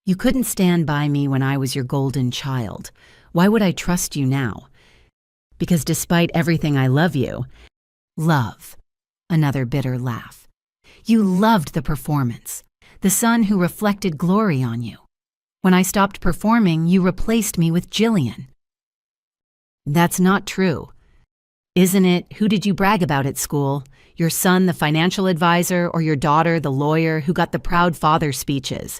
You couldn't stand by me when I was your golden child. Why would I trust you now? Because despite everything I love you, love. Another bitter laugh. You loved the performance. The son who reflected glory on you. When I stopped performing, you replaced me with Jillian. That's not true. Isn't it? Who did you brag about at school? Your son, the financial advisor, or your daughter, the lawyer, who got the proud father speeches?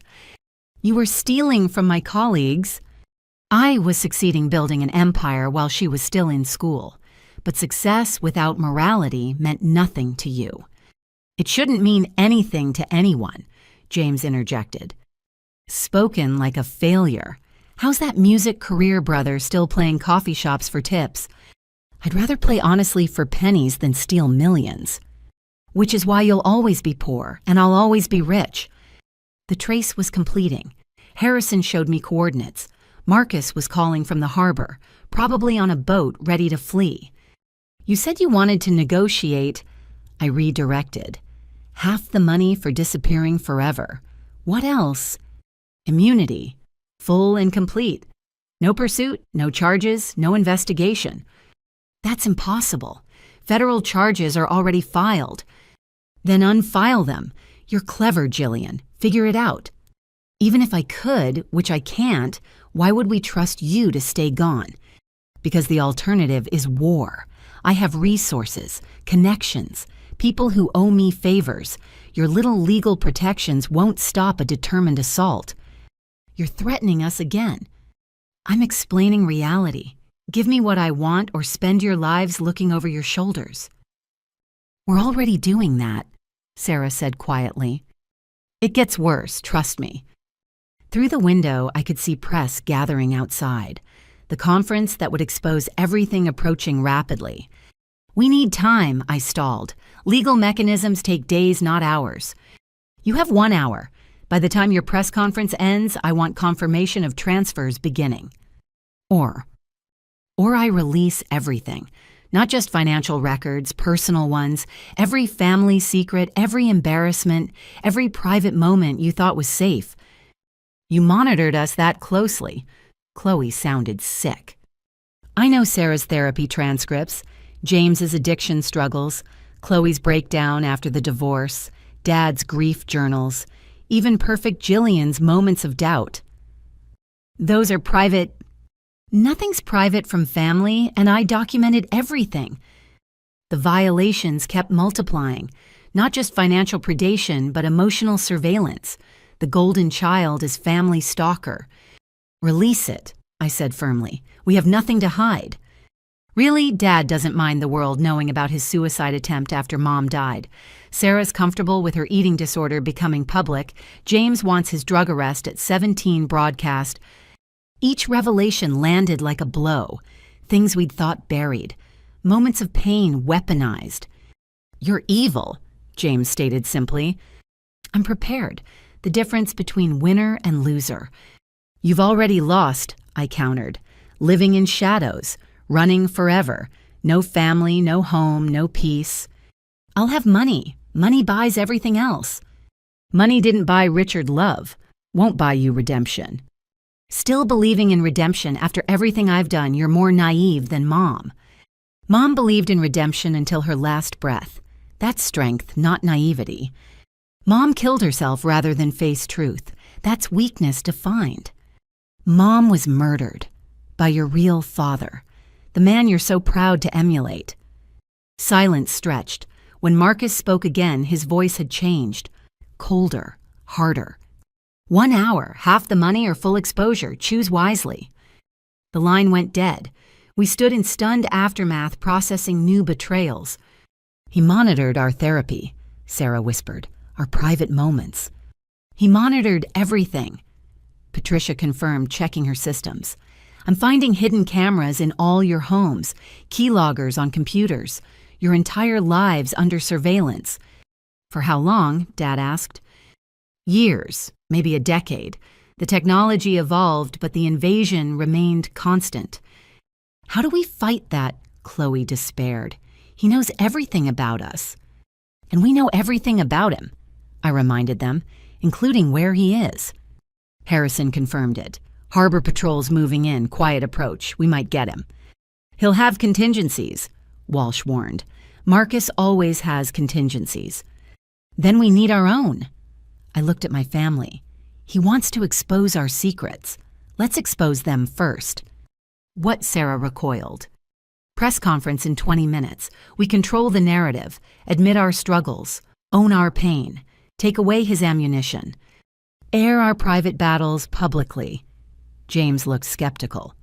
You were stealing from my colleagues. I was succeeding building an empire while she was still in school. But success without morality meant nothing to you. It shouldn't mean anything to anyone, James interjected. Spoken like a failure. How's that music career brother still playing coffee shops for tips? I'd rather play honestly for pennies than steal millions. Which is why you'll always be poor, and I'll always be rich. The trace was completing. Harrison showed me coordinates. Marcus was calling from the harbor, probably on a boat ready to flee. You said you wanted to negotiate. I redirected. Half the money for disappearing forever. What else? Immunity. Full and complete. No pursuit, no charges, no investigation. That's impossible. Federal charges are already filed. Then unfile them. You're clever, Jillian. Figure it out. Even if I could, which I can't, why would we trust you to stay gone? Because the alternative is war. I have resources, connections, people who owe me favors. Your little legal protections won't stop a determined assault. You're threatening us again. I'm explaining reality. Give me what I want or spend your lives looking over your shoulders. We're already doing that, Sarah said quietly. It gets worse, trust me. Through the window, I could see press gathering outside, the conference that would expose everything approaching rapidly. We need time, I stalled. Legal mechanisms take days, not hours. You have 1 hour. By the time your press conference ends, I want confirmation of transfers beginning. Or I release everything. Not just financial records, personal ones, every family secret, every embarrassment, every private moment you thought was safe. You monitored us that closely. Chloe sounded sick. I know Sarah's therapy transcripts, James's addiction struggles, Chloe's breakdown after the divorce, Dad's grief journals, even perfect Jillian's moments of doubt. Those are private. Nothing's private from family, and I documented everything. The violations kept multiplying, not just financial predation, but emotional surveillance. The golden child is family stalker. Release it, I said firmly. We have nothing to hide. Really, Dad doesn't mind the world knowing about his suicide attempt after Mom died. Sarah's comfortable with her eating disorder becoming public. James wants his drug arrest at 17 broadcast. Each revelation landed like a blow. Things we'd thought buried. Moments of pain weaponized. You're evil, James stated simply. I'm prepared. The difference between winner and loser. You've already lost, I countered. Living in shadows. Running forever. No family, no home, no peace. I'll have money. Money buys everything else. Money didn't buy Richard love. Won't buy you redemption. Still believing in redemption after everything I've done, you're more naive than Mom. Mom believed in redemption until her last breath. That's strength, not naivety. Mom killed herself rather than face truth. That's weakness defined. Mom was murdered by your real father, the man you're so proud to emulate. Silence stretched. When Marcus spoke again, his voice had changed. Colder, harder. 1 hour, half the money or full exposure. Choose wisely. The line went dead. We stood in stunned aftermath, processing new betrayals. He monitored our therapy, Sarah whispered, our private moments. He monitored everything. Patricia confirmed, checking her systems. I'm finding hidden cameras in all your homes, keyloggers on computers, your entire lives under surveillance. For how long? Dad asked. Years, maybe a decade. The technology evolved, but the invasion remained constant. How do we fight that? Chloe despaired. He knows everything about us. And we know everything about him, I reminded them, including where he is. Harrison confirmed it. Harbor patrols moving in, quiet approach. We might get him. He'll have contingencies, Walsh warned. Marcus always has contingencies. Then we need our own. I looked at my family. He wants to expose our secrets. Let's expose them first. What? Sarah recoiled. Press conference in 20 minutes. We control the narrative, admit our struggles, own our pain, take away his ammunition, air our private battles publicly. James looked skeptical.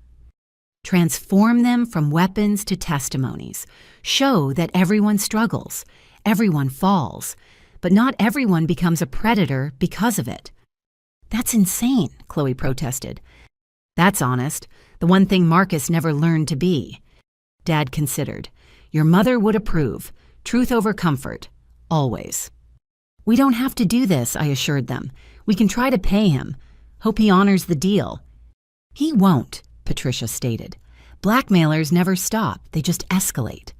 Transform them from weapons to testimonies. Show that everyone struggles, everyone falls, but not everyone becomes a predator because of it. That's insane, Chloe protested. That's honest, the one thing Marcus never learned to be. Dad considered. Your mother would approve. Truth over comfort. Always. We don't have to do this, I assured them. We can try to pay him. Hope he honors the deal. He won't, Patricia stated. Blackmailers never stop, they just escalate.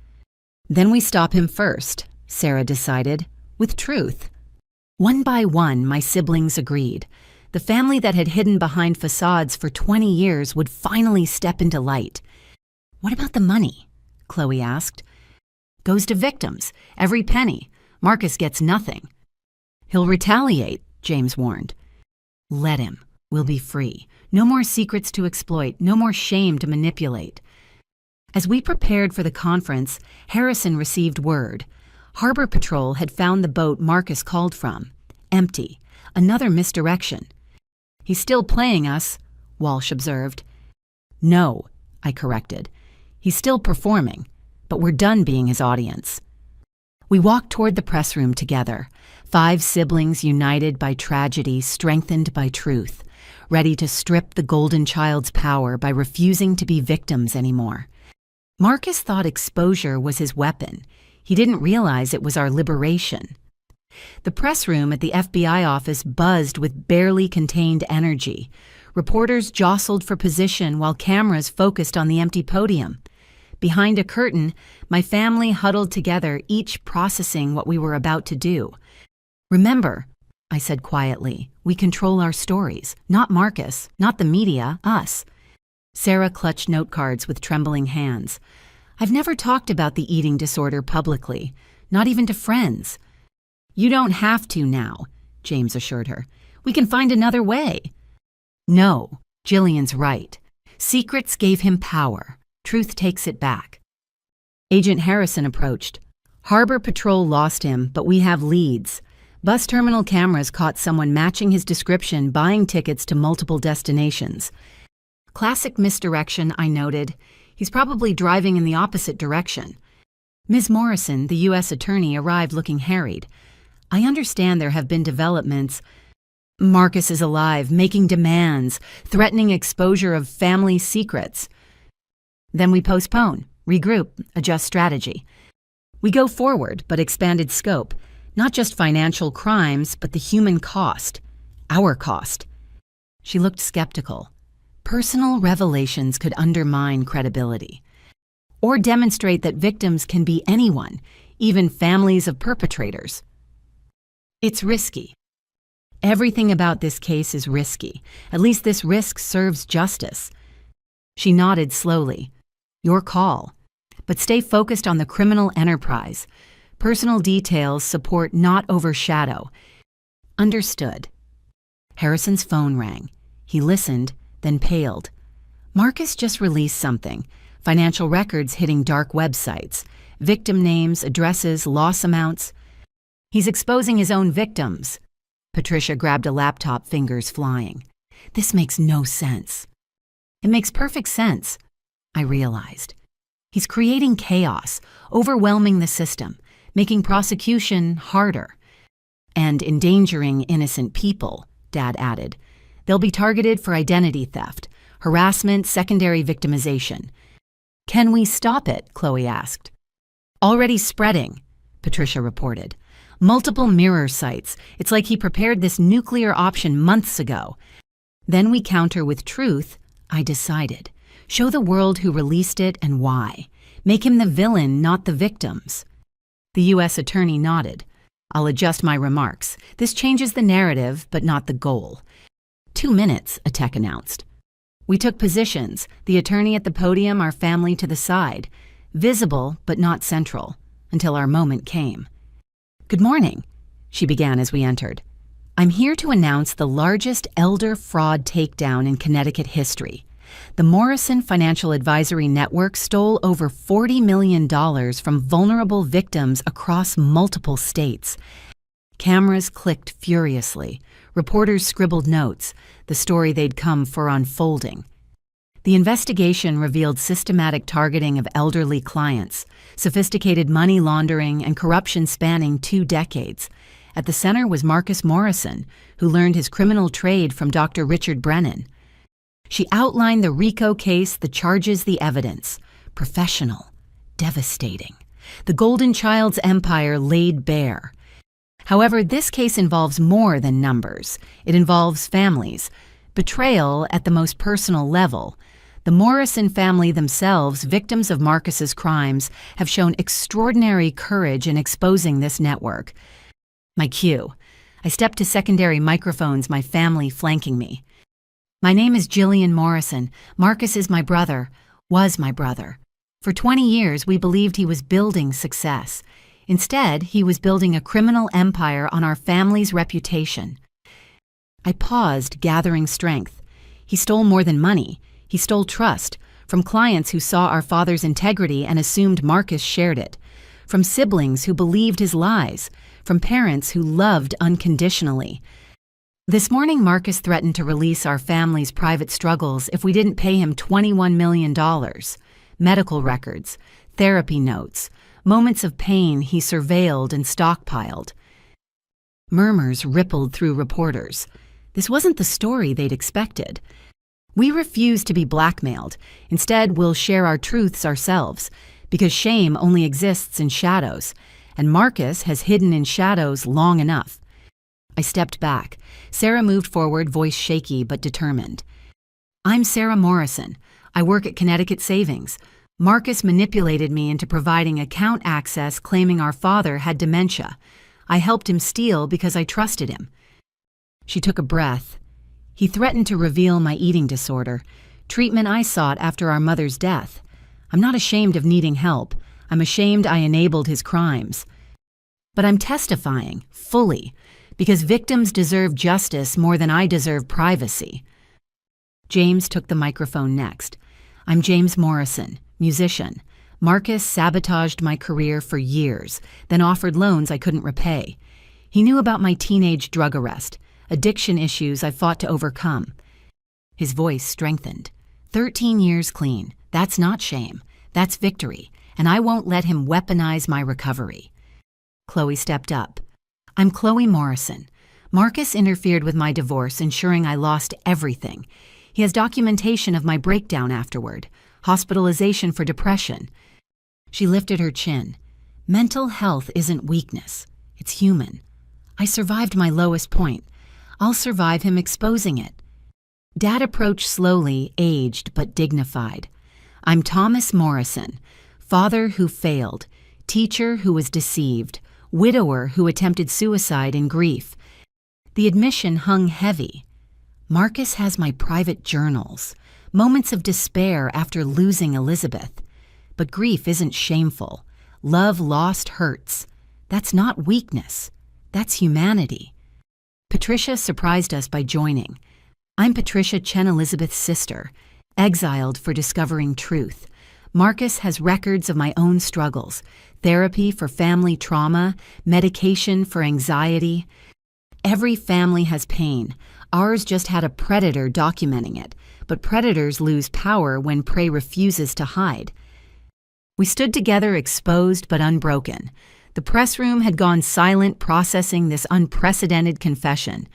Then we stop him first, Sarah decided, with truth. One by one, my siblings agreed. The family that had hidden behind facades for 20 years would finally step into light. What about the money? Chloe asked. Goes to victims, every penny. Marcus gets nothing. He'll retaliate, James warned. Let him. We'll be free. No more secrets to exploit, no more shame to manipulate. As we prepared for the conference, Harrison received word. Harbor Patrol had found the boat Marcus called from. Empty. Another misdirection. He's still playing us, Walsh observed. No, I corrected. He's still performing, but we're done being his audience. We walked toward the press room together, 5 siblings united by tragedy, strengthened by truth, ready to strip the golden child's power by refusing to be victims anymore. Marcus thought exposure was his weapon. He didn't realize it was our liberation. The press room at the FBI office buzzed with barely contained energy. Reporters jostled for position while cameras focused on the empty podium. Behind a curtain, my family huddled together, each processing what we were about to do. Remember, I said quietly, we control our stories. Not Marcus, not the media, us. Sarah clutched note cards with trembling hands. I've never talked about the eating disorder publicly, not even to friends. You don't have to now, James assured her. We can find another way. No, Jillian's right. Secrets gave him power. Truth takes it back. Agent Harrison approached. Harbor Patrol lost him, but we have leads. Bus terminal cameras caught someone matching his description buying tickets to multiple destinations. Classic misdirection, I noted. He's probably driving in the opposite direction. Ms. Morrison, the U.S. attorney, arrived looking harried. I understand there have been developments. Marcus is alive, making demands, threatening exposure of family secrets. Then we postpone, regroup, adjust strategy. We go forward, but expanded scope. Not just financial crimes, but the human cost. Our cost. She looked skeptical. Personal revelations could undermine credibility. Or demonstrate that victims can be anyone, even families of perpetrators. It's risky. Everything about this case is risky. At least this risk serves justice. She nodded slowly. Your call. But stay focused on the criminal enterprise. Personal details support, not overshadow. Understood. Harrison's phone rang. He listened, then paled. Marcus just released something. Financial records hitting dark websites. Victim names, addresses, loss amounts. He's exposing his own victims. Patricia grabbed a laptop, fingers flying. This makes no sense. It makes perfect sense, I realized. He's creating chaos, overwhelming the system, making prosecution harder. And endangering innocent people, Dad added. They'll be targeted for identity theft, harassment, secondary victimization. Can we stop it? Chloe asked. Already spreading, Patricia reported. Multiple mirror sites. It's like he prepared this nuclear option months ago. Then we counter with truth, I decided. Show the world who released it and why. Make him the villain, not the victims. The U.S. attorney nodded. I'll adjust my remarks. This changes the narrative, but not the goal. 2 minutes, Atek announced. We took positions, the attorney at the podium, our family to the side. Visible, but not central, until our moment came. Good morning, she began as we entered. I'm here to announce the largest elder fraud takedown in Connecticut history. The Morrison Financial Advisory Network stole over $40 million from vulnerable victims across multiple states. Cameras clicked furiously. Reporters scribbled notes, the story they'd come for unfolding. The investigation revealed systematic targeting of elderly clients, sophisticated money laundering, and corruption spanning 2 decades. At the center was Marcus Morrison, who learned his criminal trade from Dr. Richard Brennan. She outlined the RICO case, the charges, the evidence. Professional, devastating. The Golden Child's empire laid bare. However, this case involves more than numbers. It involves families, betrayal at the most personal level. The Morrison family themselves, victims of Marcus's crimes, have shown extraordinary courage in exposing this network. My cue. I stepped to secondary microphones, my family flanking me. My name is Jillian Morrison. Marcus is my brother, was my brother. For 20 years, we believed he was building success. Instead, he was building a criminal empire on our family's reputation. I paused, gathering strength. He stole more than money. He stole trust, from clients who saw our father's integrity and assumed Marcus shared it, from siblings who believed his lies, from parents who loved unconditionally. This morning, Marcus threatened to release our family's private struggles if we didn't pay him $21 million. Medical records, therapy notes, moments of pain he surveilled and stockpiled. Murmurs rippled through reporters. This wasn't the story they'd expected. We refuse to be blackmailed. Instead, we'll share our truths ourselves, because shame only exists in shadows, and Marcus has hidden in shadows long enough. I stepped back. Sarah moved forward, voice shaky but determined. I'm Sarah Morrison. I work at Connecticut Savings. Marcus manipulated me into providing account access claiming our father had dementia. I helped him steal because I trusted him. She took a breath. He threatened to reveal my eating disorder, treatment I sought after our mother's death. I'm not ashamed of needing help. I'm ashamed I enabled his crimes. But I'm testifying, fully, because victims deserve justice more than I deserve privacy. James took the microphone next. I'm James Morrison, musician. Marcus sabotaged my career for years, then offered loans I couldn't repay. He knew about my teenage drug arrest, addiction issues I fought to overcome. His voice strengthened. 13 years clean. That's not shame. That's victory, and I won't let him weaponize my recovery. Chloe stepped up. I'm Chloe Morrison. Marcus interfered with my divorce, ensuring I lost everything. He has documentation of my breakdown afterward, hospitalization for depression. She lifted her chin. Mental health isn't weakness. It's human. I survived my lowest point. I'll survive him exposing it. Dad approached slowly, aged but dignified. I'm Thomas Morrison, father who failed, teacher who was deceived, widower who attempted suicide in grief. The admission hung heavy. Marcus has my private journals, moments of despair after losing Elizabeth. But grief isn't shameful. Love lost hurts. That's not weakness. That's humanity. Patricia surprised us by joining. I'm Patricia Chen Elizabeth's sister, exiled for discovering truth. Marcus has records of my own struggles, therapy for family trauma, medication for anxiety. Every family has pain. Ours just had a predator documenting it, but predators lose power when prey refuses to hide. We stood together, exposed but unbroken. The press room had gone silent, processing this unprecedented confession.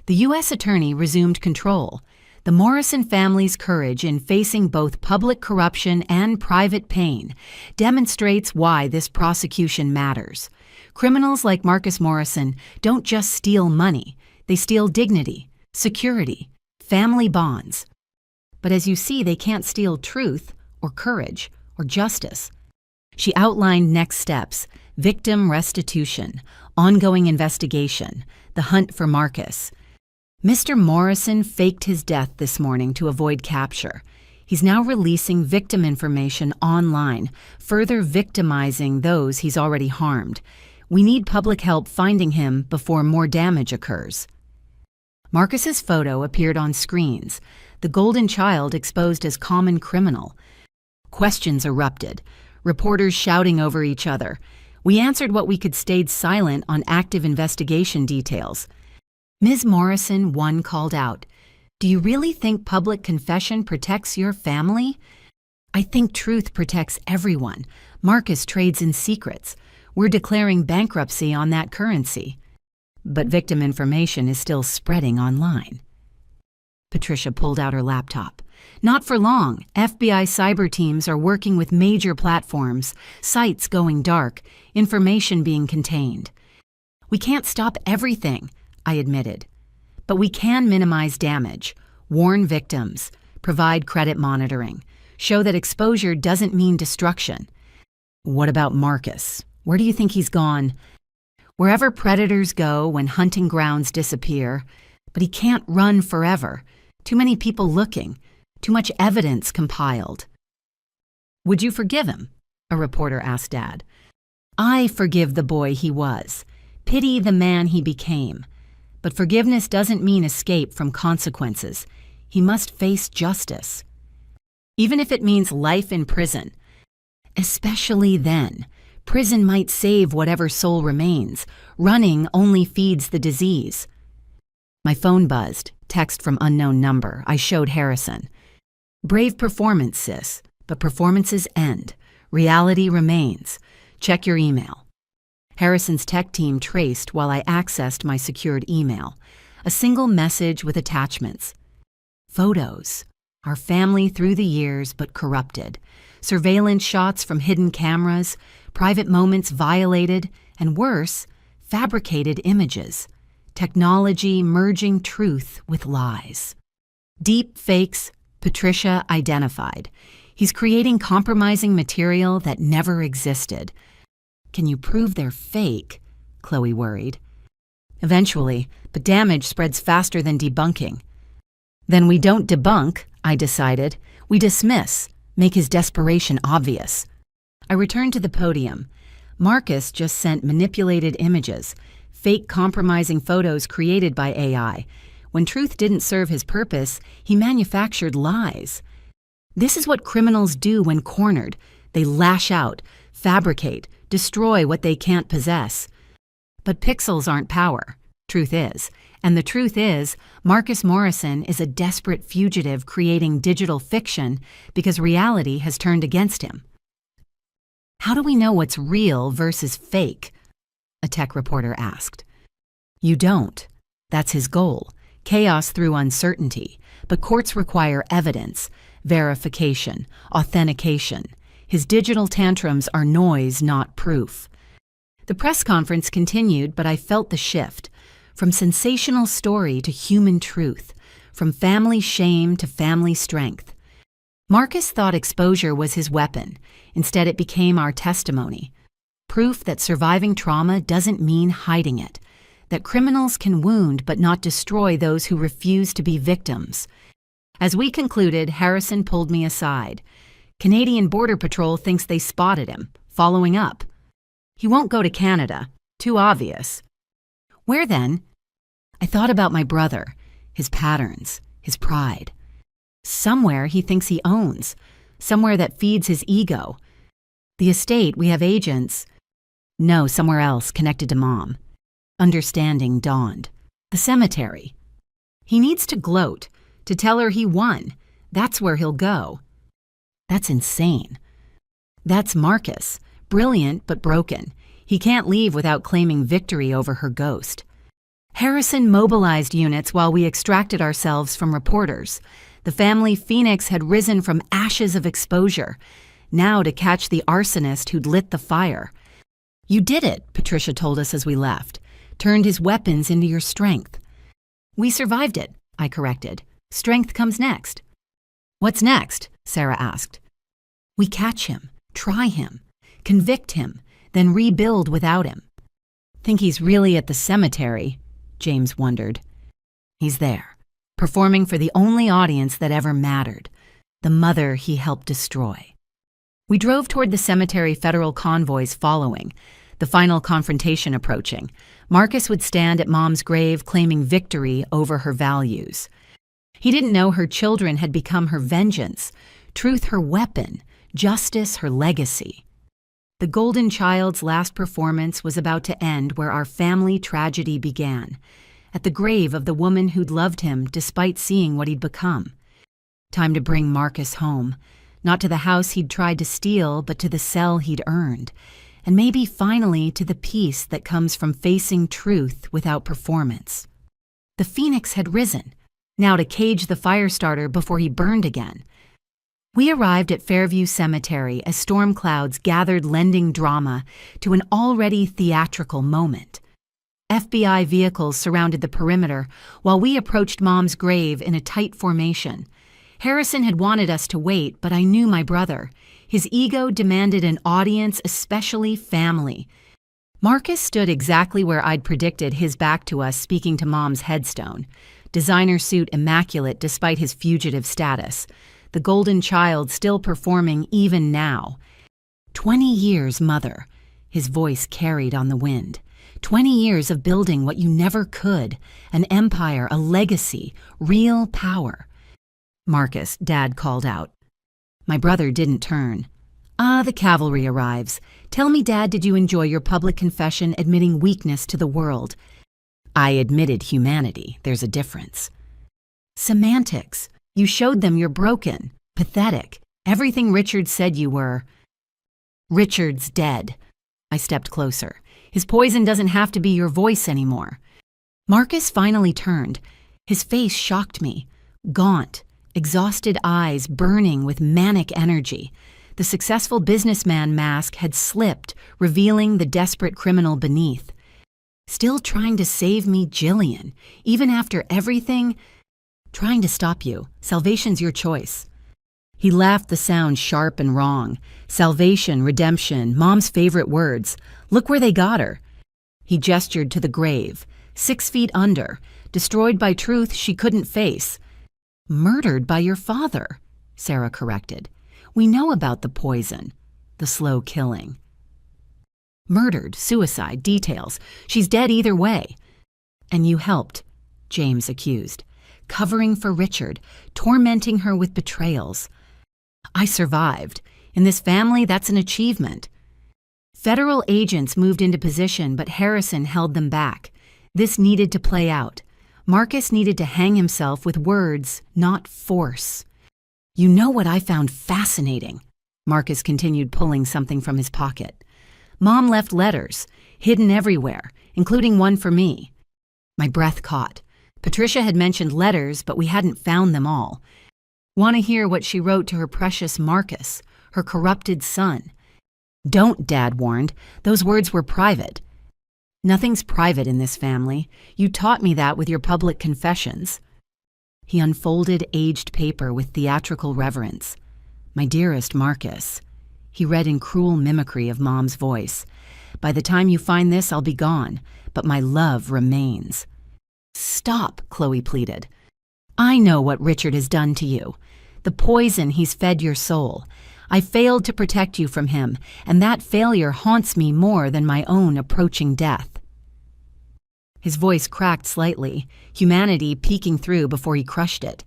The U.S. attorney resumed control. The Morrison family's courage in facing both public corruption and private pain demonstrates why this prosecution matters. Criminals like Marcus Morrison don't just steal money, they steal dignity, security, family bonds. But as you see, they can't steal truth or courage or justice. She outlined next steps: victim restitution, ongoing investigation, the hunt for Marcus. Mr. Morrison faked his death this morning to avoid capture. He's now releasing victim information online, further victimizing those he's already harmed. We need public help finding him before more damage occurs. Marcus's photo appeared on screens, the golden child exposed as common criminal. Questions erupted, reporters shouting over each other. We answered what we could, stayed silent on active investigation details. Ms. Morrison, one called out, "Do you really think public confession protects your family?" "I think truth protects everyone. Marcus trades in secrets. We're declaring bankruptcy on that currency." But victim information is still spreading online. Patricia pulled out her laptop. Not for long. FBI cyber teams are working with major platforms, sites going dark, information being contained. We can't stop everything, I admitted. But we can minimize damage, warn victims, provide credit monitoring, show that exposure doesn't mean destruction. What about Marcus? Where do you think he's gone? Wherever predators go when hunting grounds disappear. But he can't run forever. Too many people looking. Too much evidence compiled. Would you forgive him? A reporter asked Dad. I forgive the boy he was. Pity the man he became. But forgiveness doesn't mean escape from consequences. He must face justice. Even if it means life in prison. Especially then. Prison might save whatever soul remains. Running only feeds the disease. My phone buzzed. Text from unknown number. I showed Harrison. Brave performance, sis, but performances end. Reality remains. Check your email. Harrison's tech team traced while I accessed my secured email. A single message with attachments. Photos. Our family through the years but corrupted. Surveillance shots from hidden cameras, private moments violated, and worse, fabricated images. Technology merging truth with lies. Deep fakes, Patricia identified. He's creating compromising material that never existed. Can you prove they're fake? Chloe worried. Eventually, but damage spreads faster than debunking. Then we don't debunk, I decided. We dismiss, make his desperation obvious. I returned to the podium. Marcus just sent manipulated images, fake compromising photos created by AI. When truth didn't serve his purpose, he manufactured lies. This is what criminals do when cornered. They lash out, fabricate, destroy what they can't possess. But pixels aren't power. Truth is. And the truth is, Marcus Morrison is a desperate fugitive creating digital fiction because reality has turned against him. How do we know what's real versus fake? A tech reporter asked. You don't. That's his goal. Chaos through uncertainty. But courts require evidence, verification, authentication. His digital tantrums are noise, not proof. The press conference continued, but I felt the shift. From sensational story to human truth. From family shame to family strength. Marcus thought exposure was his weapon. Instead, it became our testimony. Proof that surviving trauma doesn't mean hiding it. That criminals can wound but not destroy those who refuse to be victims. As we concluded, Harrison pulled me aside. Canadian Border Patrol thinks they spotted him, following up. He won't go to Canada. Too obvious. Where then? I thought about my brother, his patterns, his pride. Somewhere he thinks he owns. Somewhere that feeds his ego. The estate, we have agents. No, somewhere else, connected to Mom. Understanding dawned. The cemetery. He needs to gloat, to tell her he won. That's where he'll go. That's insane. That's Marcus. Brilliant but broken. He can't leave without claiming victory over her ghost. Harrison mobilized units while we extracted ourselves from reporters. The family phoenix had risen from ashes of exposure, now to catch the arsonist who'd lit the fire. You did it, Patricia told us as we left. Turned his weapons into your strength. We survived it, I corrected. Strength comes next. What's next? Sarah asked. We catch him, try him, convict him, then rebuild without him. Think he's really at the cemetery? James wondered. He's there, performing for the only audience that ever mattered, the mother he helped destroy. We drove toward the cemetery, federal convoys following, the final confrontation approaching. Marcus would stand at Mom's grave claiming victory over her values. He didn't know her children had become her vengeance, truth her weapon, justice her legacy. The golden child's last performance was about to end where our family tragedy began, at the grave of the woman who'd loved him despite seeing what he'd become. Time to bring Marcus home, not to the house he'd tried to steal, but to the cell he'd earned, and maybe finally to the peace that comes from facing truth without performance. The phoenix had risen, now to cage the fire starter before he burned again. We arrived at Fairview Cemetery as storm clouds gathered, lending drama to an already theatrical moment. FBI vehicles surrounded the perimeter while we approached Mom's grave in a tight formation. Harrison had wanted us to wait, but I knew my brother. His ego demanded an audience, especially family. Marcus stood exactly where I'd predicted, his back to us, speaking to Mom's headstone. Designer suit immaculate despite his fugitive status. The golden child still performing even now. 20 years, Mother. His voice carried on the wind. 20 years of building what you never could. An empire, a legacy, real power. Marcus, Dad called out. My brother didn't turn. The cavalry arrives. Tell me, Dad, did you enjoy your public confession admitting weakness to the world? I admitted humanity. There's a difference. Semantics. You showed them you're broken, pathetic. Everything Richard said you were. Richard's dead. I stepped closer. His poison doesn't have to be your voice anymore. Marcus finally turned. His face shocked me. Gaunt, exhausted eyes burning with manic energy. The successful businessman mask had slipped, revealing the desperate criminal beneath. Still trying to save me, Jillian, even after everything? Trying to stop you. Salvation's your choice. He laughed, the sound sharp and wrong. Salvation, redemption, Mom's favorite words. Look where they got her. He gestured to the grave, 6 feet under, destroyed by truth she couldn't face. Murdered by your father, Sarah corrected. We know about the poison, the slow killing. Murdered, suicide, details. She's dead either way. And you helped, James accused. Covering for Richard, tormenting her with betrayals. I survived. In this family, that's an achievement. Federal agents moved into position, but Harrison held them back. This needed to play out. Marcus needed to hang himself with words, not force. You know what I found fascinating? Marcus continued, pulling something from his pocket. Mom left letters, hidden everywhere, including one for me. My breath caught. Patricia had mentioned letters, but we hadn't found them all. Want to hear what she wrote to her precious Marcus, her corrupted son? Don't, Dad warned. Those words were private. Nothing's private in this family. You taught me that with your public confessions. He unfolded aged paper with theatrical reverence. My dearest Marcus. He read in cruel mimicry of Mom's voice. By the time you find this, I'll be gone, but my love remains. Stop, Chloe pleaded. I know what Richard has done to you. The poison he's fed your soul. I failed to protect you from him, and that failure haunts me more than my own approaching death. His voice cracked slightly, humanity peeking through before he crushed it.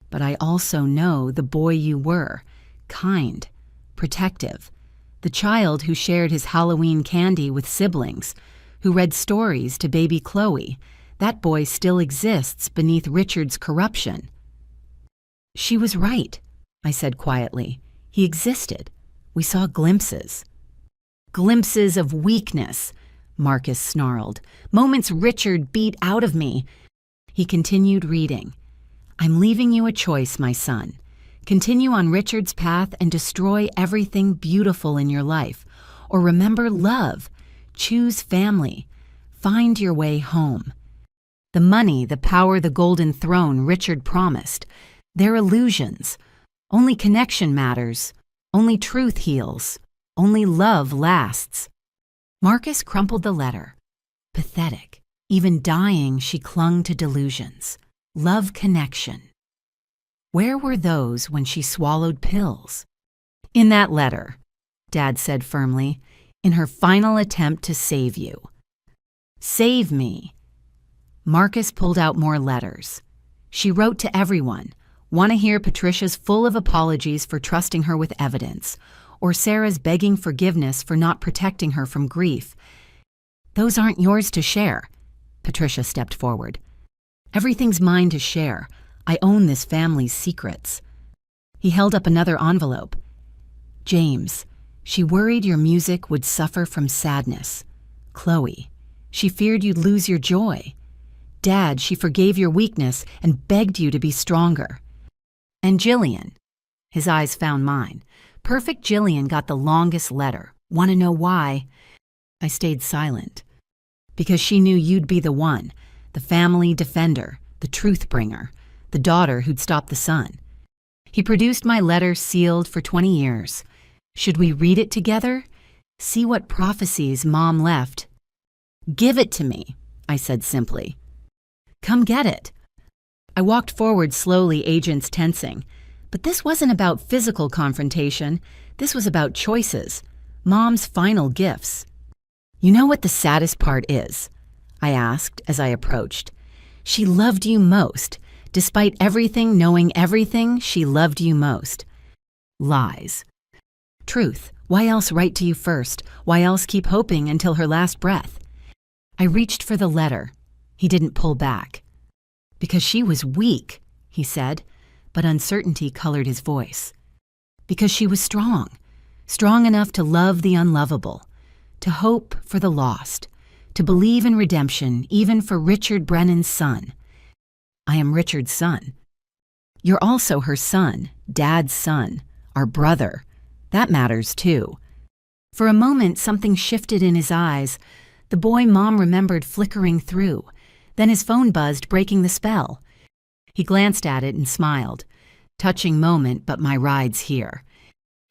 But I also know the boy you were, kind, protective, the child who shared his Halloween candy with siblings, who read stories to baby Chloe. That boy still exists beneath Richard's corruption. She was right, I said quietly. He existed. We saw glimpses. Glimpses of weakness, Marcus snarled. Moments Richard beat out of me. He continued reading. I'm leaving you a choice, my son. Continue on Richard's path and destroy everything beautiful in your life. Or remember love. Choose family. Find your way home. The money, the power, the golden throne Richard promised. They're illusions. Only connection matters. Only truth heals. Only love lasts. Marcus crumpled the letter. Pathetic. Even dying, she clung to delusions. Love connection. Where were those when she swallowed pills? In that letter, Dad said firmly, in her final attempt to save you. Save me. Marcus pulled out more letters. She wrote to everyone. Want to hear Patricia's full of apologies for trusting her with evidence, or Sarah's begging forgiveness for not protecting her from grief. Those aren't yours to share. Patricia stepped forward. Everything's mine to share. I own this family's secrets. He held up another envelope. James, she worried your music would suffer from sadness. Chloe, she feared you'd lose your joy. Dad, she forgave your weakness and begged you to be stronger. And Jillian. His eyes found mine. Perfect Jillian got the longest letter. Want to know why? I stayed silent. Because she knew you'd be the one, the family defender, the truth bringer, the daughter who'd stop the sun. He produced my letter sealed for 20 years. Should we read it together? See what prophecies Mom left? Give it to me, I said simply. Come get it. I walked forward slowly, agents tensing. But this wasn't about physical confrontation. This was about choices. Mom's final gifts. You know what the saddest part is? I asked as I approached. She loved you most. Despite everything, knowing everything, she loved you most. Lies. Truth. Why else write to you first? Why else keep hoping until her last breath? I reached for the letter. He didn't pull back. Because she was weak, he said, but uncertainty colored his voice. Because she was strong, strong enough to love the unlovable, to hope for the lost, to believe in redemption even for Richard Brennan's son. I am Richard's son. You're also her son, Dad's son, our brother. That matters too. For a moment, something shifted in his eyes, the boy Mom remembered flickering through. Then his phone buzzed, breaking the spell. He glanced at it and smiled. Touching moment, but my ride's here.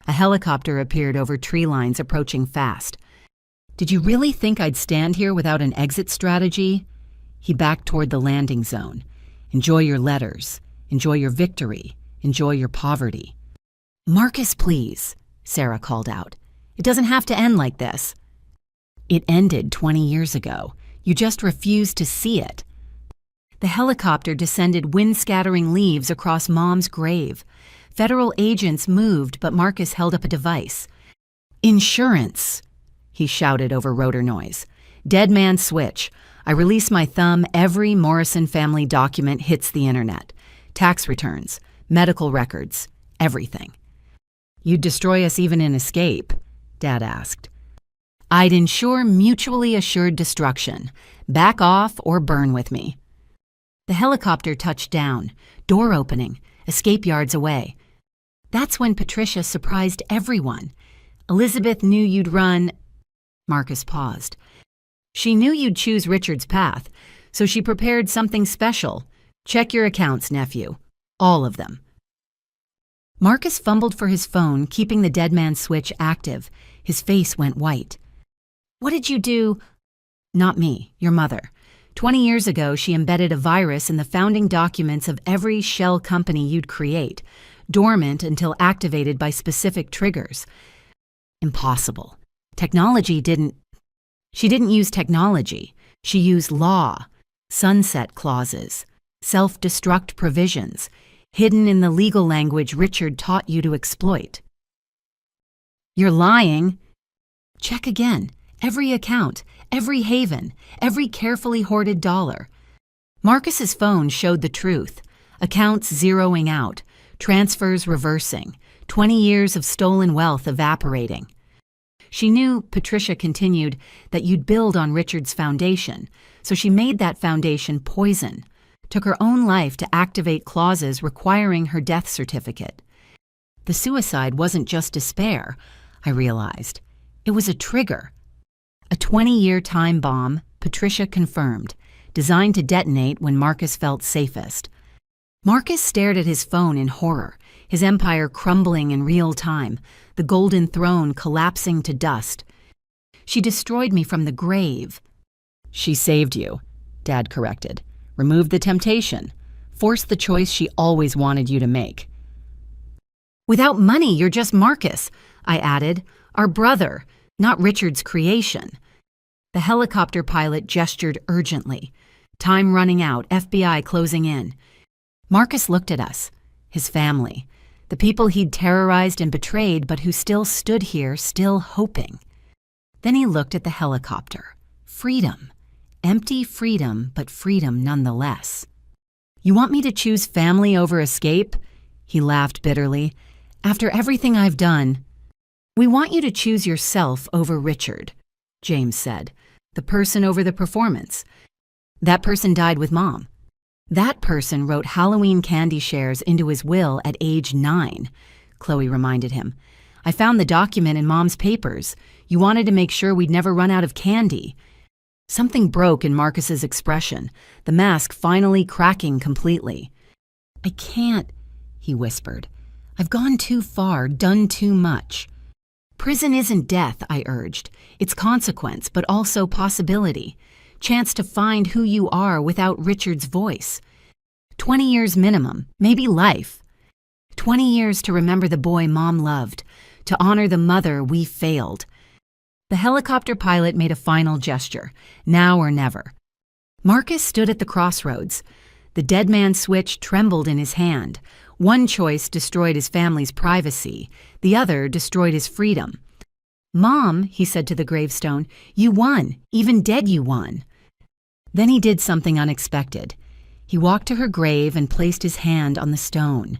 A helicopter appeared over tree lines, approaching fast. Did you really think I'd stand here without an exit strategy? He backed toward the landing zone. Enjoy your letters. Enjoy your victory. Enjoy your poverty. Marcus, please, Sarah called out. It doesn't have to end like this. It ended 20 years ago. You just refused to see it. The helicopter descended wind-scattering leaves across Mom's grave. Federal agents moved, but Marcus held up a device. Insurance, he shouted over rotor noise. Dead man switch. I release my thumb, every Morrison family document hits the internet. Tax returns, medical records, everything. You'd destroy us even in escape, Dad asked. I'd ensure mutually assured destruction. Back off or burn with me. The helicopter touched down, door opening, escape yards away. That's when Patricia surprised everyone. Elizabeth knew you'd run. Marcus paused. She knew you'd choose Richard's path, so she prepared something special. Check your accounts, nephew. All of them. Marcus fumbled for his phone, keeping the dead man switch active. His face went white. What did you do? Not me, your mother. 20 years ago, she embedded a virus in the founding documents of every shell company you'd create, dormant until activated by specific triggers. Impossible. Technology didn't... She didn't use technology. She used law, sunset clauses, self-destruct provisions, hidden in the legal language Richard taught you to exploit. You're lying. Check again. Every account, every haven, every carefully hoarded dollar. Marcus's phone showed the truth. Accounts zeroing out, transfers reversing, 20 years of stolen wealth evaporating. She knew, Patricia continued, that you'd build on Richard's foundation, so she made that foundation poison, took her own life to activate clauses requiring her death certificate. The suicide wasn't just despair, I realized. It was a trigger. A 20-year time bomb, Patricia confirmed, designed to detonate when Marcus felt safest. Marcus stared at his phone in horror, his empire crumbling in real time, the golden throne collapsing to dust. She destroyed me from the grave. She saved you, Dad corrected. Removed the temptation. Forced the choice she always wanted you to make. Without money, you're just Marcus, I added. Our brother, not Richard's creation. The helicopter pilot gestured urgently. Time running out, FBI closing in. Marcus looked at us, his family, the people he'd terrorized and betrayed but who still stood here, still hoping. Then he looked at the helicopter. Freedom. Empty freedom, but freedom nonetheless. You want me to choose family over escape? He laughed bitterly. After everything I've done, we want you to choose yourself over Richard, James said. The person over the performance. That person died with Mom. That person wrote Halloween candy shares into his will at age 9, Chloe reminded him. I found the document in Mom's papers. You wanted to make sure we'd never run out of candy. Something broke in Marcus's expression, the mask finally cracking completely. I can't, he whispered. I've gone too far, done too much. Prison isn't death, I urged. It's consequence, but also possibility. Chance to find who you are without Richard's voice. 20 years minimum, maybe life. 20 years to remember the boy Mom loved, to honor the mother we failed. The helicopter pilot made a final gesture, now or never. Marcus stood at the crossroads. The dead man's switch trembled in his hand. One choice destroyed his family's privacy, the other destroyed his freedom. Mom, he said to the gravestone, you won, even dead you won. Then he did something unexpected. He walked to her grave and placed his hand on the stone,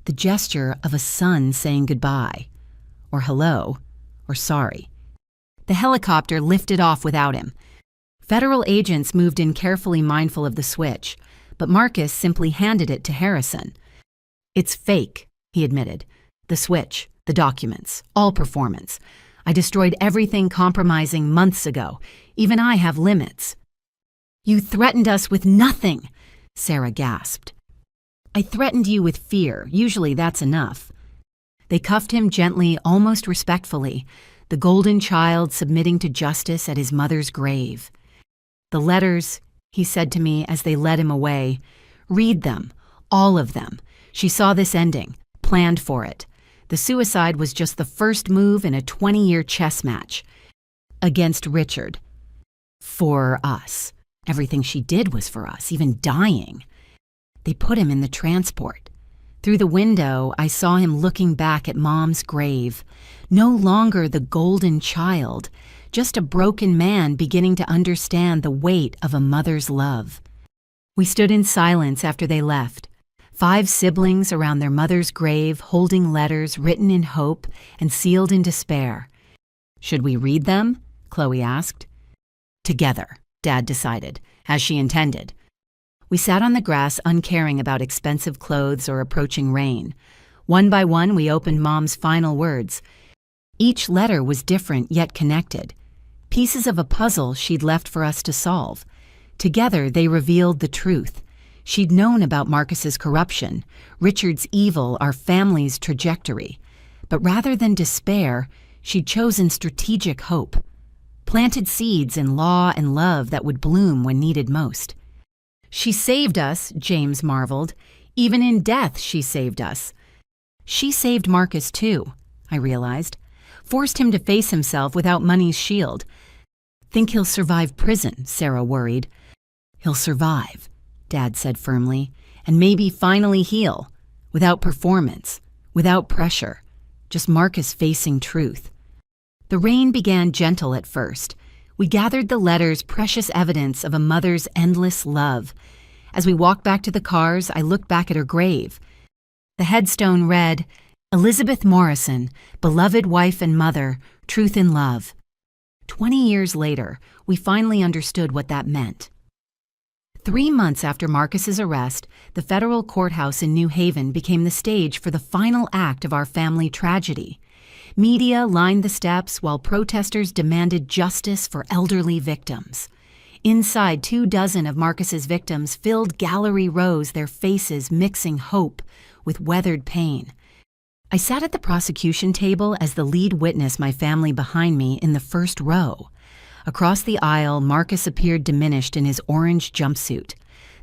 the gesture of a son saying goodbye, or hello, or sorry. The helicopter lifted off without him. Federal agents moved in carefully, mindful of the switch, but Marcus simply handed it to Harrison. "It's fake," he admitted. "The switch, the documents, all performance. I destroyed everything compromising months ago. Even I have limits." "You threatened us with nothing," Sarah gasped. "I threatened you with fear. Usually that's enough." They cuffed him gently, almost respectfully, the golden child submitting to justice at his mother's grave. "The letters," he said to me as they led him away. "Read them, all of them. She saw this ending, planned for it. The suicide was just the first move in a 20-year chess match. Against Richard. For us. Everything she did was for us, even dying. They put him in the transport. Through the window, I saw him looking back at Mom's grave. No longer the golden child, just a broken man beginning to understand the weight of a mother's love." We stood in silence after they left. 5 siblings around their mother's grave, holding letters written in hope and sealed in despair. "Should we read them?" Chloe asked. "Together," Dad decided, as she intended. We sat on the grass, uncaring about expensive clothes or approaching rain. One by one, we opened Mom's final words. Each letter was different yet connected. Pieces of a puzzle she'd left for us to solve. Together, they revealed the truth. She'd known about Marcus's corruption, Richard's evil, our family's trajectory. But rather than despair, she'd chosen strategic hope. Planted seeds in law and love that would bloom when needed most. "She saved us," James marveled. "Even in death, she saved us." She saved Marcus too, I realized. Forced him to face himself without money's shield. "Think he'll survive prison," Sarah worried. "He'll survive," Dad said firmly, "and maybe finally heal. Without performance, without pressure. Just Marcus facing truth." The rain began gentle at first. We gathered the letters, precious evidence of a mother's endless love. As we walked back to the cars, I looked back at her grave. The headstone read, "Elizabeth Morrison, beloved wife and mother, truth in love." 20 years later, we finally understood what that meant. 3 months after Marcus's arrest, the federal courthouse in New Haven became the stage for the final act of our family tragedy. Media lined the steps while protesters demanded justice for elderly victims. Inside, 24 of Marcus's victims filled gallery rows, their faces mixing hope with weathered pain. I sat at the prosecution table as the lead witness, my family behind me, in the first row. Across the aisle, Marcus appeared diminished in his orange jumpsuit.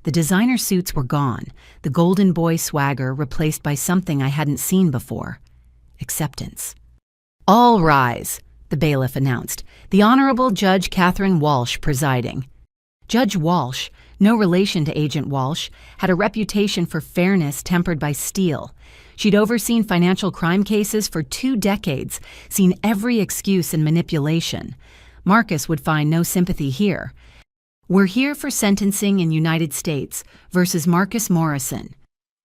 The designer suits were gone, the golden boy swagger replaced by something I hadn't seen before. Acceptance. "All rise," the bailiff announced, the Honorable Judge Catherine Walsh presiding. Judge Walsh, no relation to Agent Walsh, had a reputation for fairness tempered by steel. She'd overseen financial crime cases for 2 decades, seen every excuse and manipulation. Marcus would find no sympathy here. "We're here for sentencing in United States versus Marcus Morrison,"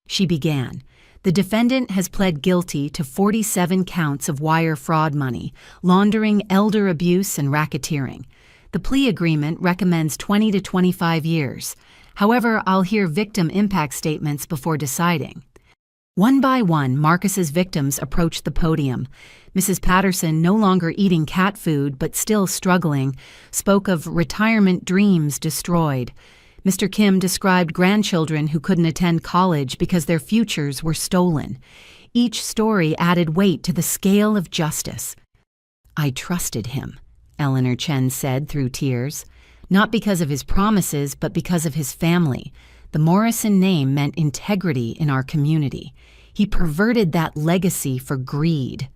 she began. "The defendant has pled guilty to 47 counts of wire fraud money, laundering, elder abuse, and racketeering. The plea agreement recommends 20 to 25 years. However, I'll hear victim impact statements before deciding." One by one, Marcus's victims approached the podium. Mrs. Patterson, no longer eating cat food but still struggling, spoke of retirement dreams destroyed. Mr. Kim described grandchildren who couldn't attend college because their futures were stolen. Each story added weight to the scale of justice. "I trusted him," Eleanor Chen said through tears. "Not because of his promises, but because of his family. The Morrison name meant integrity in our community. He perverted that legacy for greed."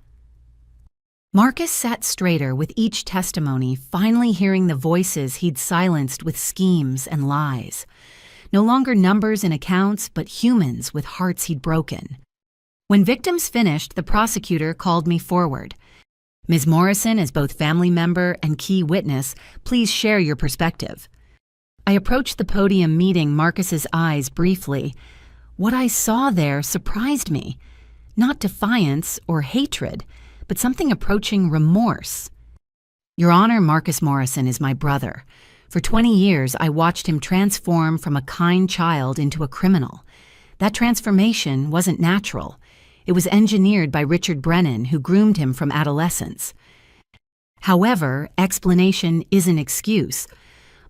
Marcus sat straighter with each testimony, finally hearing the voices he'd silenced with schemes and lies. No longer numbers and accounts, but humans with hearts he'd broken. When victims finished, the prosecutor called me forward. "Ms. Morrison, as both family member and key witness, please share your perspective." I approached the podium, meeting Marcus's eyes briefly. What I saw there surprised me. Not defiance or hatred, but something approaching remorse. Your Honor, Marcus Morrison is my brother. For 20 years, I watched him transform from a kind child into a criminal. That transformation wasn't natural. It was engineered by Richard Brennan, who groomed him from adolescence. However, explanation is an excuse.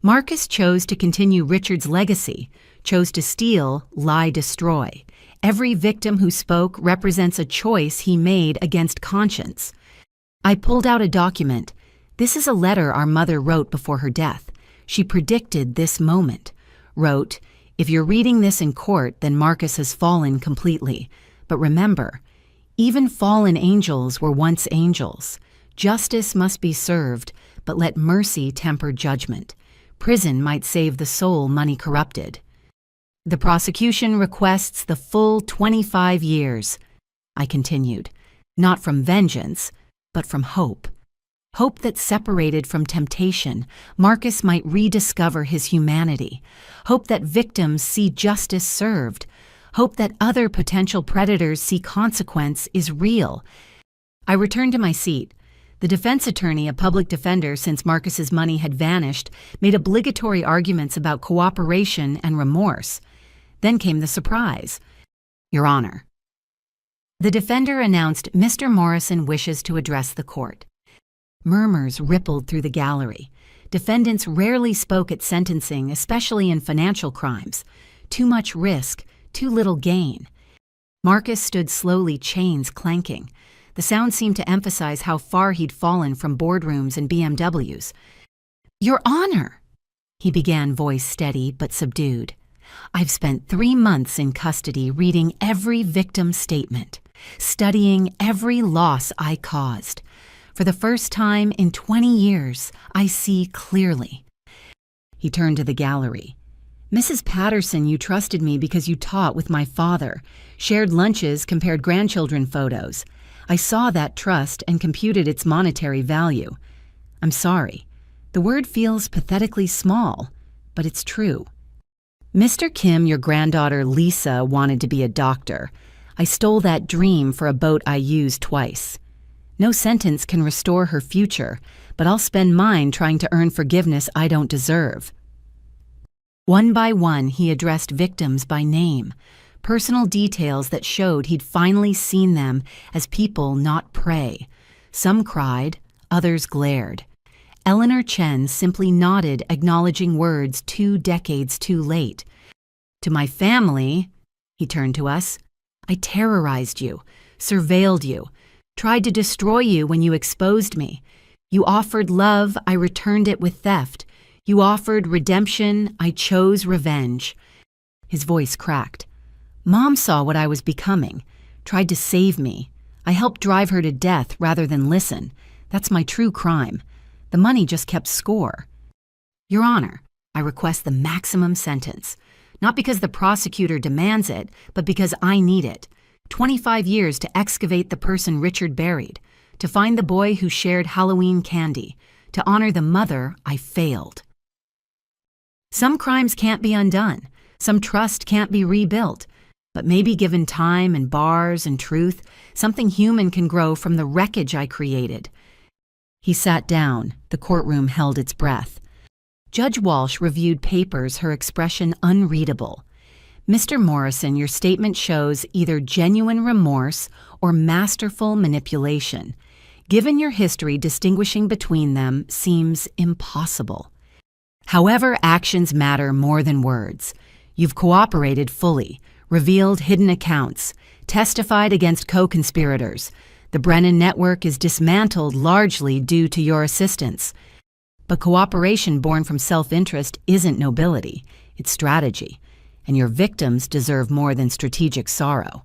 Marcus chose to continue Richard's legacy, chose to steal, lie, destroy. Every victim who spoke represents a choice he made against conscience. I pulled out a document. This is a letter our mother wrote before her death. She predicted this moment. Wrote, "If you're reading this in court, then Marcus has fallen completely. But remember, even fallen angels were once angels. Justice must be served, but let mercy temper judgment. Prison might save the soul money corrupted." The prosecution requests the full 25 years. I continued, not from vengeance, but from hope. Hope that separated from temptation, Marcus might rediscover his humanity. Hope that victims see justice served. Hope that other potential predators see consequence is real. I returned to my seat. The defense attorney, a public defender since Marcus's money had vanished, made obligatory arguments about cooperation and remorse. Then came the surprise. Your Honor. The defender announced Mr. Morrison wishes to address the court. Murmurs rippled through the gallery. Defendants rarely spoke at sentencing, especially in financial crimes. Too much risk, too little gain. Marcus stood slowly, chains clanking. The sound seemed to emphasize how far he'd fallen from boardrooms and BMWs. Your Honor, he began, voice steady but subdued. I've spent 3 months in custody reading every victim statement, studying every loss I caused. For the first time in 20 years, I see clearly. He turned to the gallery. Mrs. Patterson, you trusted me because you taught with my father, shared lunches, compared grandchildren photos. I saw that trust and computed its monetary value. I'm sorry. The word feels pathetically small, but it's true. Mr. Kim, your granddaughter Lisa, wanted to be a doctor. I stole that dream for a boat I used twice. No sentence can restore her future, but I'll spend mine trying to earn forgiveness I don't deserve. One by one, he addressed victims by name, personal details that showed he'd finally seen them as people, not prey. Some cried, others glared. Eleanor Chen simply nodded, acknowledging words 2 decades too late. To my family, he turned to us, I terrorized you, surveilled you, tried to destroy you when you exposed me. You offered love, I returned it with theft. You offered redemption, I chose revenge. His voice cracked. Mom saw what I was becoming, tried to save me. I helped drive her to death rather than listen. That's my true crime. The money just kept score. Your Honor, I request the maximum sentence. Not because the prosecutor demands it, but because I need it. 25 years to excavate the person Richard buried, to find the boy who shared Halloween candy, to honor the mother I failed. Some crimes can't be undone, some trust can't be rebuilt, but maybe given time and bars and truth, something human can grow from the wreckage I created. He sat down, the courtroom held its breath. Judge Walsh reviewed papers, her expression unreadable. Mr. Morrison, your statement shows either genuine remorse or masterful manipulation. Given your history, distinguishing between them seems impossible. However, actions matter more than words. You've cooperated fully, revealed hidden accounts, testified against co-conspirators. The Brennan network is dismantled largely due to your assistance. But cooperation born from self-interest isn't nobility, it's strategy. And your victims deserve more than strategic sorrow.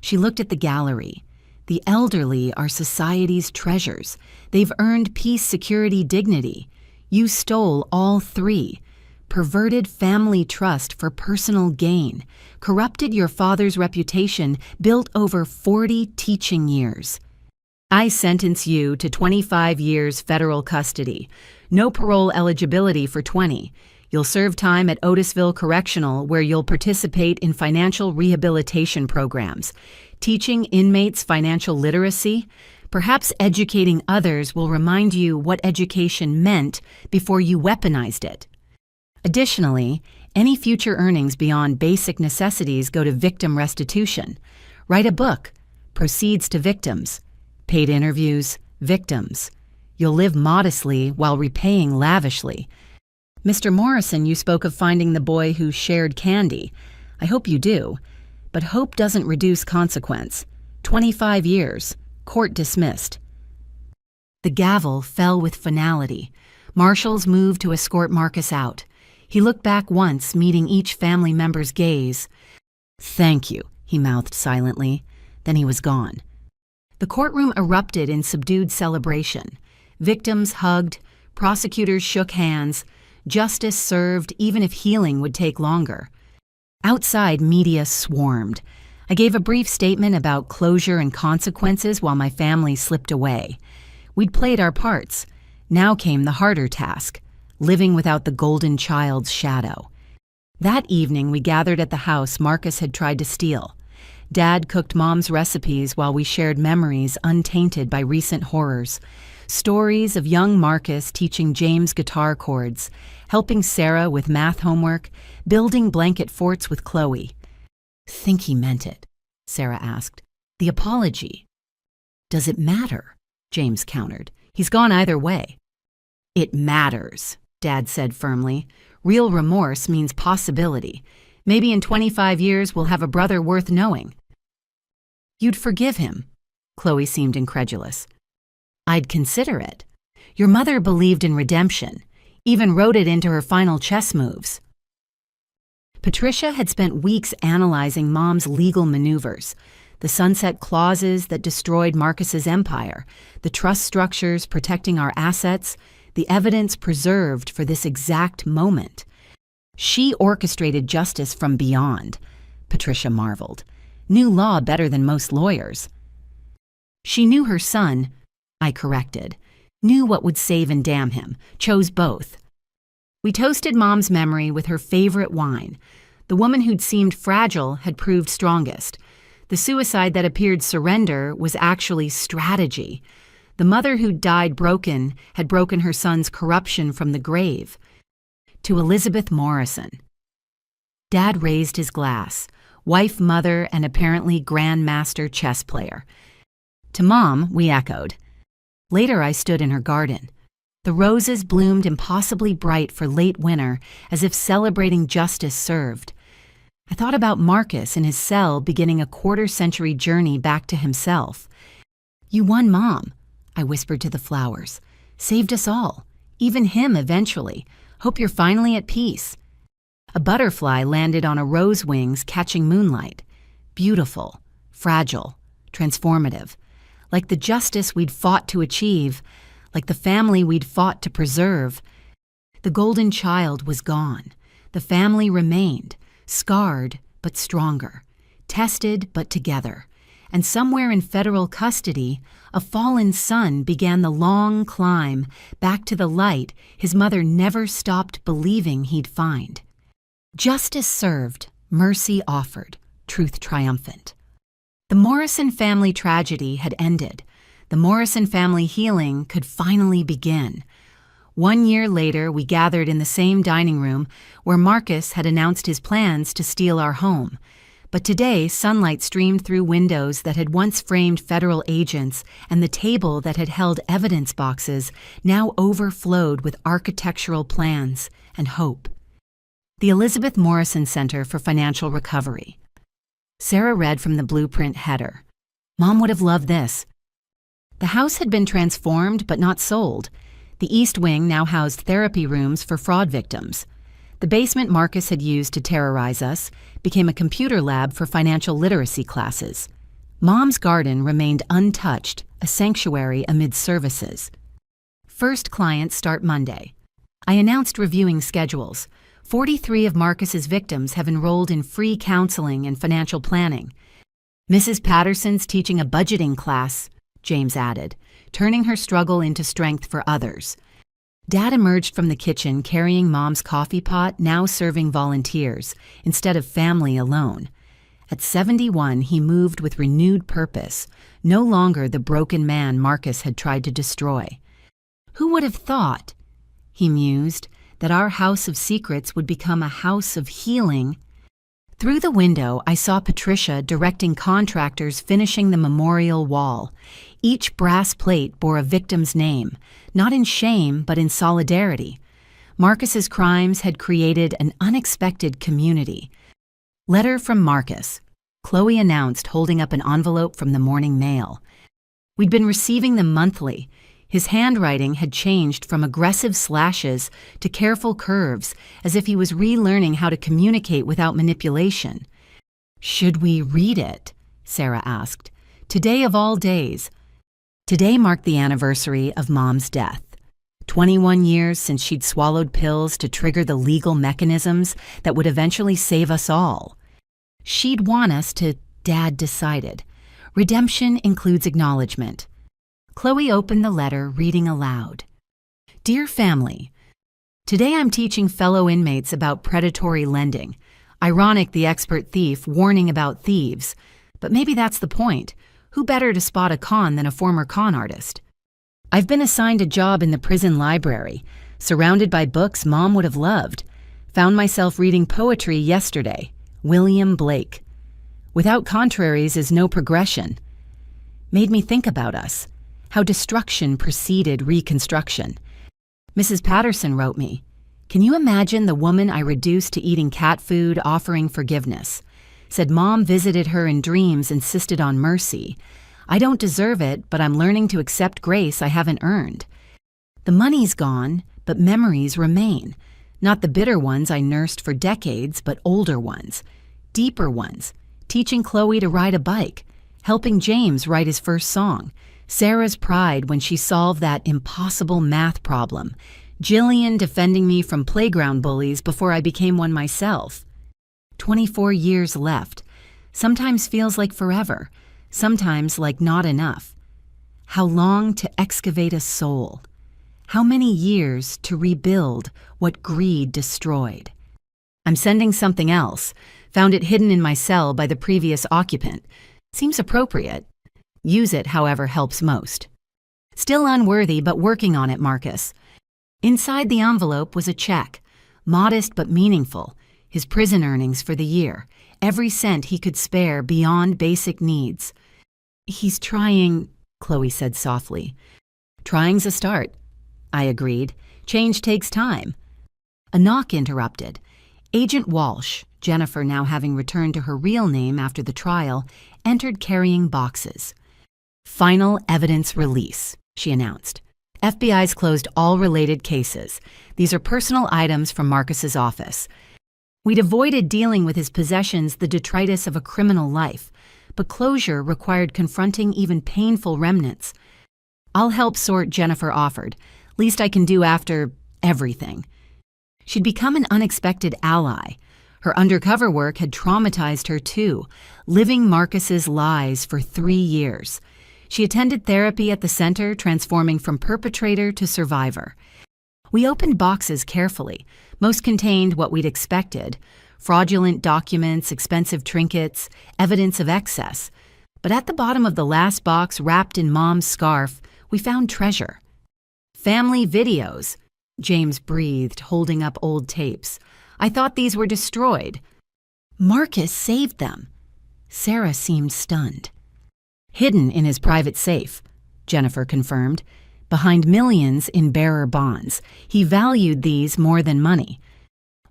She looked at the gallery. The elderly are society's treasures. They've earned peace, security, dignity. You stole all 3. Perverted family trust for personal gain. Corrupted your father's reputation, built over 40 teaching years. I sentence you to 25 years federal custody. No parole eligibility for 20. You'll serve time at Otisville Correctional, where you'll participate in financial rehabilitation programs, teaching inmates financial literacy. Perhaps educating others will remind you what education meant before you weaponized it. Additionally, any future earnings beyond basic necessities go to victim restitution. Write a book, proceeds to victims. Paid interviews, victims. You'll live modestly while repaying lavishly. Mr. Morrison, you spoke of finding the boy who shared candy. I hope you do. But hope doesn't reduce consequence. 25 years. Court dismissed. The gavel fell with finality. Marshals moved to escort Marcus out. He looked back once, meeting each family member's gaze. "Thank you," he mouthed silently. Then he was gone. The courtroom erupted in subdued celebration. Victims hugged, prosecutors shook hands, justice served even if healing would take longer. Outside, media swarmed. I gave a brief statement about closure and consequences while my family slipped away. We'd played our parts. Now came the harder task, living without the golden child's shadow. That evening, we gathered at the house Marcus had tried to steal. Dad cooked Mom's recipes while we shared memories untainted by recent horrors. Stories of young Marcus teaching James guitar chords, helping Sarah with math homework, building blanket forts with Chloe. "Think he meant it?" Sarah asked. "The apology." "Does it matter?" James countered. "He's gone either way." "It matters," Dad said firmly. "Real remorse means possibility. Maybe in 25 years we'll have a brother worth knowing." "You'd forgive him?" Chloe seemed incredulous. "I'd consider it. Your mother believed in redemption, even wrote it into her final chess moves." Patricia had spent weeks analyzing Mom's legal maneuvers, the sunset clauses that destroyed Marcus's empire, the trust structures protecting our assets, the evidence preserved for this exact moment. She orchestrated justice from beyond, Patricia marveled. Knew law better than most lawyers. She knew her son, I corrected, knew what would save and damn him, chose both. We toasted Mom's memory with her favorite wine. The woman who'd seemed fragile had proved strongest. The suicide that appeared surrender was actually strategy. The mother who'd died broken had broken her son's corruption from the grave. To Elizabeth Morrison. Dad raised his glass, wife, mother, and apparently grandmaster chess player. To Mom, we echoed. Later I stood in her garden. The roses bloomed impossibly bright for late winter, as if celebrating justice served. I thought about Marcus in his cell beginning a quarter-century journey back to himself. "You won, Mom," I whispered to the flowers. "Saved us all, even him eventually. Hope you're finally at peace." A butterfly landed on a rose wings catching moonlight. Beautiful, fragile, transformative. Like the justice we'd fought to achieve, like the family we'd fought to preserve. The golden child was gone. The family remained, scarred but stronger, tested but together. And somewhere in federal custody, a fallen son began the long climb back to the light his mother never stopped believing he'd find. Justice served, mercy offered, truth triumphant. The Morrison family tragedy had ended. The Morrison family healing could finally begin. 1 year later, we gathered in the same dining room where Marcus had announced his plans to steal our home. But today, sunlight streamed through windows that had once framed federal agents, and the table that had held evidence boxes now overflowed with architectural plans and hope. The Elizabeth Morrison Center for Financial Recovery. Sarah read from the blueprint header. Mom would have loved this. The house had been transformed but not sold. The East Wing now housed therapy rooms for fraud victims. The basement Marcus had used to terrorize us became a computer lab for financial literacy classes. Mom's garden remained untouched, a sanctuary amid services. First clients start Monday. I announced reviewing schedules. 43 of Marcus's victims have enrolled in free counseling and financial planning. Mrs. Patterson's teaching a budgeting class, James added, turning her struggle into strength for others. Dad emerged from the kitchen carrying Mom's coffee pot, now serving volunteers, instead of family alone. At 71, he moved with renewed purpose, no longer the broken man Marcus had tried to destroy. Who would have thought, he mused, that our house of secrets would become a house of healing? Through the window, I saw Patricia directing contractors finishing the memorial wall. Each brass plate bore a victim's name, not in shame but in solidarity. Marcus's crimes had created an unexpected community. Letter from Marcus, Chloe announced, holding up an envelope from the morning mail. We'd been receiving them monthly. His handwriting had changed from aggressive slashes to careful curves, as if he was relearning how to communicate without manipulation. Should we read it? Sarah asked. Today of all days. Today marked the anniversary of Mom's death. 21 years since she'd swallowed pills to trigger the legal mechanisms that would eventually save us all. She'd want us to, Dad decided. Redemption includes acknowledgement. Chloe opened the letter, reading aloud. Dear family, today I'm teaching fellow inmates about predatory lending. Ironic the expert thief warning about thieves. But maybe that's the point. Who better to spot a con than a former con artist? I've been assigned a job in the prison library, surrounded by books Mom would have loved. Found myself reading poetry yesterday. William Blake. Without contraries is no progression. Made me think about us. How destruction preceded reconstruction. Mrs. Patterson wrote me, can you imagine the woman I reduced to eating cat food offering forgiveness? Said Mom visited her in dreams, insisted on mercy. I don't deserve it, but I'm learning to accept grace I haven't earned. The money's gone, but memories remain. Not the bitter ones I nursed for decades, but older ones. Deeper ones. Teaching Chloe to ride a bike. Helping James write his first song. Sarah's pride when she solved that impossible math problem. Jillian defending me from playground bullies before I became one myself. 24 years left. Sometimes feels like forever. Sometimes like not enough. How long to excavate a soul? How many years to rebuild what greed destroyed? I'm sending something else. Found it hidden in my cell by the previous occupant. Seems appropriate. Use it, however, helps most. Still unworthy, but working on it, Marcus. Inside the envelope was a check, modest but meaningful, his prison earnings for the year, every cent he could spare beyond basic needs. He's trying, Chloe said softly. Trying's a start. I agreed. Change takes time. A knock interrupted. Agent Walsh, Jennifer now having returned to her real name after the trial, entered carrying boxes. Final evidence release, she announced. FBI's closed all related cases. These are personal items from Marcus's office. We'd avoided dealing with his possessions, the detritus of a criminal life, but closure required confronting even painful remnants. I'll help sort, Jennifer offered. Least I can do after everything. She'd become an unexpected ally. Her undercover work had traumatized her too, living Marcus's lies for 3 years. She attended therapy at the center, transforming from perpetrator to survivor. We opened boxes carefully. Most contained what we'd expected: fraudulent documents, expensive trinkets, evidence of excess. But at the bottom of the last box, wrapped in Mom's scarf, we found treasure. Family videos, James breathed, holding up old tapes. I thought these were destroyed. Marcus saved them. Sarah seemed stunned. Hidden in his private safe, Jennifer confirmed, behind millions in bearer bonds. He valued these more than money.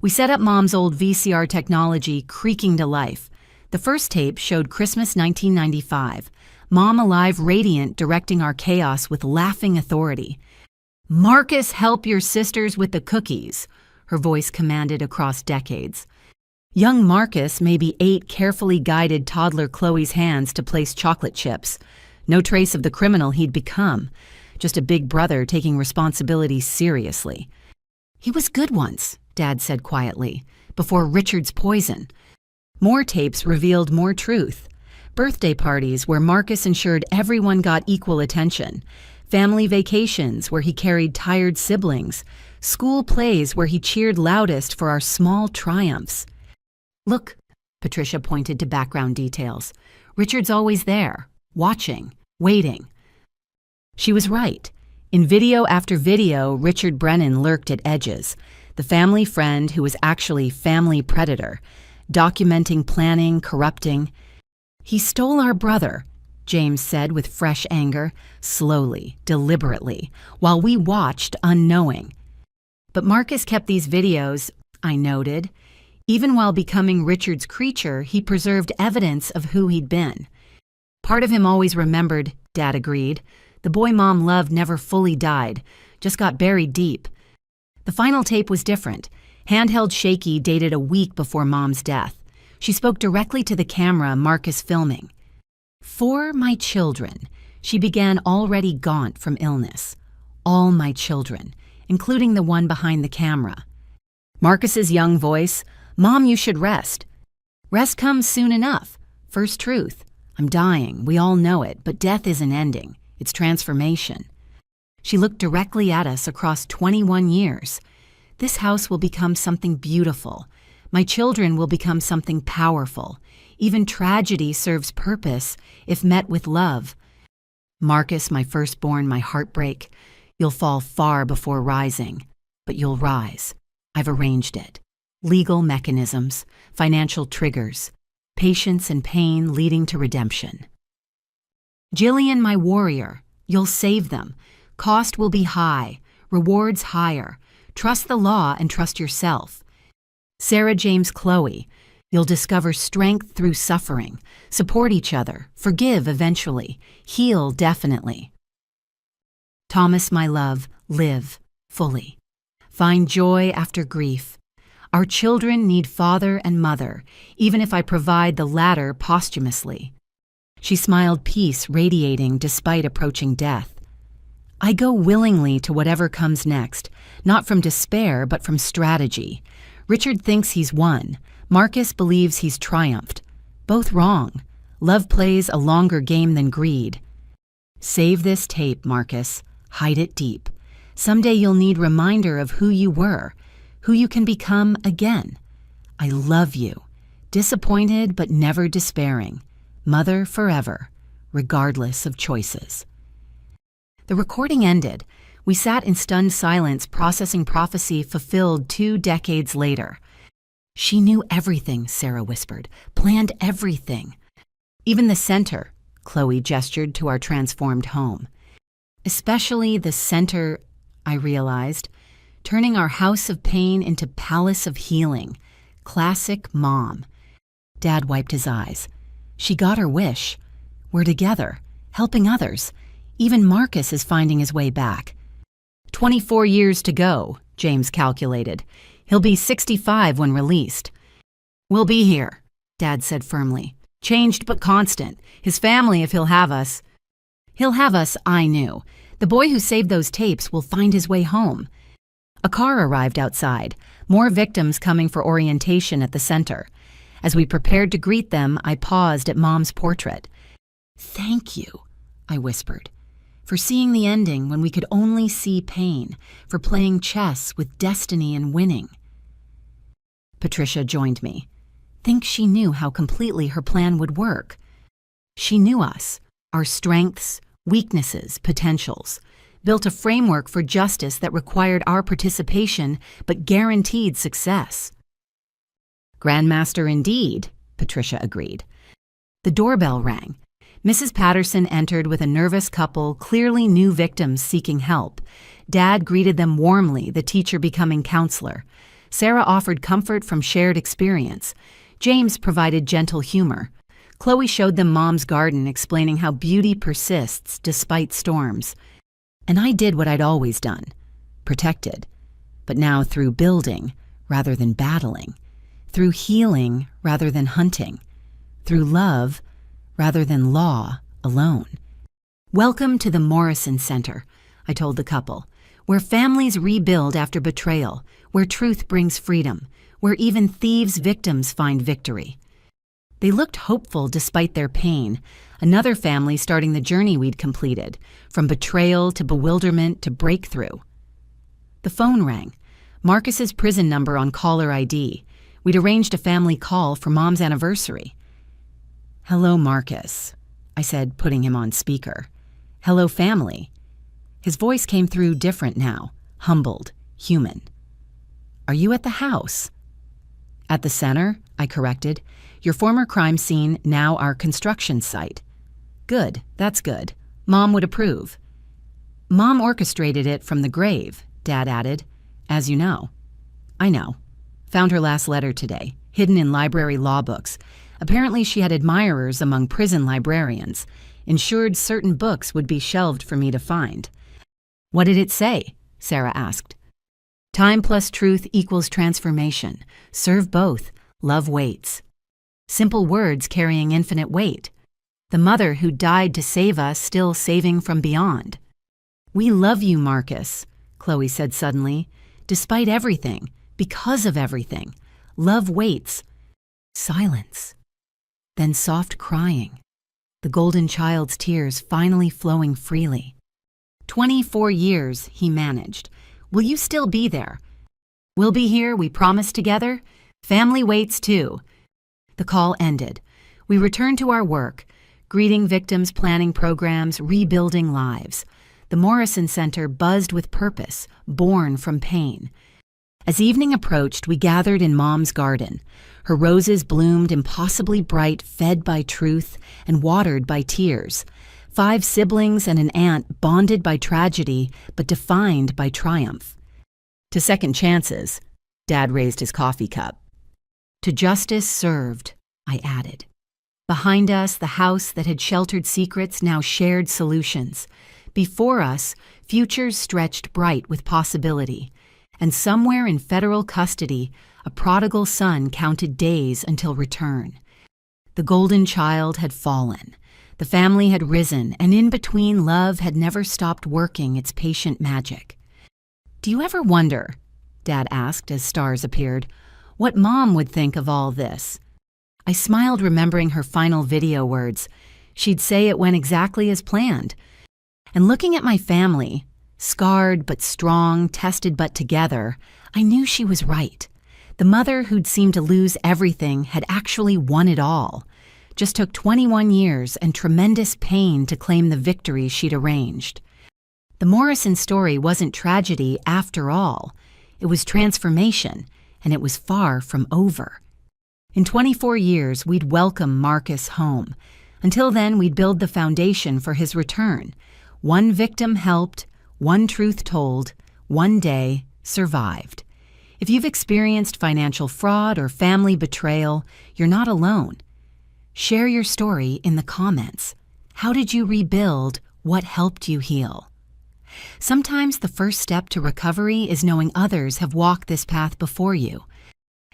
We set up Mom's old VCR technology creaking to life. The first tape showed Christmas 1995, Mom alive, radiant, directing our chaos with laughing authority. Marcus, help your sisters with the cookies, her voice commanded across decades. Young Marcus maybe ate carefully guided toddler Chloe's hands to place chocolate chips. No trace of the criminal he'd become, just a big brother taking responsibility seriously. He was good once, Dad said quietly, before Richard's poison. More tapes revealed more truth. Birthday parties where Marcus ensured everyone got equal attention. family vacations where he carried tired siblings, school plays where he cheered loudest for our small triumphs. Look, Patricia pointed to background details. Richard's always there, watching, waiting. She was right. In video after video, Richard Brennan lurked at edges, the family friend who was actually family predator, documenting planning, corrupting. He stole our brother, James said with fresh anger, slowly, deliberately, while we watched unknowing. But Marcus kept these videos, I noted. Even while becoming Richard's creature, he preserved evidence of who he'd been. Part of him always remembered, Dad agreed. The boy Mom loved never fully died, just got buried deep. The final tape was different. Handheld shaky, dated a week before Mom's death. She spoke directly to the camera Marcus filming. For my children, she began, already gaunt from illness. All my children, including the one behind the camera. Marcus's young voice, Mom, you should rest. Rest comes soon enough. First truth. I'm dying, we all know it, but death isn't ending. It's transformation. She looked directly at us across 21 years. This house will become something beautiful. My children will become something powerful. Even tragedy serves purpose if met with love. Marcus, my firstborn, my heartbreak. You'll fall far before rising, but you'll rise. I've arranged it. Legal mechanisms, financial triggers, patience and pain leading to redemption. Jillian, my warrior, you'll save them. Cost will be high, rewards higher. Trust the law and trust yourself. Sarah James Chloe, you'll discover strength through suffering. Support each other, forgive eventually, heal definitely. Thomas, my love, live fully. Find joy after grief. Our children need father and mother, even if I provide the latter posthumously. She smiled, peace radiating despite approaching death. I go willingly to whatever comes next, not from despair but from strategy. Richard thinks he's won. Marcus believes he's triumphed. Both wrong. Love plays a longer game than greed. Save this tape, Marcus. Hide it deep. Someday you'll need reminder of who you were, who you can become again. I love you. Disappointed but never despairing. Mother forever, regardless of choices. The recording ended. We sat in stunned silence, processing prophecy fulfilled 2 decades later. She knew everything, Sarah whispered, planned everything. Even the center, Chloe gestured to our transformed home. Especially the center, I realized, turning our house of pain into palace of healing. Classic Mom. Dad wiped his eyes. She got her wish. We're together, helping others. Even Marcus is finding his way back. 24 years to go, James calculated. He'll be 65 when released. We'll be here, Dad said firmly. Changed but constant. His family, if he'll have us. He'll have us, I knew. The boy who saved those tapes will find his way home. A car arrived outside, more victims coming for orientation at the center. As we prepared to greet them, I paused at Mom's portrait. Thank you, I whispered, for seeing the ending when we could only see pain, for playing chess with destiny and winning. Patricia joined me. Think she knew how completely her plan would work. She knew us, our strengths, weaknesses, potentials, built a framework for justice that required our participation but guaranteed success. Grandmaster indeed, Patricia agreed. The doorbell rang. Mrs. Patterson entered with a nervous couple, clearly new victims seeking help. Dad greeted them warmly, the teacher becoming counselor. Sarah offered comfort from shared experience. James provided gentle humor. Chloe showed them Mom's garden, explaining how beauty persists despite storms. And I did what I'd always done, protected, but now through building rather than battling, through healing rather than hunting, through love rather than law alone. Welcome to the Morrison Center, I told the couple, where families rebuild after betrayal, where truth brings freedom, where even thieves' victims find victory. They looked hopeful despite their pain, another family starting the journey we'd completed, from betrayal to bewilderment to breakthrough. The phone rang. Marcus's prison number on caller ID. We'd arranged a family call for Mom's anniversary. "Hello, Marcus," I said, putting him on speaker. "Hello, family." His voice came through different now, humbled, human. "Are you at the house?" "At the center," I corrected. "Your former crime scene, now our construction site." "Good, that's good. Mom would approve." "Mom orchestrated it from the grave," Dad added. "As you know." "I know. Found her last letter today, hidden in library law books. Apparently she had admirers among prison librarians, ensured certain books would be shelved for me to find." "What did it say?" Sarah asked. "Time plus truth equals transformation. Serve both. Love waits." Simple words carrying infinite weight. The mother who died to save us still saving from beyond. "We love you, Marcus," Chloe said suddenly. "Despite everything, because of everything. Love waits." Silence. Then soft crying. The golden child's tears finally flowing freely. 24 years, he managed. "Will you still be there?" "We'll be here, we promised together. Family waits too." The call ended. We returned to our work, greeting victims, planning programs, rebuilding lives. The Morrison Center buzzed with purpose, born from pain. As evening approached, we gathered in Mom's garden. Her roses bloomed impossibly bright, fed by truth and watered by tears. 5 siblings and an aunt bonded by tragedy, but defined by triumph. "To second chances," Dad raised his coffee cup. "To justice served," I added. Behind us, the house that had sheltered secrets now shared solutions. Before us, futures stretched bright with possibility. And somewhere in federal custody, a prodigal son counted days until return. The golden child had fallen. The family had risen, and in between, love had never stopped working its patient magic. "Do you ever wonder," Dad asked as stars appeared, "what Mom would think of all this?" I smiled, remembering her final video words. She'd say it went exactly as planned. And looking at my family, scarred but strong, tested but together, I knew she was right. The mother who'd seemed to lose everything had actually won it all. Just took 21 years and tremendous pain to claim the victory she'd arranged. The Morrison story wasn't tragedy after all. It was transformation, and it was far from over. In 24 years, we'd welcome Marcus home. Until then, we'd build the foundation for his return. One victim helped, one truth told, one day survived. If you've experienced financial fraud or family betrayal, you're not alone. Share your story in the comments. How did you rebuild? What helped you heal? Sometimes the first step to recovery is knowing others have walked this path before you.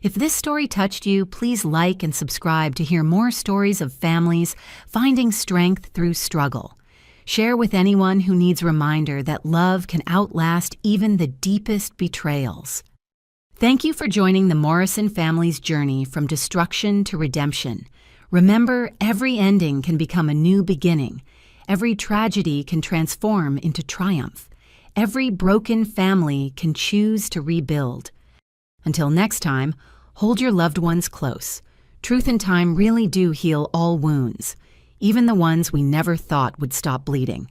If this story touched you, please like and subscribe to hear more stories of families finding strength through struggle. Share with anyone who needs a reminder that love can outlast even the deepest betrayals. Thank you for joining the Morrison family's journey from destruction to redemption. Remember, every ending can become a new beginning. Every tragedy can transform into triumph. Every broken family can choose to rebuild. Until next time, hold your loved ones close. Truth and time really do heal all wounds, even the ones we never thought would stop bleeding.